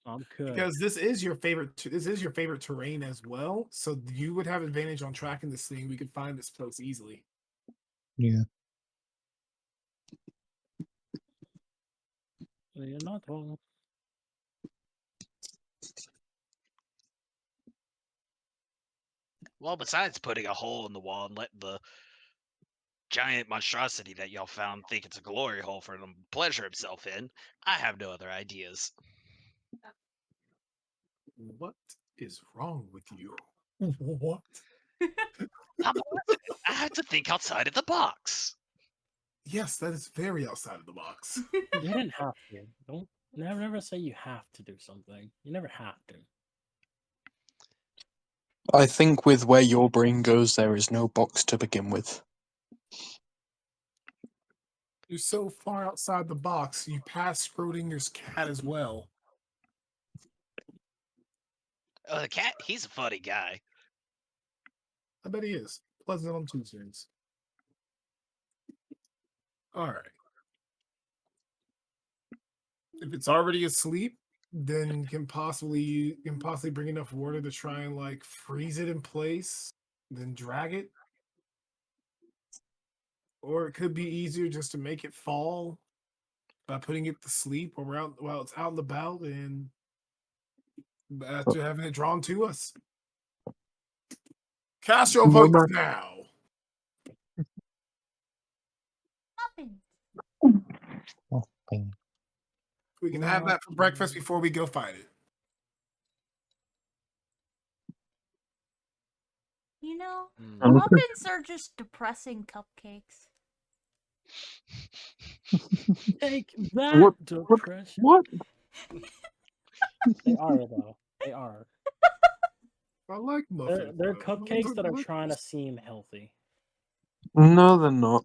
I'm good. because this is your favorite. This is your favorite terrain as well. So you would have advantage on tracking this thing. We could find this place easily. Yeah. You're not wrong. Well, besides putting a hole in the wall and letting the giant monstrosity that y'all found think it's a glory hole for him to pleasure himself in, I have no other ideas. What is wrong with you? What? I'm a resident. I have to think outside of the box. Yes, that is very outside of the box. You didn't have to. Don't never say you have to do something. You never have to. I think with where your brain goes, there is no box to begin with. You're so far outside the box, you pass Schrodinger's cat as well. The cat, he's a funny guy. I bet he is. Pleasant on Tuesdays. All right. If it's already asleep, then can possibly bring enough water to try and like freeze it in place, then drag it. Or it could be easier just to make it fall by putting it to sleep while it's out and about and after having it drawn to us. Cast your No votes matter- now. Muffins. Oh, dang. We can have that for breakfast before we go fight it. You know, Okay. muffins are just depressing cupcakes. Take that, What? depression. What? They are though. They are. I like muffins. They're though. cupcakes that are Look, trying to seem healthy. No, they're not.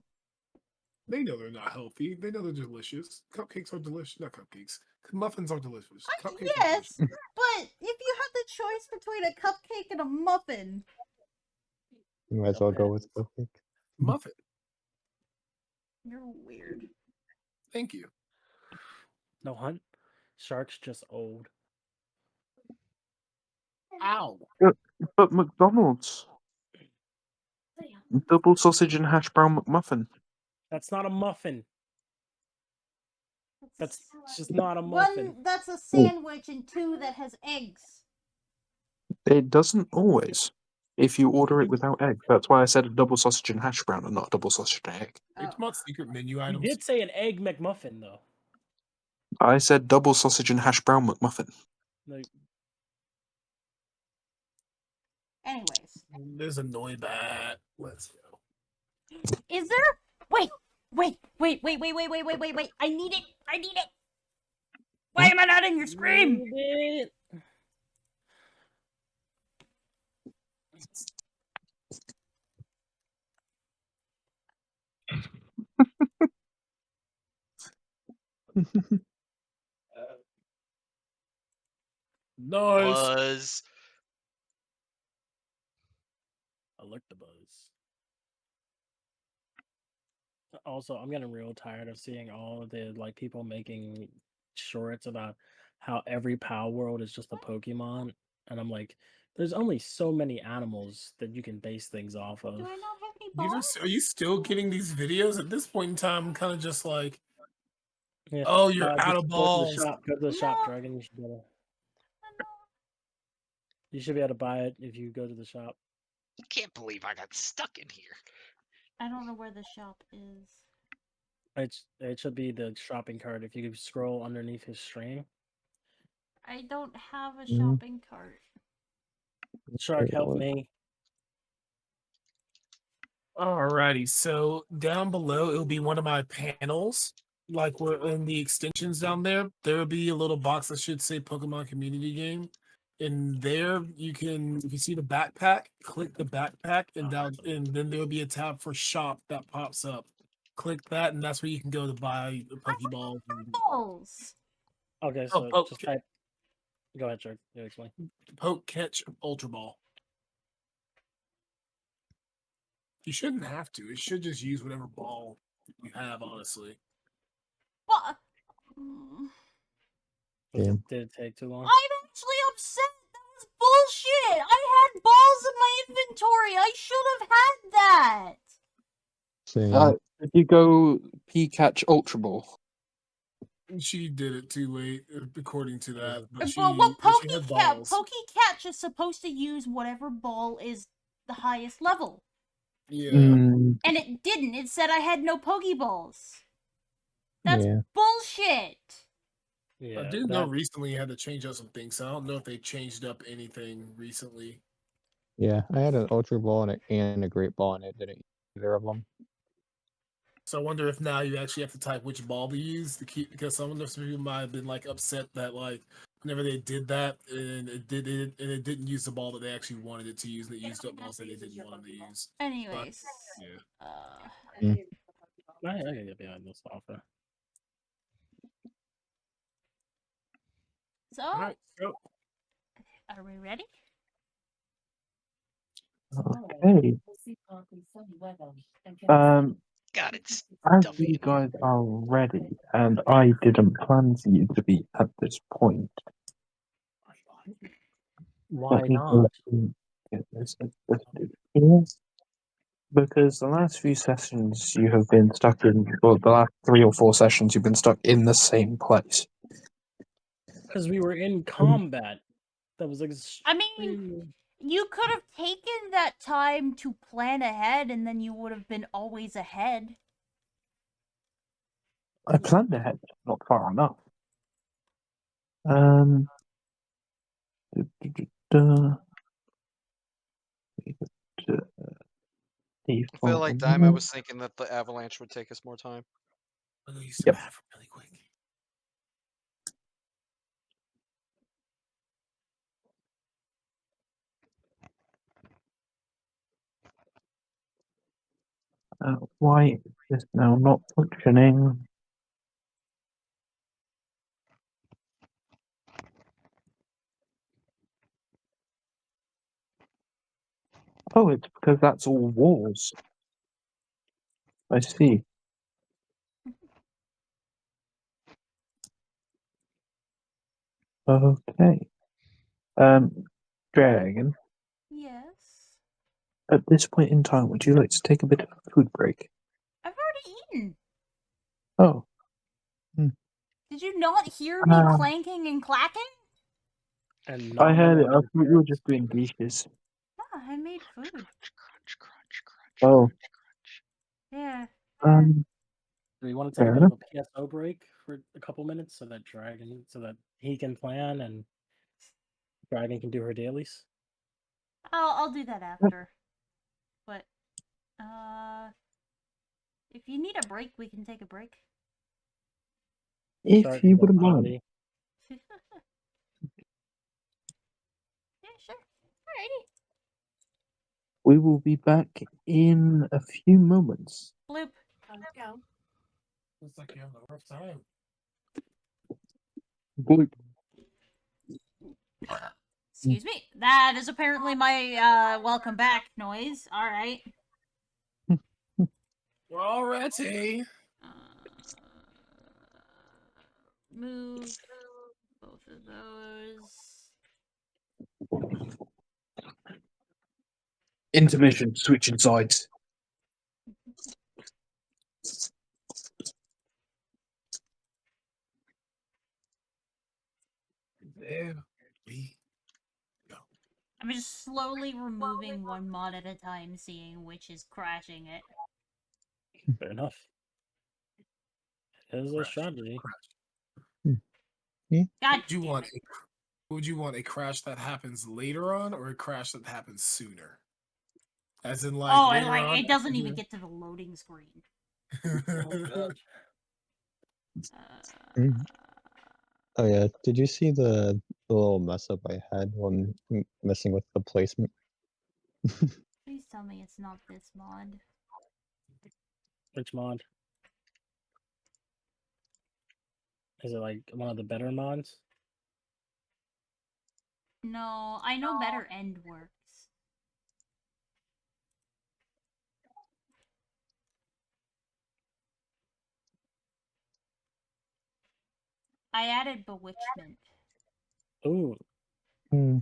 They know they're not healthy. They know they're delicious. Cupcakes are delicious. Not cupcakes. Muffins are delicious. Cupcakes are Yes, delicious. but if you had the choice between a cupcake and a muffin, You might as well go with cupcake. Muffin. you're weird. Thank you. No hunt. Shark's just old. Ow. But McDonald's. Double sausage and hash brown McMuffin. That's not a muffin. That's just not a muffin. One that's a sandwich and two that has eggs. It doesn't always. If you order it without egg. That's why I said a double sausage and hash brown and not a double sausage and egg. Are you talking about secret menu You items? did say an egg McMuffin though. I said double sausage and hash brown McMuffin. Like, Anyways, There's a Noibat. Let's go. is there? Wait. I need it. Why am I not in your scream? Nice. Buzz. I like the buzz. Also, I'm getting real tired of seeing all of the like people making shorts about how every POW world is just a Pokemon, and I'm like, there's only so many animals that you can base things off of. Do I not have any You balls? are you still getting these videos at this point in time? I'm kind of just like, Yeah. oh, you're just out of balls. Go to the shop, No. Dragon. You should be able to buy it if you go to the shop. I can't believe I got stuck in here. I don't know where the shop is. It should be the shopping cart if you scroll underneath his stream. I don't have a Mhm. shopping cart. Shark, help What? me. Alrighty, so down below it'll be one of my panels. Like we're in the extensions down there, there will be a little box that should say Pokemon Community Game. And there you can, if you see the backpack, click the backpack, and down, and then there'll be a tab for shop that pops up. Click that, and that's where you can go to buy the Pokeballs. Balls. Okay, Oh, so just type. Go ahead, Shark. You explain. Poke Catch Ultra Ball. You shouldn't have to. It should just use whatever ball you have, honestly. What? Yeah. Did it take too long? I'm actually upset. That was bullshit. I had balls in my inventory. I should have had that. Same. If you go P-Catch Ultra Ball. She did it too late, according to that. But she, But what but she had balls. Pokecatch is supposed to use whatever ball is the highest level. Yeah. Mm, And it didn't. It said I had no Pokeballs. That's yeah. bullshit. Yeah, I do know recently you had to change up some things, so I don't know if they changed up anything recently. Yeah. I had an Ultra Ball and a Great Ball, and it didn't use either of them. So I wonder if now you actually have to type which ball to use to keep, because some of some people might have been like upset that like whenever they did that and it didn't use the ball that they actually wanted it to use, and it used up balls that they didn't want them to use. Anyways. Yeah. I can get behind this offer. So, Alright, go. Are we ready? Okay. God, it's As Duffy. you guys are ready, and I didn't plan for you to be at this point. Why let me not? get this adjusted here. Because the last few sessions you have been stuck in, well, the last 3 or 4 sessions you've been stuck in the same place. Because we were in combat. That was I mean, you could have taken that time to plan ahead and then you would have been always ahead. I planned ahead, not far enough. I feel like Daima was thinking that the avalanche would take us more time. I'm gonna use the Yep. bathroom really quick. Why is this now not functioning? Oh, it's because that's all walls. I see. Okay. Dragon, Yes. at this point in time, would you like to take a bit of a food break? I've already eaten. Oh. Did you not hear me Um, clanking and clacking? And I heard it. I nominal thought you were just doing dishes. Yeah, I made food. Crunch, crunch, crunch, Oh. crunch, crunch. Yeah. Do we want to take a Fair bit of a PSO break for a couple minutes so that he can plan and Dragon can do her dailies? I'll do that after. But if you need a break, we can take a break. If Shark, you you got wouldn't mind. potty? Alrighty. We will be back in a few moments. Bloop. Looks like you're having a rough time. Bloop. Excuse me. That is apparently my welcome back noise. Alright. We're all ready. Move both of those. Intermission, switching sides. There we go. I'm just slowly removing one mod at a time, seeing which is crashing it. Fair enough. It is a Crash, strategy. crash. God Would you damn want it. would you want a crash that happens later on or a crash that happens sooner? As in, like, Oh, and later like on. it doesn't even get to the loading screen. Mhm. Oh yeah, did you see the little mess up I had when messing with the placement? Please tell me it's not this mod. Which mod? Is it like one of the better mods? No, I know better end works. I added bewitchment. Ooh, Hmm.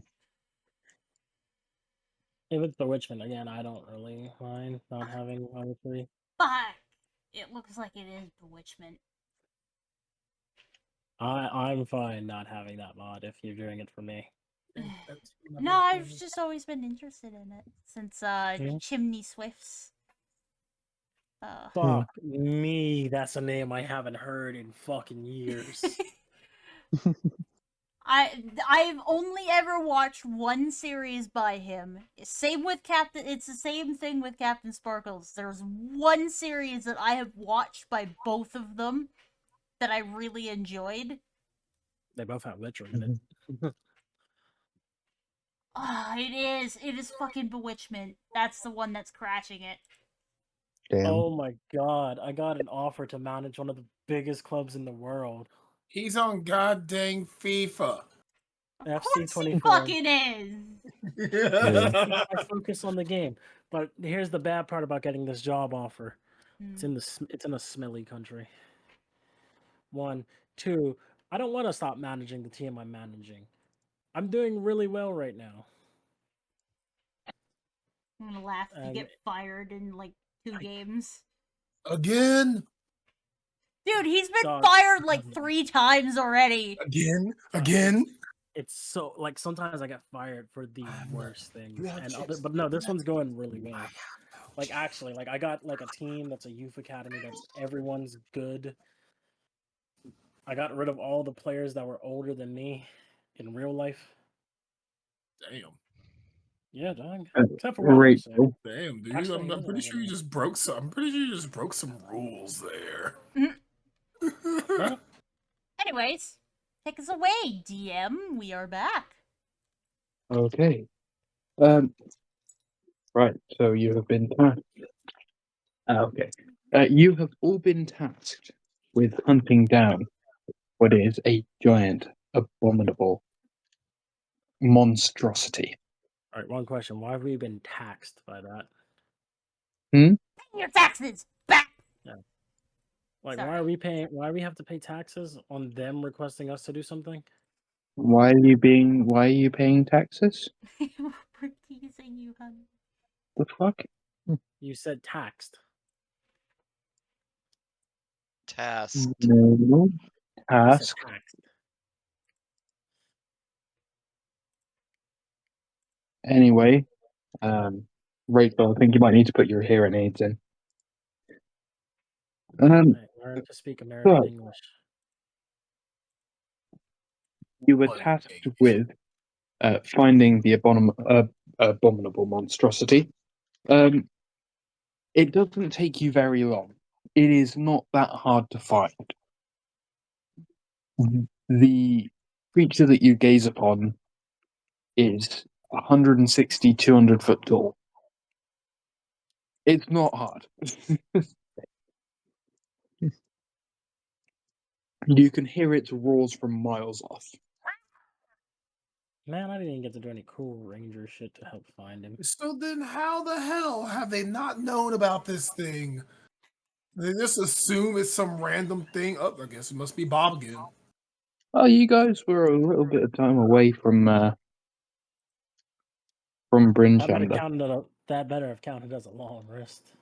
if it's Bewitchment again, I don't really mind not having all three. Fuck! It looks like it is bewitchment. I'm fine not having that mod if you're doing it for me. No, I've just always been interested in it since Yeah. Chimney Swifts. Fuck me, that's a name I haven't heard in fucking years. I've only ever watched one series by him. Same with Captain. It's the same thing with Captain Sparkles. There's one series that I have watched by both of them that I really enjoyed. They both have Witcher in it. Ah, it is. It is fucking Bewitchment. That's the one that's crashing it. Damn. Oh my god, I got an offer to manage one of the biggest clubs in the world. He's on goddamn FIFA. Of course he FC24. fucking is. I focus on the game. But here's the bad part about getting this job offer. It's in a smelly country. 1, 2, I don't want to stop managing the team I'm managing. I'm doing really well right now. I'm gonna laugh if you And get fired in like 2 games. Again? Dude, he's been Dog, fired like 3 times already. Again? it's so like sometimes I get fired for the worst things. You have And chips. but no, this one's going really well. Like actually, like I got like a team that's a youth academy that everyone's good. I got rid of all the players that were older than me in real life. Damn. Yeah, dog. Except for one, actually. Rachel. Damn, dude. Actually, I'm pretty sure you just broke some. I'm pretty sure you just broke some rules there. Yeah. Anyways, take us away, DM. We are back. Okay. Right. So you have been tasked. Okay. You have all been tasked with hunting down what is a giant, abominable monstrosity. All right, one question. Why have we been taxed by that? Pay your taxes back. Like, Sorry. why are we paying? Why do we have to pay taxes on them requesting us to do something? Why are you paying taxes? We're teasing you, honey. The fuck? You said taxed. Task. No. You said Task. taxed. Anyway, Rachel, I think you might need to put your hearing aids in. Right, learn to speak American so- English. You were What? tasked with finding the abominable monstrosity. It doesn't take you very long. It is not that hard to find. The creature that you gaze upon is 160, 200 foot tall. It's not hard. You can hear its roars from miles off. Man, I didn't even get to do any cool ranger shit to help find him. So then how the hell have they not known about this thing? They just assume it's some random thing. Oh, I guess it must be Bob again. Oh, you guys were a little bit of time away from Brinchander. That better have counted as a long rest.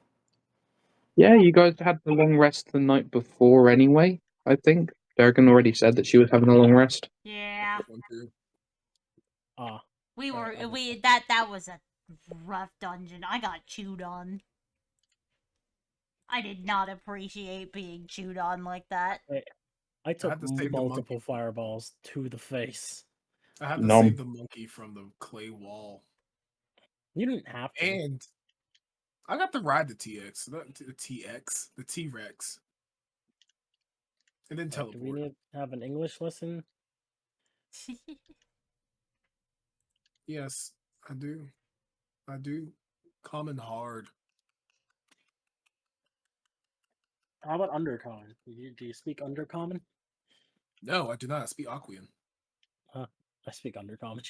Yeah, you guys had the long rest the night before anyway, I think. Durgan already said that she was having a long rest. Yeah. Ah, We were Alright, that was a rough dungeon. I got chewed on. I did not appreciate being chewed on like that. I took had to save the multiple monkey. fireballs to the face. I had to Nom. save the monkey from the clay wall. You didn't have to. And I got to ride the TX, the T-Rex. And then Do we teleport. need to have an English lesson? Yes, I do. I do. Common hard. How about Undercommon? Do you speak Undercommon? No, I do not. I speak Aquian. I speak Undercommon.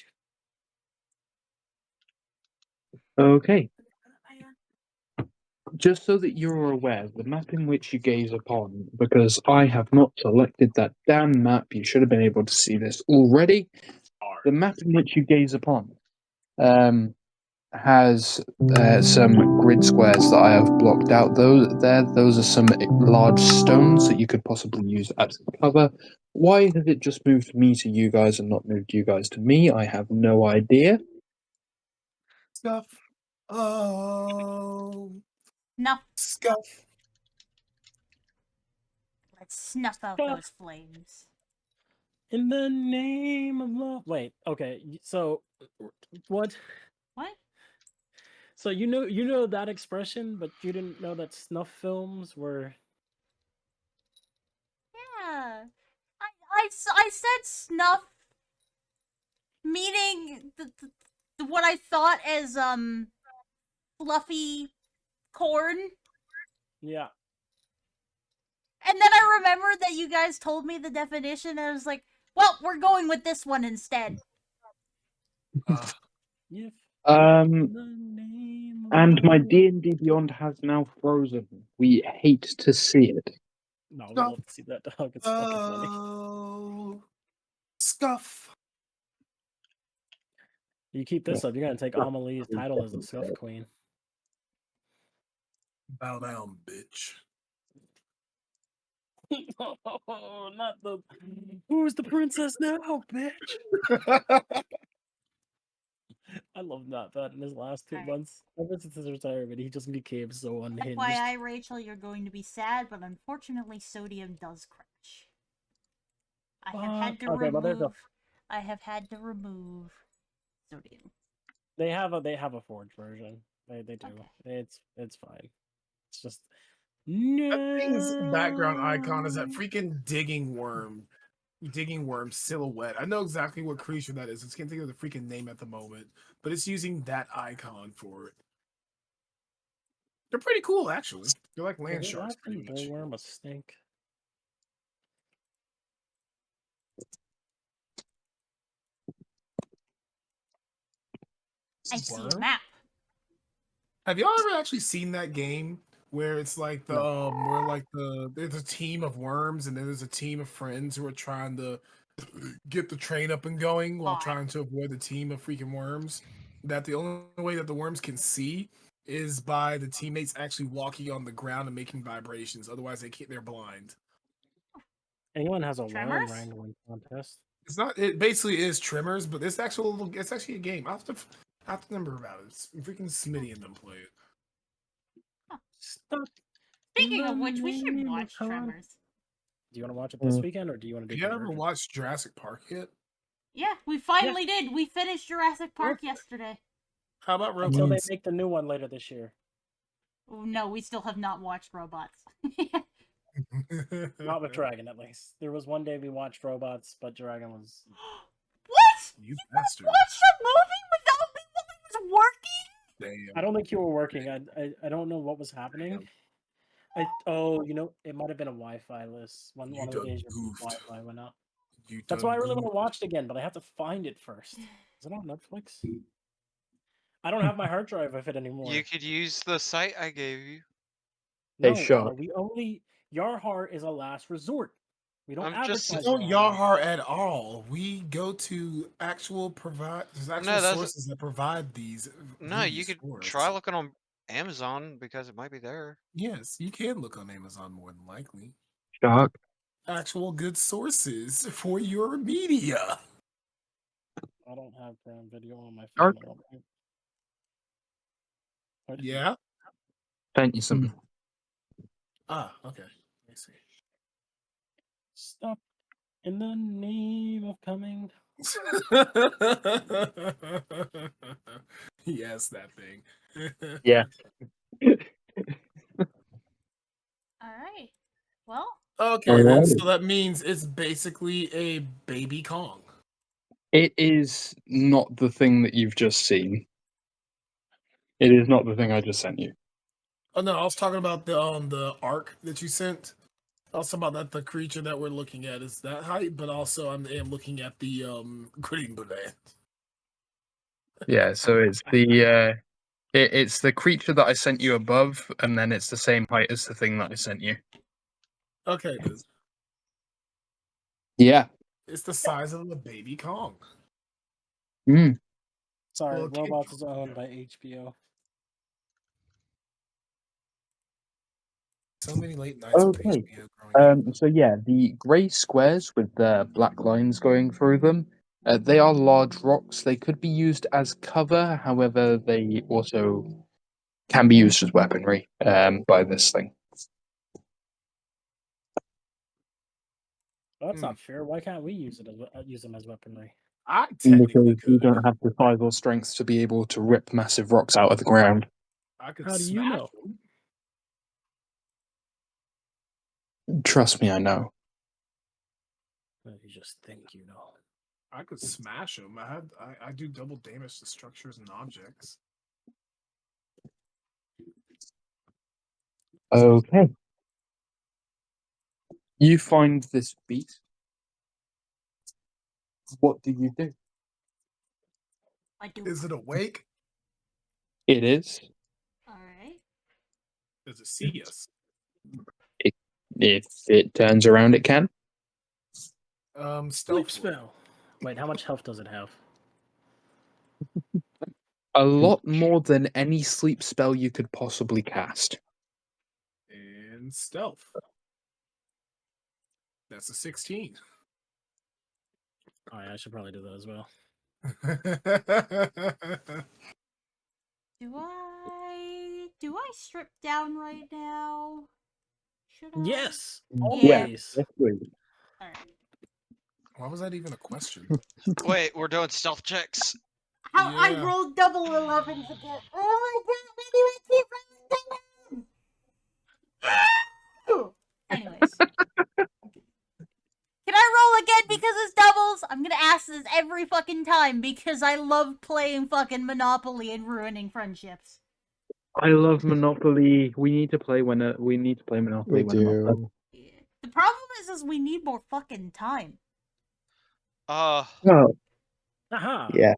Okay. Just so that you're aware, the map in which you gaze upon, because I have not selected that damn map, you should have been able to see this already. The map in which you gaze upon has some grid squares that I have blocked out. Those are some large stones that you could possibly use as cover. Why has it just moved me to you guys and not moved you guys to me? I have no idea. Scuff. Oh. No. Scuff. Let's snuff out Snuff. those flames. In the name of love. Wait, okay, so what? What? So you know that expression, but you didn't know that snuff films were. Yeah. I said snuff, meaning what I thought as fluffy corn. Yeah. And then I remembered that you guys told me the definition, and I was like, well, we're going with this one instead. If Um, the name of and my love- D&D Beyond has now frozen. We hate to see it. No, we Scuff. love to see that dog. It's fucking funny. Oh. Scuff. You keep this up, you're gonna take Amelie's title as the Scuff Queen. Bow down, bitch. Oh, not the. Who's the princess now, bitch? I love that in his last 2 Alright. months. Ever since his retirement, he just became so unhinged. FYI, Rachel, you're going to be sad, but unfortunately, sodium does crash. I have had to Okay, well, there's a- remove. I have had to remove sodium. They have a forged version. They do. Okay. It's fine. It's just no. That thing's background icon is that freaking digging worm silhouette. I know exactly what creature that is. I just can't think of the freaking name at the moment, but it's using that icon for it. They're pretty cool, actually. They're like land sharks, pretty much. Bullworm a stink. I see a Worm? map. Have y'all ever actually seen that game where it's like there's a team of worms and then there's a team of friends who are trying to get the train up and going while trying to avoid the team of freaking worms? That the only way that the worms can see is by the teammates actually walking on the ground and making vibrations. Otherwise, they're blind. Anyone has a Tremors? worm wrangling contest? It's not. It basically is Tremors, but it's actually a game. I have to remember about it. It's freaking Smitty and them play it. Stop. Speaking of which, we should watch Tremors. Do you want to watch it this weekend, or do you want to Have do? you ever watched Jurassic Park yet? Yeah, we finally did. We finished Jurassic Park yesterday. How about Until they robots? make the new one later this year. Oh, no, we still have not watched Robots. Not with Dragon, at least. There was one day we watched Robots, but Dragon was. What? You bastard. Watched a movie without me working? Damn. I don't think you were working. I don't know what was happening. It might have been a Wi-Fi list. One You of the done days your goofed. Wi-Fi went out. You That's done why I really want goofed. to watch it again, but I have to find it first. Is it on Netflix? I don't have my hard drive of it anymore. You could use the site I gave you. No, shot. we only Yarhar is a last resort. We don't I'm just- We advertise don't Yarhar. Yahar at all. We go to there's actual that's- sources that provide these. No, you reviews could for us. try looking on Amazon because it might be there. Yes, you can look on Amazon more than likely. Shark. Actual good sources for your media. I don't have Prime Video on my Shark. phone. I do. Yeah. Sent you something. Ah, okay. Let me see. Stop in the name of coming. Yes, that thing. Yeah. Alright. Well, Okay, then. Alrighty. So that means it's basically a baby Kong. It is not the thing that you've just seen. It is not the thing I just sent you. Oh no, I was talking about the arc that you sent. I was talking about that the creature that we're looking at is that height, but also I am looking at the green bullet. Yeah, so it's it's the creature that I sent you above, and then it's the same height as the thing that I sent you. Okay, then. Yeah. It's the size of a baby Kong. Mm. Sorry, Well, okay. Robots is owned by HBO. So many late nights with Okay. HBO growing up. So yeah, the grey squares with the black lines going through them, they are large rocks. They could be used as cover, however, they also can be used as weaponry by this thing. Well, that's not fair. Why can't we use them as weaponry? I technically Because you could. don't have the size or strength to be able to rip massive rocks out of the ground. I could How do you smash know? them. Trust me, I know. Well, you just think you know. I could smash them. I do double damage to structures and objects. Okay. You find this beast. What do you do? I do. Is it awake? It is. Alright. Does it see us? If it turns around, it can. Sleep Stealth. spell. Wait, how much health does it have? A lot more than any sleep spell you could possibly cast. And stealth. That's a 16. Oh, yeah, I should probably do that as well. Do I strip down right now? Should I? Yes, Yeah. always. Yes, please. Alright. Why was that even a question? Wait, we're doing stealth checks. How I Yeah. rolled double 11s again. Oh my god, why do I keep rolling double? Anyways. Can I roll again because it's doubles? I'm gonna ask this every fucking time because I love playing fucking Monopoly and ruining friendships. I love Monopoly. We need to play Monopoly We when I'm up there. do. The problem is we need more fucking time. Oh, Aha! Yeah.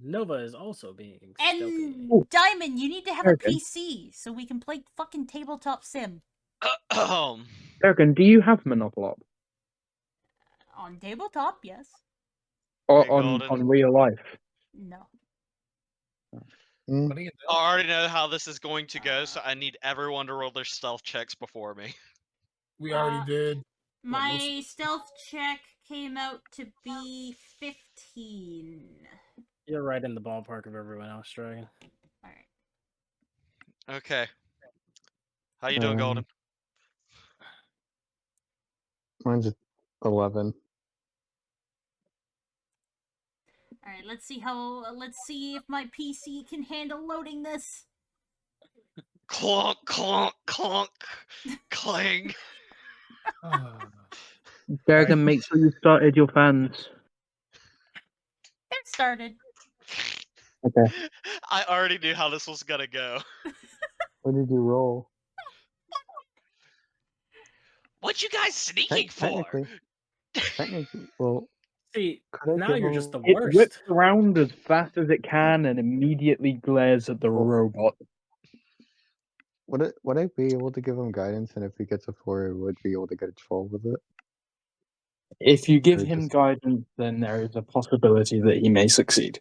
Nova is also being And stealthy. Diamond, you need to have a Okay. PC so we can play fucking tabletop sim. Bergen, do you have Monopoly On tabletop, yes. or Hey, Golden. on real life? No. Mm, Funny enough, I already know how this is going to go, so I need everyone to roll their stealth checks before me. we already did. Well, most of My it. stealth check came out to be 15. You're right in the ballpark of everyone else, Dragon. Alright. Okay. How you doing, Golden? mine's 11. Alright, let's see if my PC can handle loading this. Clunk, clunk, clunk, clang. Bergen, make sure you started your fans. It started. Okay. I already knew how this was gonna go. What did you roll? What you guys sneaking for? Technically, well, See, could I now give you're him? just the It whips worst. around as fast as it can and immediately glares at the robot. Would I be able to give him guidance? And if he gets a 4, I would be able to get a 12 with it. If you give Or him just guidance, then there is a possibility that he may succeed.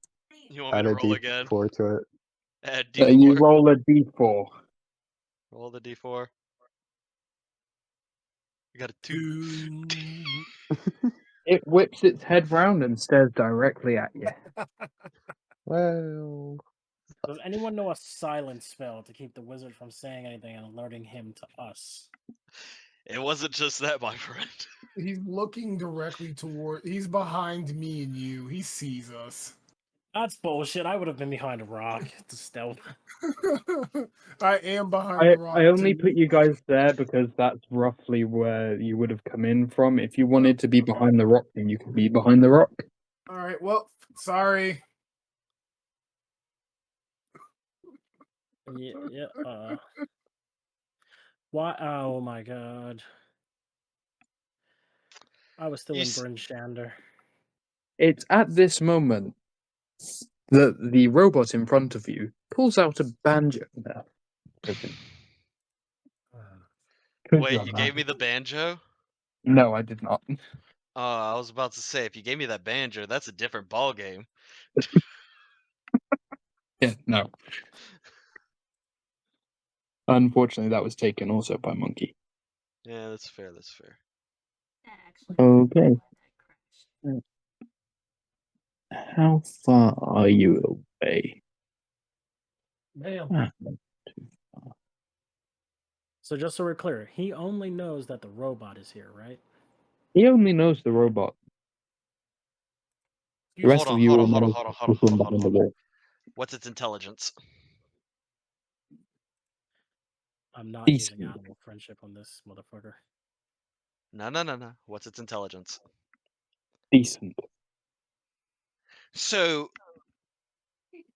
You want me add to a roll again? D4 to it. Add You D4. roll a d4. Roll the D4. You got a 2. It whips its head round and stares directly at you. Well, Does anyone know a silent spell to keep the wizard from saying anything and alerting him to us? It wasn't just that, my friend. He's looking directly toward. He's behind me and you. He sees us. That's bullshit. I would have been behind a rock to stealth. I am behind the rock. I only too. put you guys there because that's roughly where you would have come in from. If you wanted to be behind the rock, then you could be behind the rock. All right. Well, sorry. Yeah. Why? Oh my god. I was still You in s- Brinshander. It's at this moment that the robot in front of you pulls out a banjo. No. Good Wait, job, you man. gave me the banjo? No, I did not. I was about to say, if you gave me that banjo, that's a different ball game. Yeah, no. Unfortunately, that was taken also by Monkey. Yeah, that's fair. That's fair. Okay. How far are you away? Ah, So just so we're clear, he only knows that the robot is here, right? He only knows the robot. The rest Hold of on, you hold all on, hold on, managed hold on, to hold on, push hold him on, hold on, behind the hold on. wall. What's its intelligence? I'm not using Decent. animal friendship on this motherfucker. No. What's its intelligence? Decent. So,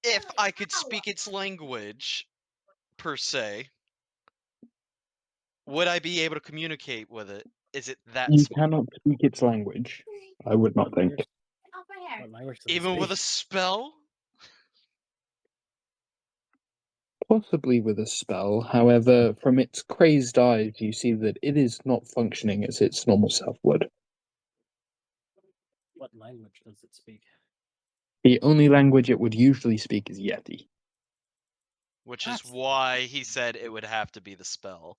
if I could speak its language, per se, would I be able to communicate with it? Is it that You smart? cannot speak its language, I would not What think. language? What language does it Even with a speak? spell? Possibly with a spell, however, from its crazed eyes, you see that it is not functioning as its normal self would. What language does it speak? The only language it would usually speak is Yeti. Which is That's why he said it would have to be the spell.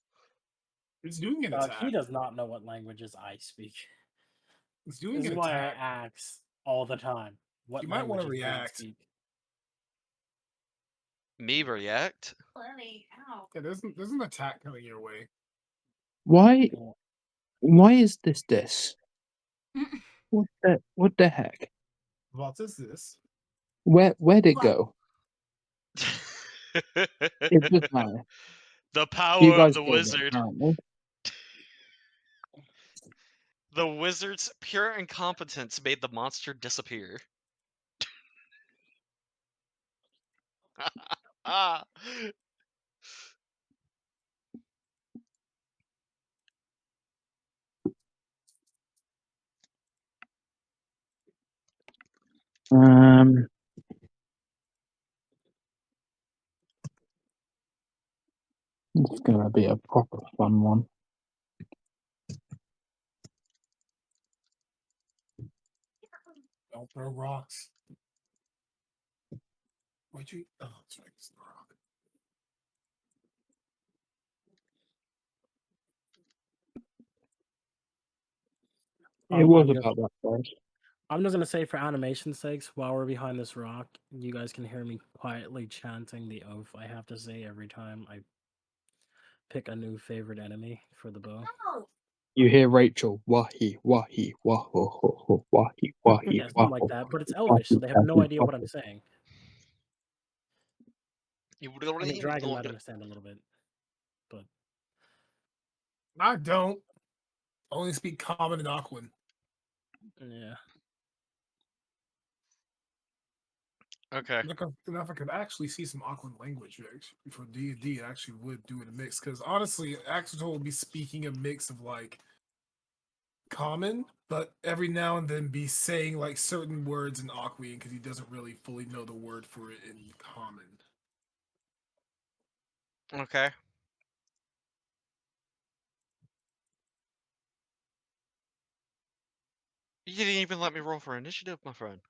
It's doing an he attack. does not know what languages I speak. It's doing This is an why I attack. ask all the time. What You might wanna languages does it react. speak? Me react? Yeah, there's an attack coming your way. Why? Yeah. Why is this? What the heck? What is this? Where'd it go? It doesn't matter. The You power of guys the killed it, wizard. apparently. The wizard's pure incompetence made the monster disappear. Ah. It's gonna be a proper fun one. Don't throw rocks. Why'd you? Oh, that's right. It's the rock. It was I'm just, about that size. I'm just gonna say, for animation's sakes, while we're behind this rock, you guys can hear me quietly chanting the oath I have to say every time I pick a new favorite enemy for the bow. You hear Rachel, wahi, wahi, waho, ho, ho, wahi, wahi, Yeah, something like waho, that, but it's Elvish, so they have no idea what I'm saying. I mean, Dragon might understand a little bit, but I don't. I only speak Common and Aquan. yeah. Okay. If I could actually see some Auckland language for D&D, it actually would do it a mix. Because honestly, Axel would be speaking a mix of like common, but every now and then be saying like certain words in Aquian because he doesn't really fully know the word for it in common. Okay. You didn't even let me roll for initiative, my friend.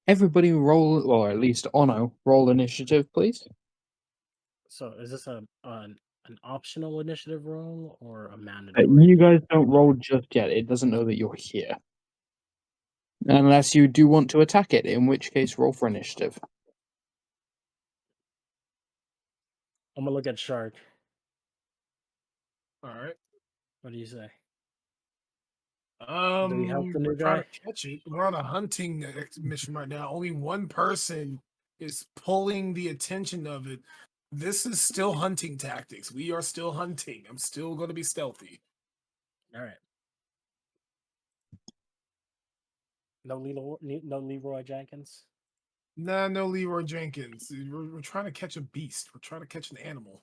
Everybody roll, or at least Ono, roll initiative, please. So is this an optional initiative roll or a mandatory? You guys don't roll just yet. It doesn't know that you're here. Unless you do want to attack it, in which case roll for initiative. I'm gonna look at Shark. All right. What do you say? Do we help the new We're trying guy? to catch it. We're on a hunting mission right now. Only one person is pulling the attention of it. This is still hunting tactics. We are still hunting. I'm still going to be stealthy. All right. No Leroy Jenkins. Nah, no Leroy Jenkins. We're trying to catch a beast. We're trying to catch an animal.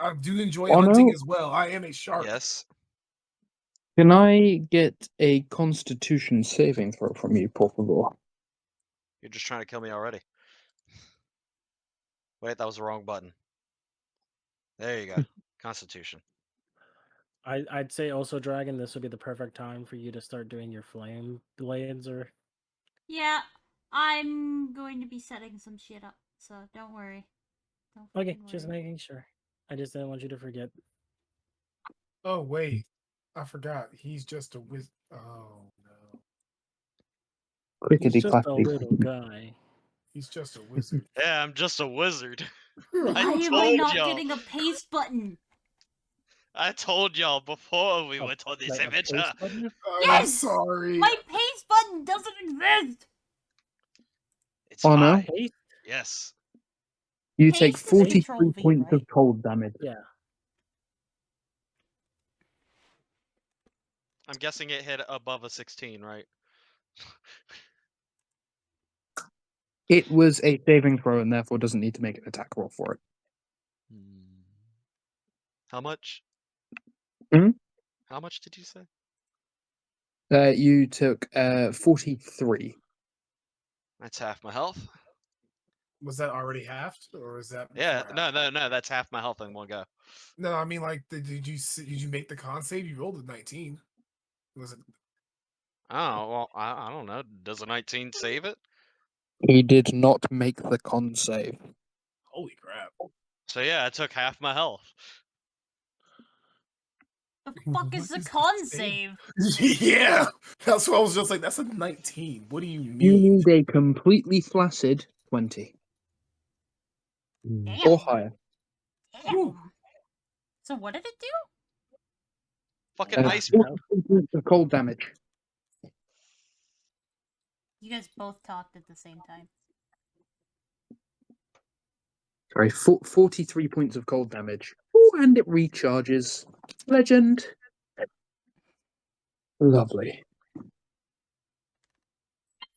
I do enjoy Ono? hunting as well. I am a shark. Yes. Can I get a Constitution saving throw from you, por favor? You're just trying to kill me already. Wait, that was the wrong button. There you go. Constitution. I'd say also, Dragon, this would be the perfect time for you to start doing your flame blades or Yeah, I'm going to be setting some shit up, so don't worry. Don't okay, fucking just worry. making sure. I just didn't want you to forget. Oh, wait. I forgot. He's just a wizard. Oh, no. He's Clickety just a clackety. little guy. He's just a wizard. Yeah, I'm just a wizard. Why I am I told not y'all. getting a paste button? I told y'all before we went on this Like a adventure. paste button? I'm Yes! sorry. My paste button doesn't exist! It's Oh, no? fine. Paste? Yes. You take Paste is Control 43 V, points of right? cold damage. Yeah. I'm guessing it hit above a 16, right? It was a saving throw and therefore doesn't need to make an attack roll for it. How much? Hmm? How much did you say? You took 43. That's half my health. Was that already halved, or is that Yeah, before no, half? no. That's half my health in one go. No, I mean, like, did you make the con save? You rolled a 19. Was it? Oh well, I don't know. Does a 19 save it? He did not make the con save. Holy crap! So yeah, I took half my health. The fuck is What the is con that save? Yeah, that's what I was just like. That's a 19. What do you You mean? need a completely flaccid 20 Damn. or higher. Damn. So what did it do? Fucking ice. 43 points of cold damage. You guys both talked at the same time. Sorry, 43 points of cold damage. Ooh, and it recharges. Legend. Lovely.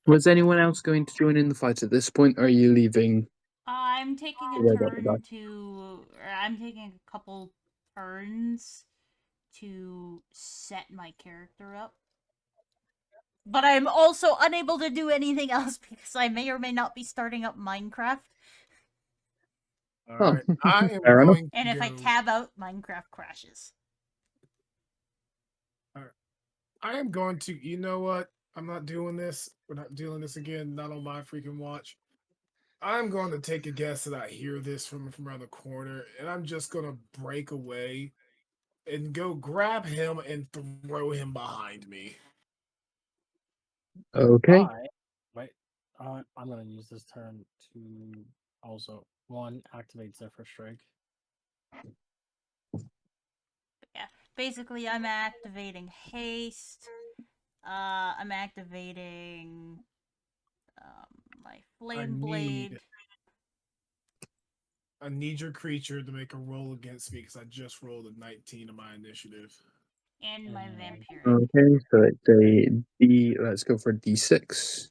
Was anyone else going to join in the fight at this point, or are you leaving? I'm taking a Yeah, I got the turn to. Or I'm taking a couple turns to set my character up. But I'm also unable to do anything else because I may or may not be starting up Minecraft. All Oh, right, I am fair enough. going to And if I go. tab out, Minecraft crashes. I am going to. You know what? I'm not doing this. We're not doing this again. Not on my freaking watch. I'm going to take a guess that I hear this from around the corner, and I'm just going to break away and go grab him and throw him behind me. Okay. Wait. I'm gonna use this turn to also activate Zephyr Strike. Yeah. Basically, I'm activating haste. I'm activating my flame blade I need your creature to make a roll against me because I just rolled a 19 on my initiative. and my And vampiric. Okay, so it's a D. Let's go for D6.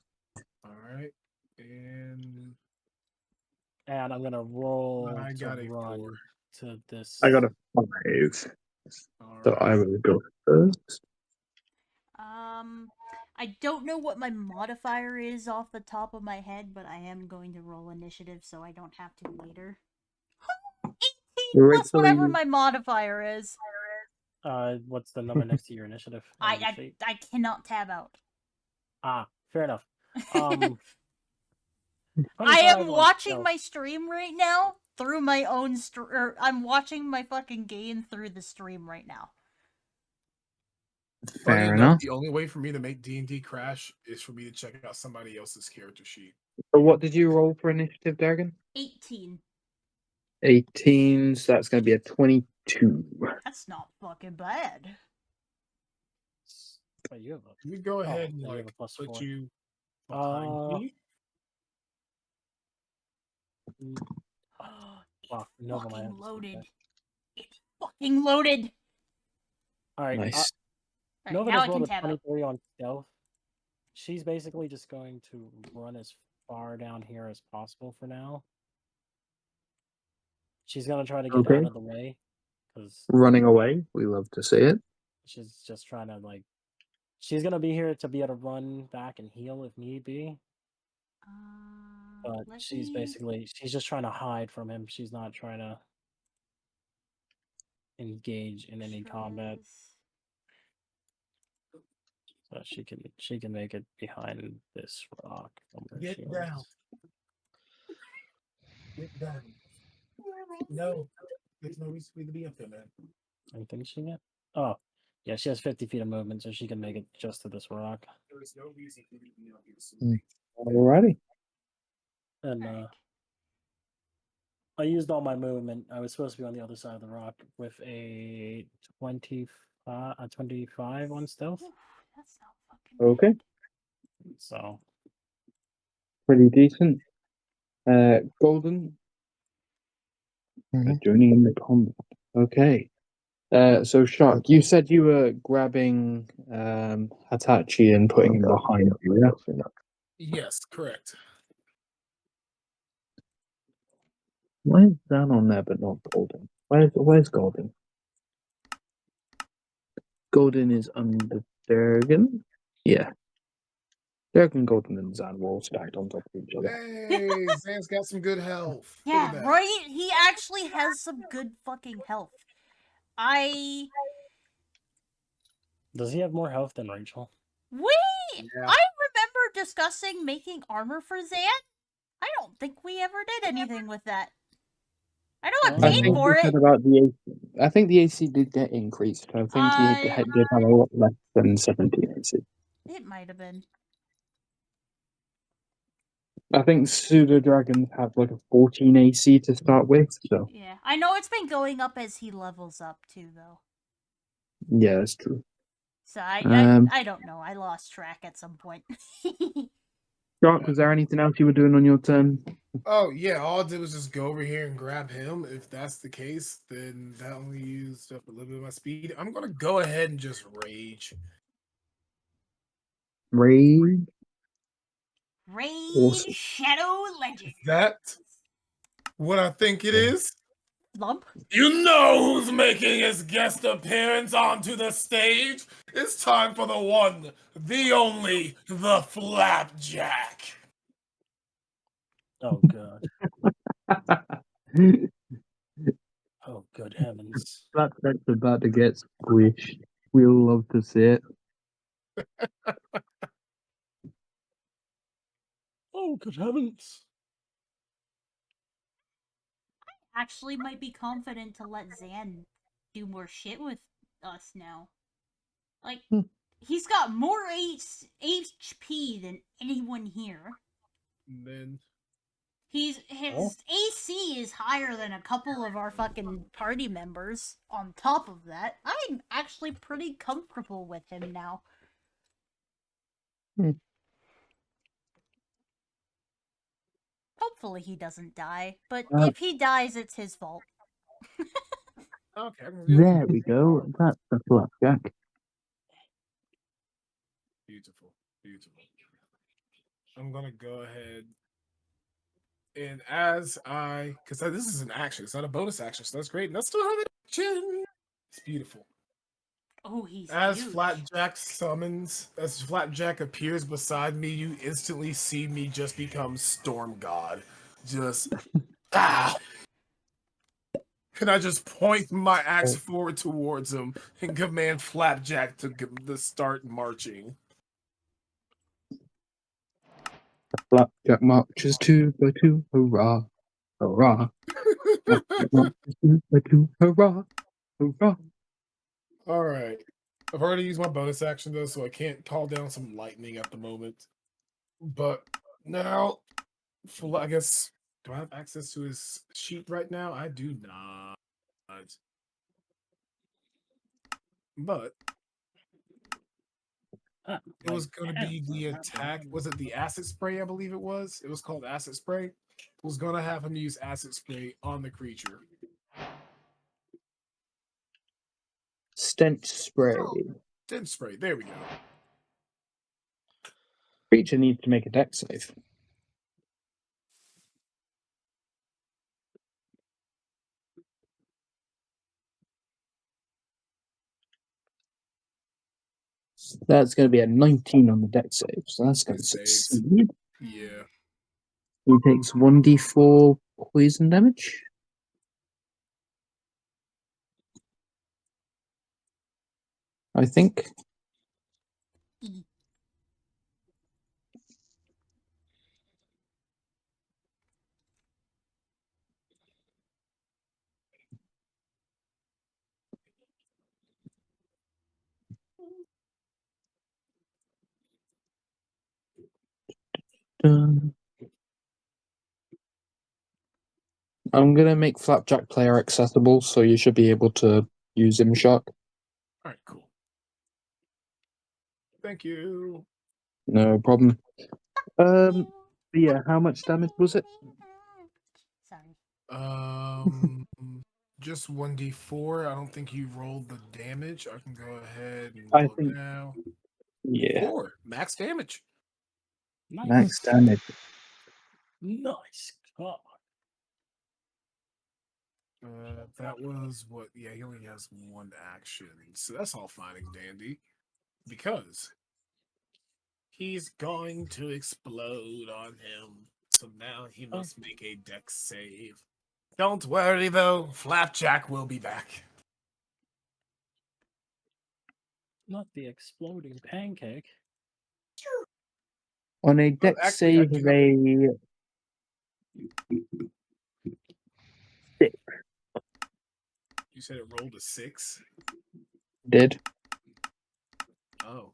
And And I'm gonna roll I to got a 4. run to this. I got a 5. All So I right. will go first. I don't know what my modifier is off the top of my head, but I am going to roll initiative so I don't have to later. 18 plus whatever my modifier is. What's the number next to your initiative? and your sheet? I cannot tab out. Fair enough. I am 25 on watching stealth. my stream right now through my own I'm watching my fucking game through the stream right now. Funny Fair enough, enough. the only way for me to make D&D crash is for me to check out somebody else's character sheet. So what did you roll for initiative, Dragon? 18. 18, so that's going to be a 22. That's not fucking bad. Wait, you have Can we go ahead and you have a like plus put 4. you behind me? Wow, Nova might Fucking have this loaded. okay. It's fucking loaded. All right, Nice. Alright, Nova now just I can rolled a tab out. 23 on stealth. She's basically just going to run as far down here as possible for now. She's gonna try to get Okay. out of the way because Running away. We love to see it. she's just trying to like. She's gonna be here to be able to run back and heal if need be. But she's just trying to hide from him. She's not trying to engage in any combat. So she can make it behind this rock from where Get she down. was. Get down. No, there's no reason for me to be up there, man. Anything she get? Oh, yeah, she has 50 feet of movement, so she can make it just to this rock. There is no reason for me to be up here. Alrighty. And I used all my movement. I was supposed to be on the other side of the rock with a 25 on stealth. Oof, that's not fucking Okay. bad. So Pretty decent. Golden. Joining in the combat. Okay. So Shark, you said you were grabbing Hitachi and putting him behind you, yeah? Yes, correct. Why is that on there but not Golden? Where's Golden? Golden is under Durgan? Yeah. Durgan, Golden, and Zan were all stacked on top of each other. Hey, Zan's got some good health. Look Yeah, at that. right? He actually has some good fucking health. does he have more health than Rachel? I Yeah. remember discussing making armor for Zan. I don't think we ever did anything with that. I know I I paid think for you said it. about the AC. I think the AC did get increased. I think he did have a lot less than 17 AC. It might have been. I think pseudo dragons have like a 14 AC to start with, so Yeah, I know it's been going up as he levels up too, though. yeah, that's true. So I don't know. I lost track at some point. Shark, was there anything else you were doing on your turn? Oh yeah, all I did was just go over here and grab him. If that's the case, then that only used up a little bit of my speed. I'm gonna go ahead and just rage. Raid. Raid Awesome. Shadow Legends. That what I think it is? Lump. You know who's making his guest appearance onto the stage? It's time for the one, the only, the Flapjack. Oh god. Oh good heavens. That's about to get squished. We'll love to see it. Oh good heavens. Actually might be confident to let Zan do more shit with us now. Like, he's got more HP than anyone here. And then His AC is higher than a couple of our fucking party members. On top of that, I'm actually pretty comfortable with him now. Hopefully he doesn't die, but if he dies, it's his fault. okay, There we go. That's the Flapjack. Beautiful, beautiful. I'm gonna go ahead And as because this is an action, it's not a bonus action, so that's great. And that's still have an action. It's beautiful. Oh, he's As huge. as Flapjack appears beside me, you instantly see me just become Storm God. Just and I just point my axe forward towards him and command Flapjack to start marching. Flapjack marches 2 by 2, hurrah, hurrah. Flapjack marches 2 by 2, hurrah, hurrah. All right. I've already used my bonus action though, so I can't call down some lightning at the moment. But now, I guess, do I have access to his sheet right now? I do not. But it was going to be the attack. Was it the acid spray? I believe it was. It was called acid spray. It was going to have him use acid spray on the creature. Stench spray. Stench spray. There we go. Creature needs to make a dex save. That's going to be a 19 on the dex save, so that's going to succeed. Yeah. He takes 1d4 poison damage. I think. I'm going to make Flapjack player accessible, so you should be able to use him shot. All right, cool. Thank you. No problem. Yeah, how much damage was it? Sorry. Just 1d4. I don't think you rolled the damage. I can go ahead and I look think- now. Yeah. 4 max damage. Max damage. Nice. God. That was what? Yeah, he only has one action, so that's all fine and dandy. Because he's going to explode on him, so now he must make a dex save. Don't worry though, Flapjack will be back. Not the exploding pancake. On a dex actually, I save do of have a 6 You said it rolled a 6. did. Oh,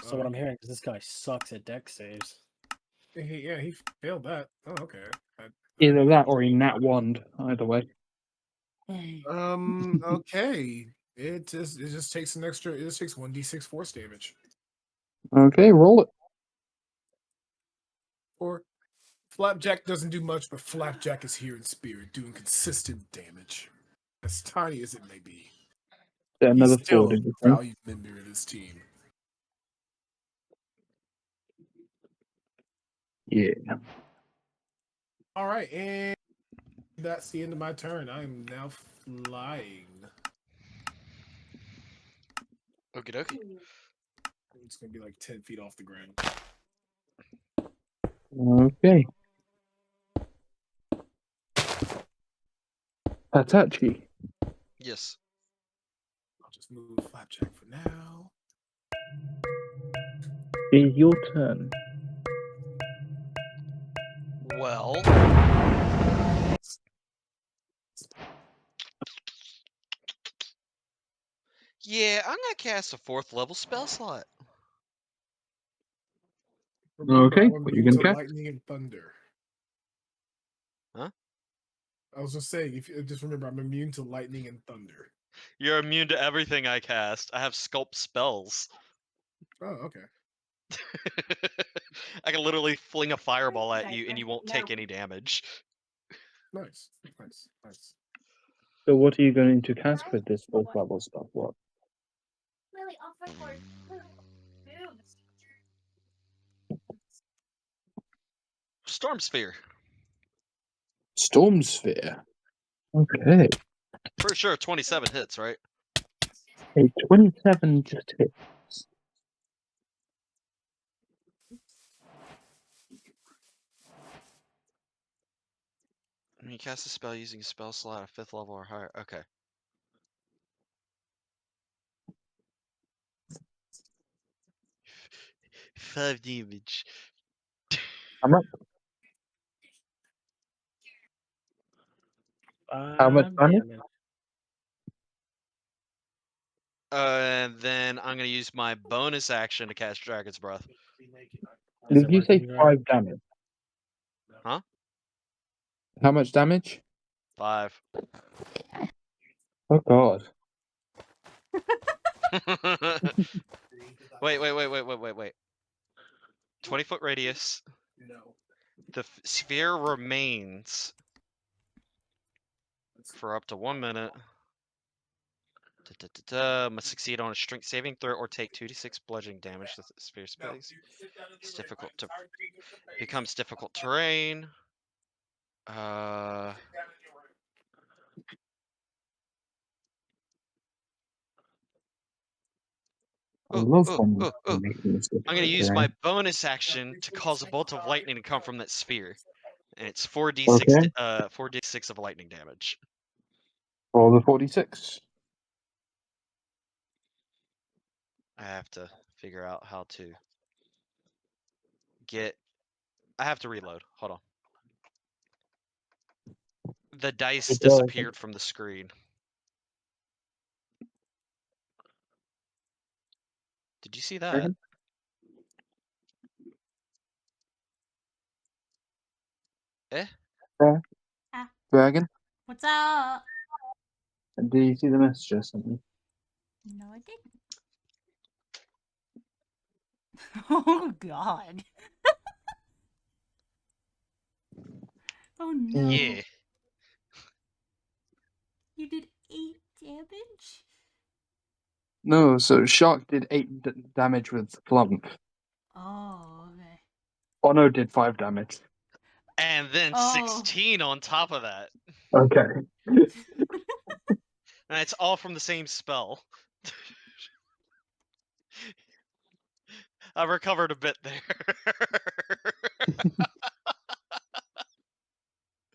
So what I'm hearing is this guy sucks at deck saves. he failed that. Oh, okay. Either that or he nat wand. Either way. Okay. It just takes an extra. It just takes 1d6 force damage. Okay, roll it. Or Flapjack doesn't do much, but Flapjack is here in spirit, doing consistent damage, as tiny as it may be. Another He's still 4, a did you say? valued member of this team. Yeah. All right, and that's the end of my turn. I am now flying. Okie dokie. It's gonna be like 10 feet off the ground. Okay. Hitachi. Yes. I'll just move Flapjack for now. It's your turn. Well. Yeah, I'm gonna cast a 4th level spell slot. Remember, Okay, I'm what you immune gonna to cast? lightning and thunder. Huh? I was just saying, if you just remember, I'm immune to lightning and thunder. You're immune to everything I cast. I have sculpt spells. Oh, okay. I can literally fling a fireball at you and you won't take any damage. Nice. So what are you going to cast with this 4th level stuff? What? Storm Sphere. Storm Sphere. Okay. For sure, 27 hits, right? A 27 just hits. When you cast a spell using a spell slot at 5th level or higher. Okay. Five damage. How much? How much damage? And then I'm gonna use my bonus action to cast Dragon's Breath. Is Did it you say working, Dragon? 5 damage? Huh? How much damage? 5. Oh god. Wait. 20-foot radius. The sphere remains for up to 1 minute. Must succeed on a strength saving throw or take 2d6 bludgeoning damage to the sphere space. It's difficult to becomes difficult terrain. I love when I'm you're making this gonna use difficult, my right? bonus action to cause a bolt of lightning to come from that sphere, and it's 4d6 Okay. 4d6 of lightning damage. Roll the 46. I have to figure out how to get. I have to reload. Hold on. The dice Good job. disappeared from the screen. Did you see that? Dragon? Eh? Ah. Dragon? What's up? Do you see the message or something? No, I didn't. Oh god. Oh no. Yeah. You did 8 damage? No, so Shark did 8 damage with Flump. Oh, okay. Ono did 5 damage. And then Oh. 16 on top of that. Okay. And it's all from the same spell. I recovered a bit there.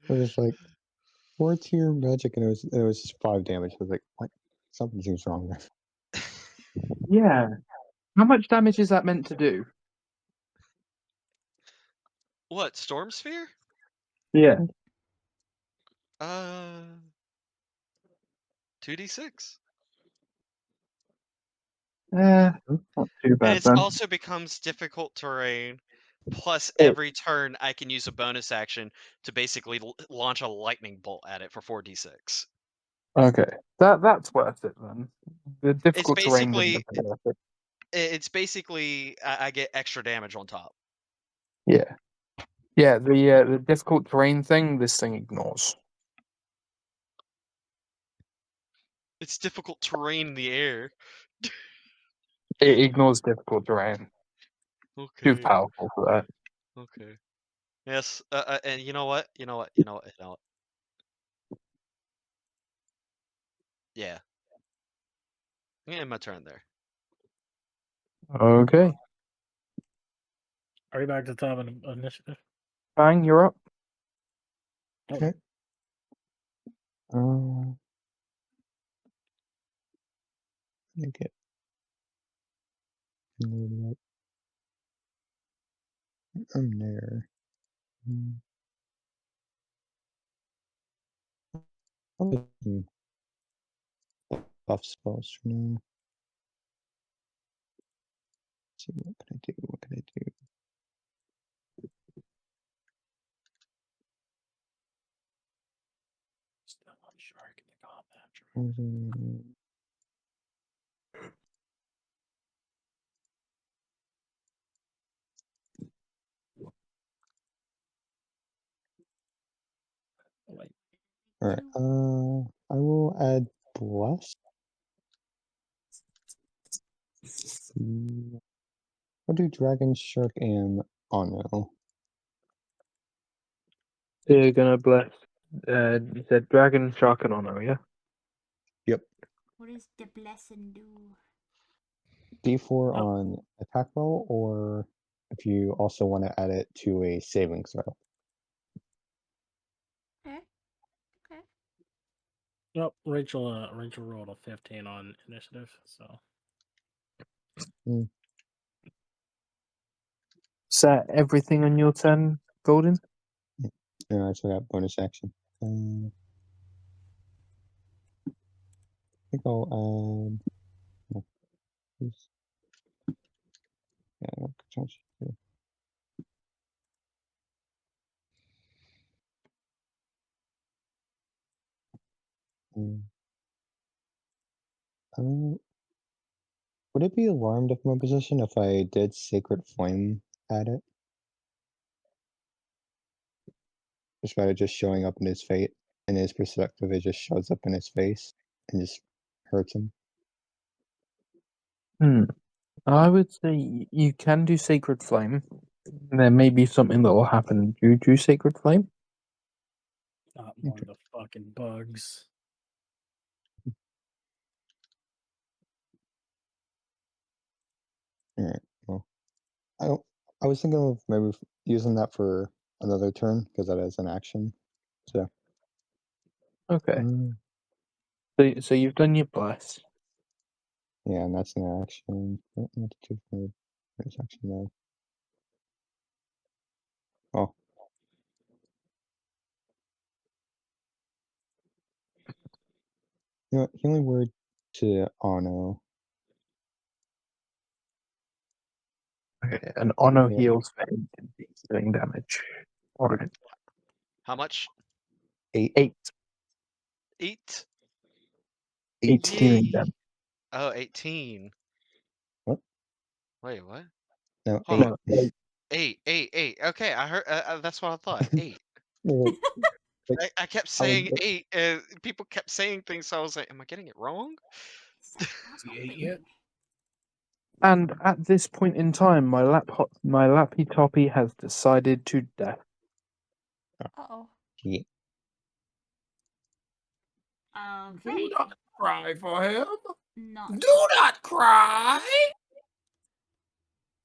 I was just like, 4-tier magic, and it was just 5 damage. I was like, what? Something seems wrong there. Yeah. How much damage is that meant to do? What, Storm Sphere? Yeah. 2d6. Not too And bad it then. also becomes difficult terrain. Plus, Oh. every turn I can use a bonus action to basically launch a lightning bolt at it for 4d6. Okay. That's worth it then. The It's difficult terrain basically wouldn't have been worth it. I get extra damage on top. Yeah. Yeah, the difficult terrain thing, this thing ignores. It's difficult terrain in the air. It ignores difficult terrain. Too Okay. powerful for that. Okay. Yes. And you know what? Yeah. I'm gonna end my turn there. Okay. Are you back to the top of initiative? Bang, you're up. Okay. Let me get loaded up. I'm there. I'll do some buff spells for now. Let's see, what can I do? What can I do? Still on Shark in the combat. Alright, I will add Bless. I'll do Dragon, Shark, and Ono. You're gonna bless You said dragon, shark, and honor, yeah? Yep. What does the blessing do? D4 Oh. on attack roll, or if you also want to add it to a saving throw. Okay. Okay. Nope, Rachel rolled a 15 on initiative, so Is that everything on your turn, Golden? I still got bonus action. I think I'll add. No, please. Yeah, no, change. Yeah. Um, would it be alarmed of my position if I did Sacred Flame at it? Instead of just showing up in his fate, in his perspective, it just shows up in his face and just hurts him. I would say you can do Sacred Flame. There may be something that will happen due to Sacred Flame. not more of the fucking bugs. All right. Well, I don't. I was thinking of maybe using that for another turn because that is an action. So. Okay. Mm, So you've done your bless. yeah, and that's an action. Not the two for bonus action though. Oh. You know what? Healing word to Ono. Okay. And honor Yeah. heals for 8 healing damage. Alright. How much? 8. 8. 8? 8 healing Yay. damage. Oh, 18. What? Wait, what? No, Hold 8. on. No, 8. 8. Okay, I heard. That's what I thought. 8. Well, like, I kept I was saying 8, and people kept saying things, so I was like, am I getting it wrong? Is that not The 8 opening? yet? And at this point in time, my lappy toppy has decided to death. Uh-oh. yeah. Do Okay. not cry for him. Not Do not cry.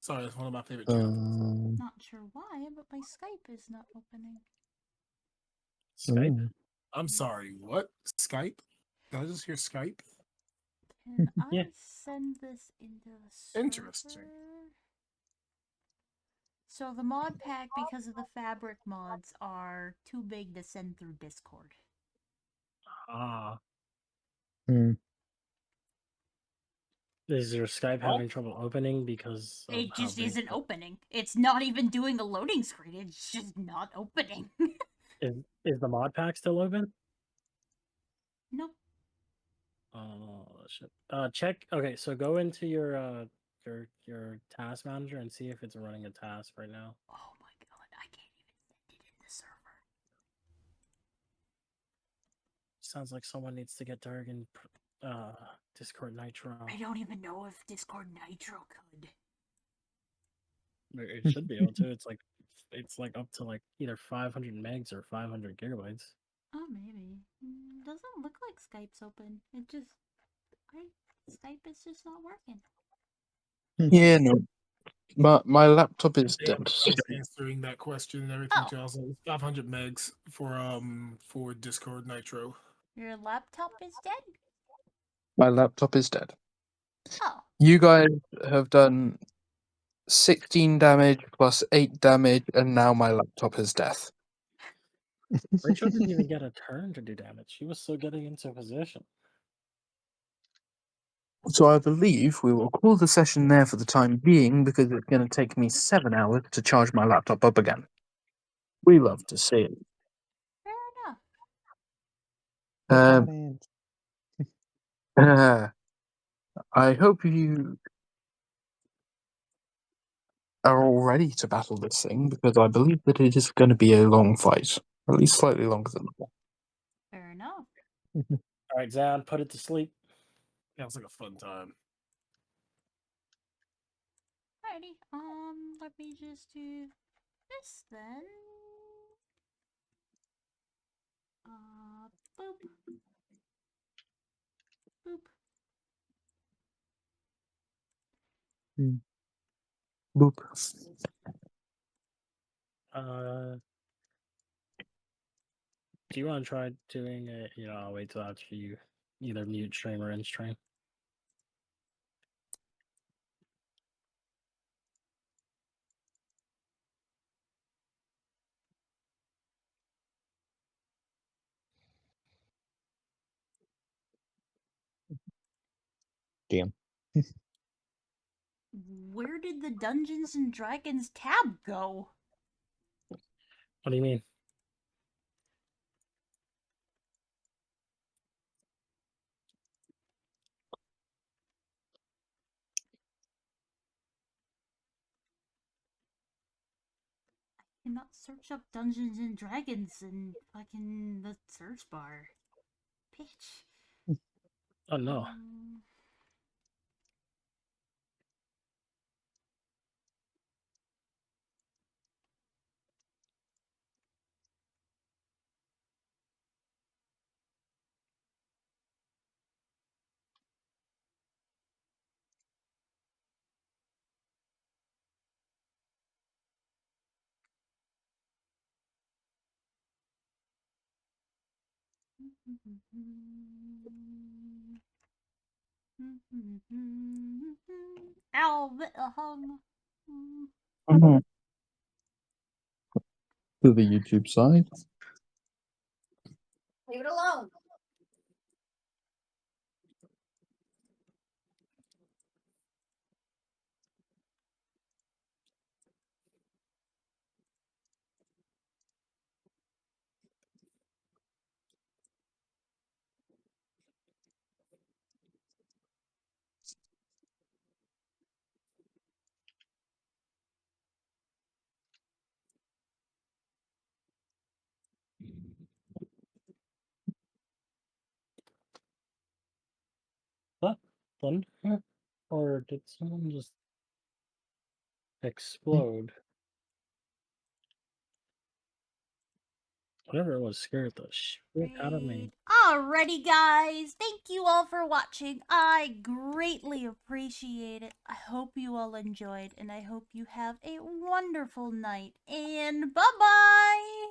Sorry, it's one of my favorite chapters. not sure why, but my Skype is not opening. Skype? I'm sorry, what? Skype? Did I just hear Skype? Can I Yeah. send this into the server? Interesting. So the mod pack, because of the fabric mods, are too big to send through Discord. Ah. Hmm. Is your Skype having trouble opening because of It how just big? isn't opening. It's not even doing a loading screen. It's just not opening. Is the mod pack still open? Nope. Oh shit. Check. Okay, so go into your task manager and see if it's running a task right now. Oh my god, I can't even send it in the server. Sounds like someone needs to get Dargan Discord Nitro. I don't even know if Discord Nitro could. It should be able to. It's like up to like either 500 megs or 500 gigabytes. Oh, maybe. Doesn't look like Skype's open. It just... Skype is just not working. Yeah, no. My laptop is Yeah, dead. I was answering that question and everything Oh. too. I was like, it's 500 megs for Discord Nitro. Your laptop is dead? My laptop is dead. Oh. You guys have done 16 damage plus 8 damage, and now my laptop is death. Rachel didn't even get a turn to do damage. She was still getting into position. So I believe we will call the session there for the time being because it's going to take me 7 hours to charge my laptop up again. We love to see it. Fair enough. I hope you are all ready to battle this thing because I believe that it is going to be a long fight, at least slightly longer than that. Fair enough. All right, Zan, put it to sleep. That was like a fun time. Alrighty. Let me just do this then. Boop. Boop. Boop. Do you want to try doing it? I'll wait till after you either mute stream or in stream. Damn. Where did the Dungeons and Dragons tab go? What do you mean? Cannot search up Dungeons and Dragons in fucking the search bar. Bitch. Oh no. Ow, To the YouTube side. leave it alone. What? Thunder? Or did someone just explode? Whatever it was scared the shit out of me. Alrighty, guys. Thank you all for watching. I greatly appreciate it. I hope you all enjoyed, and I hope you have a wonderful night. And bye-bye!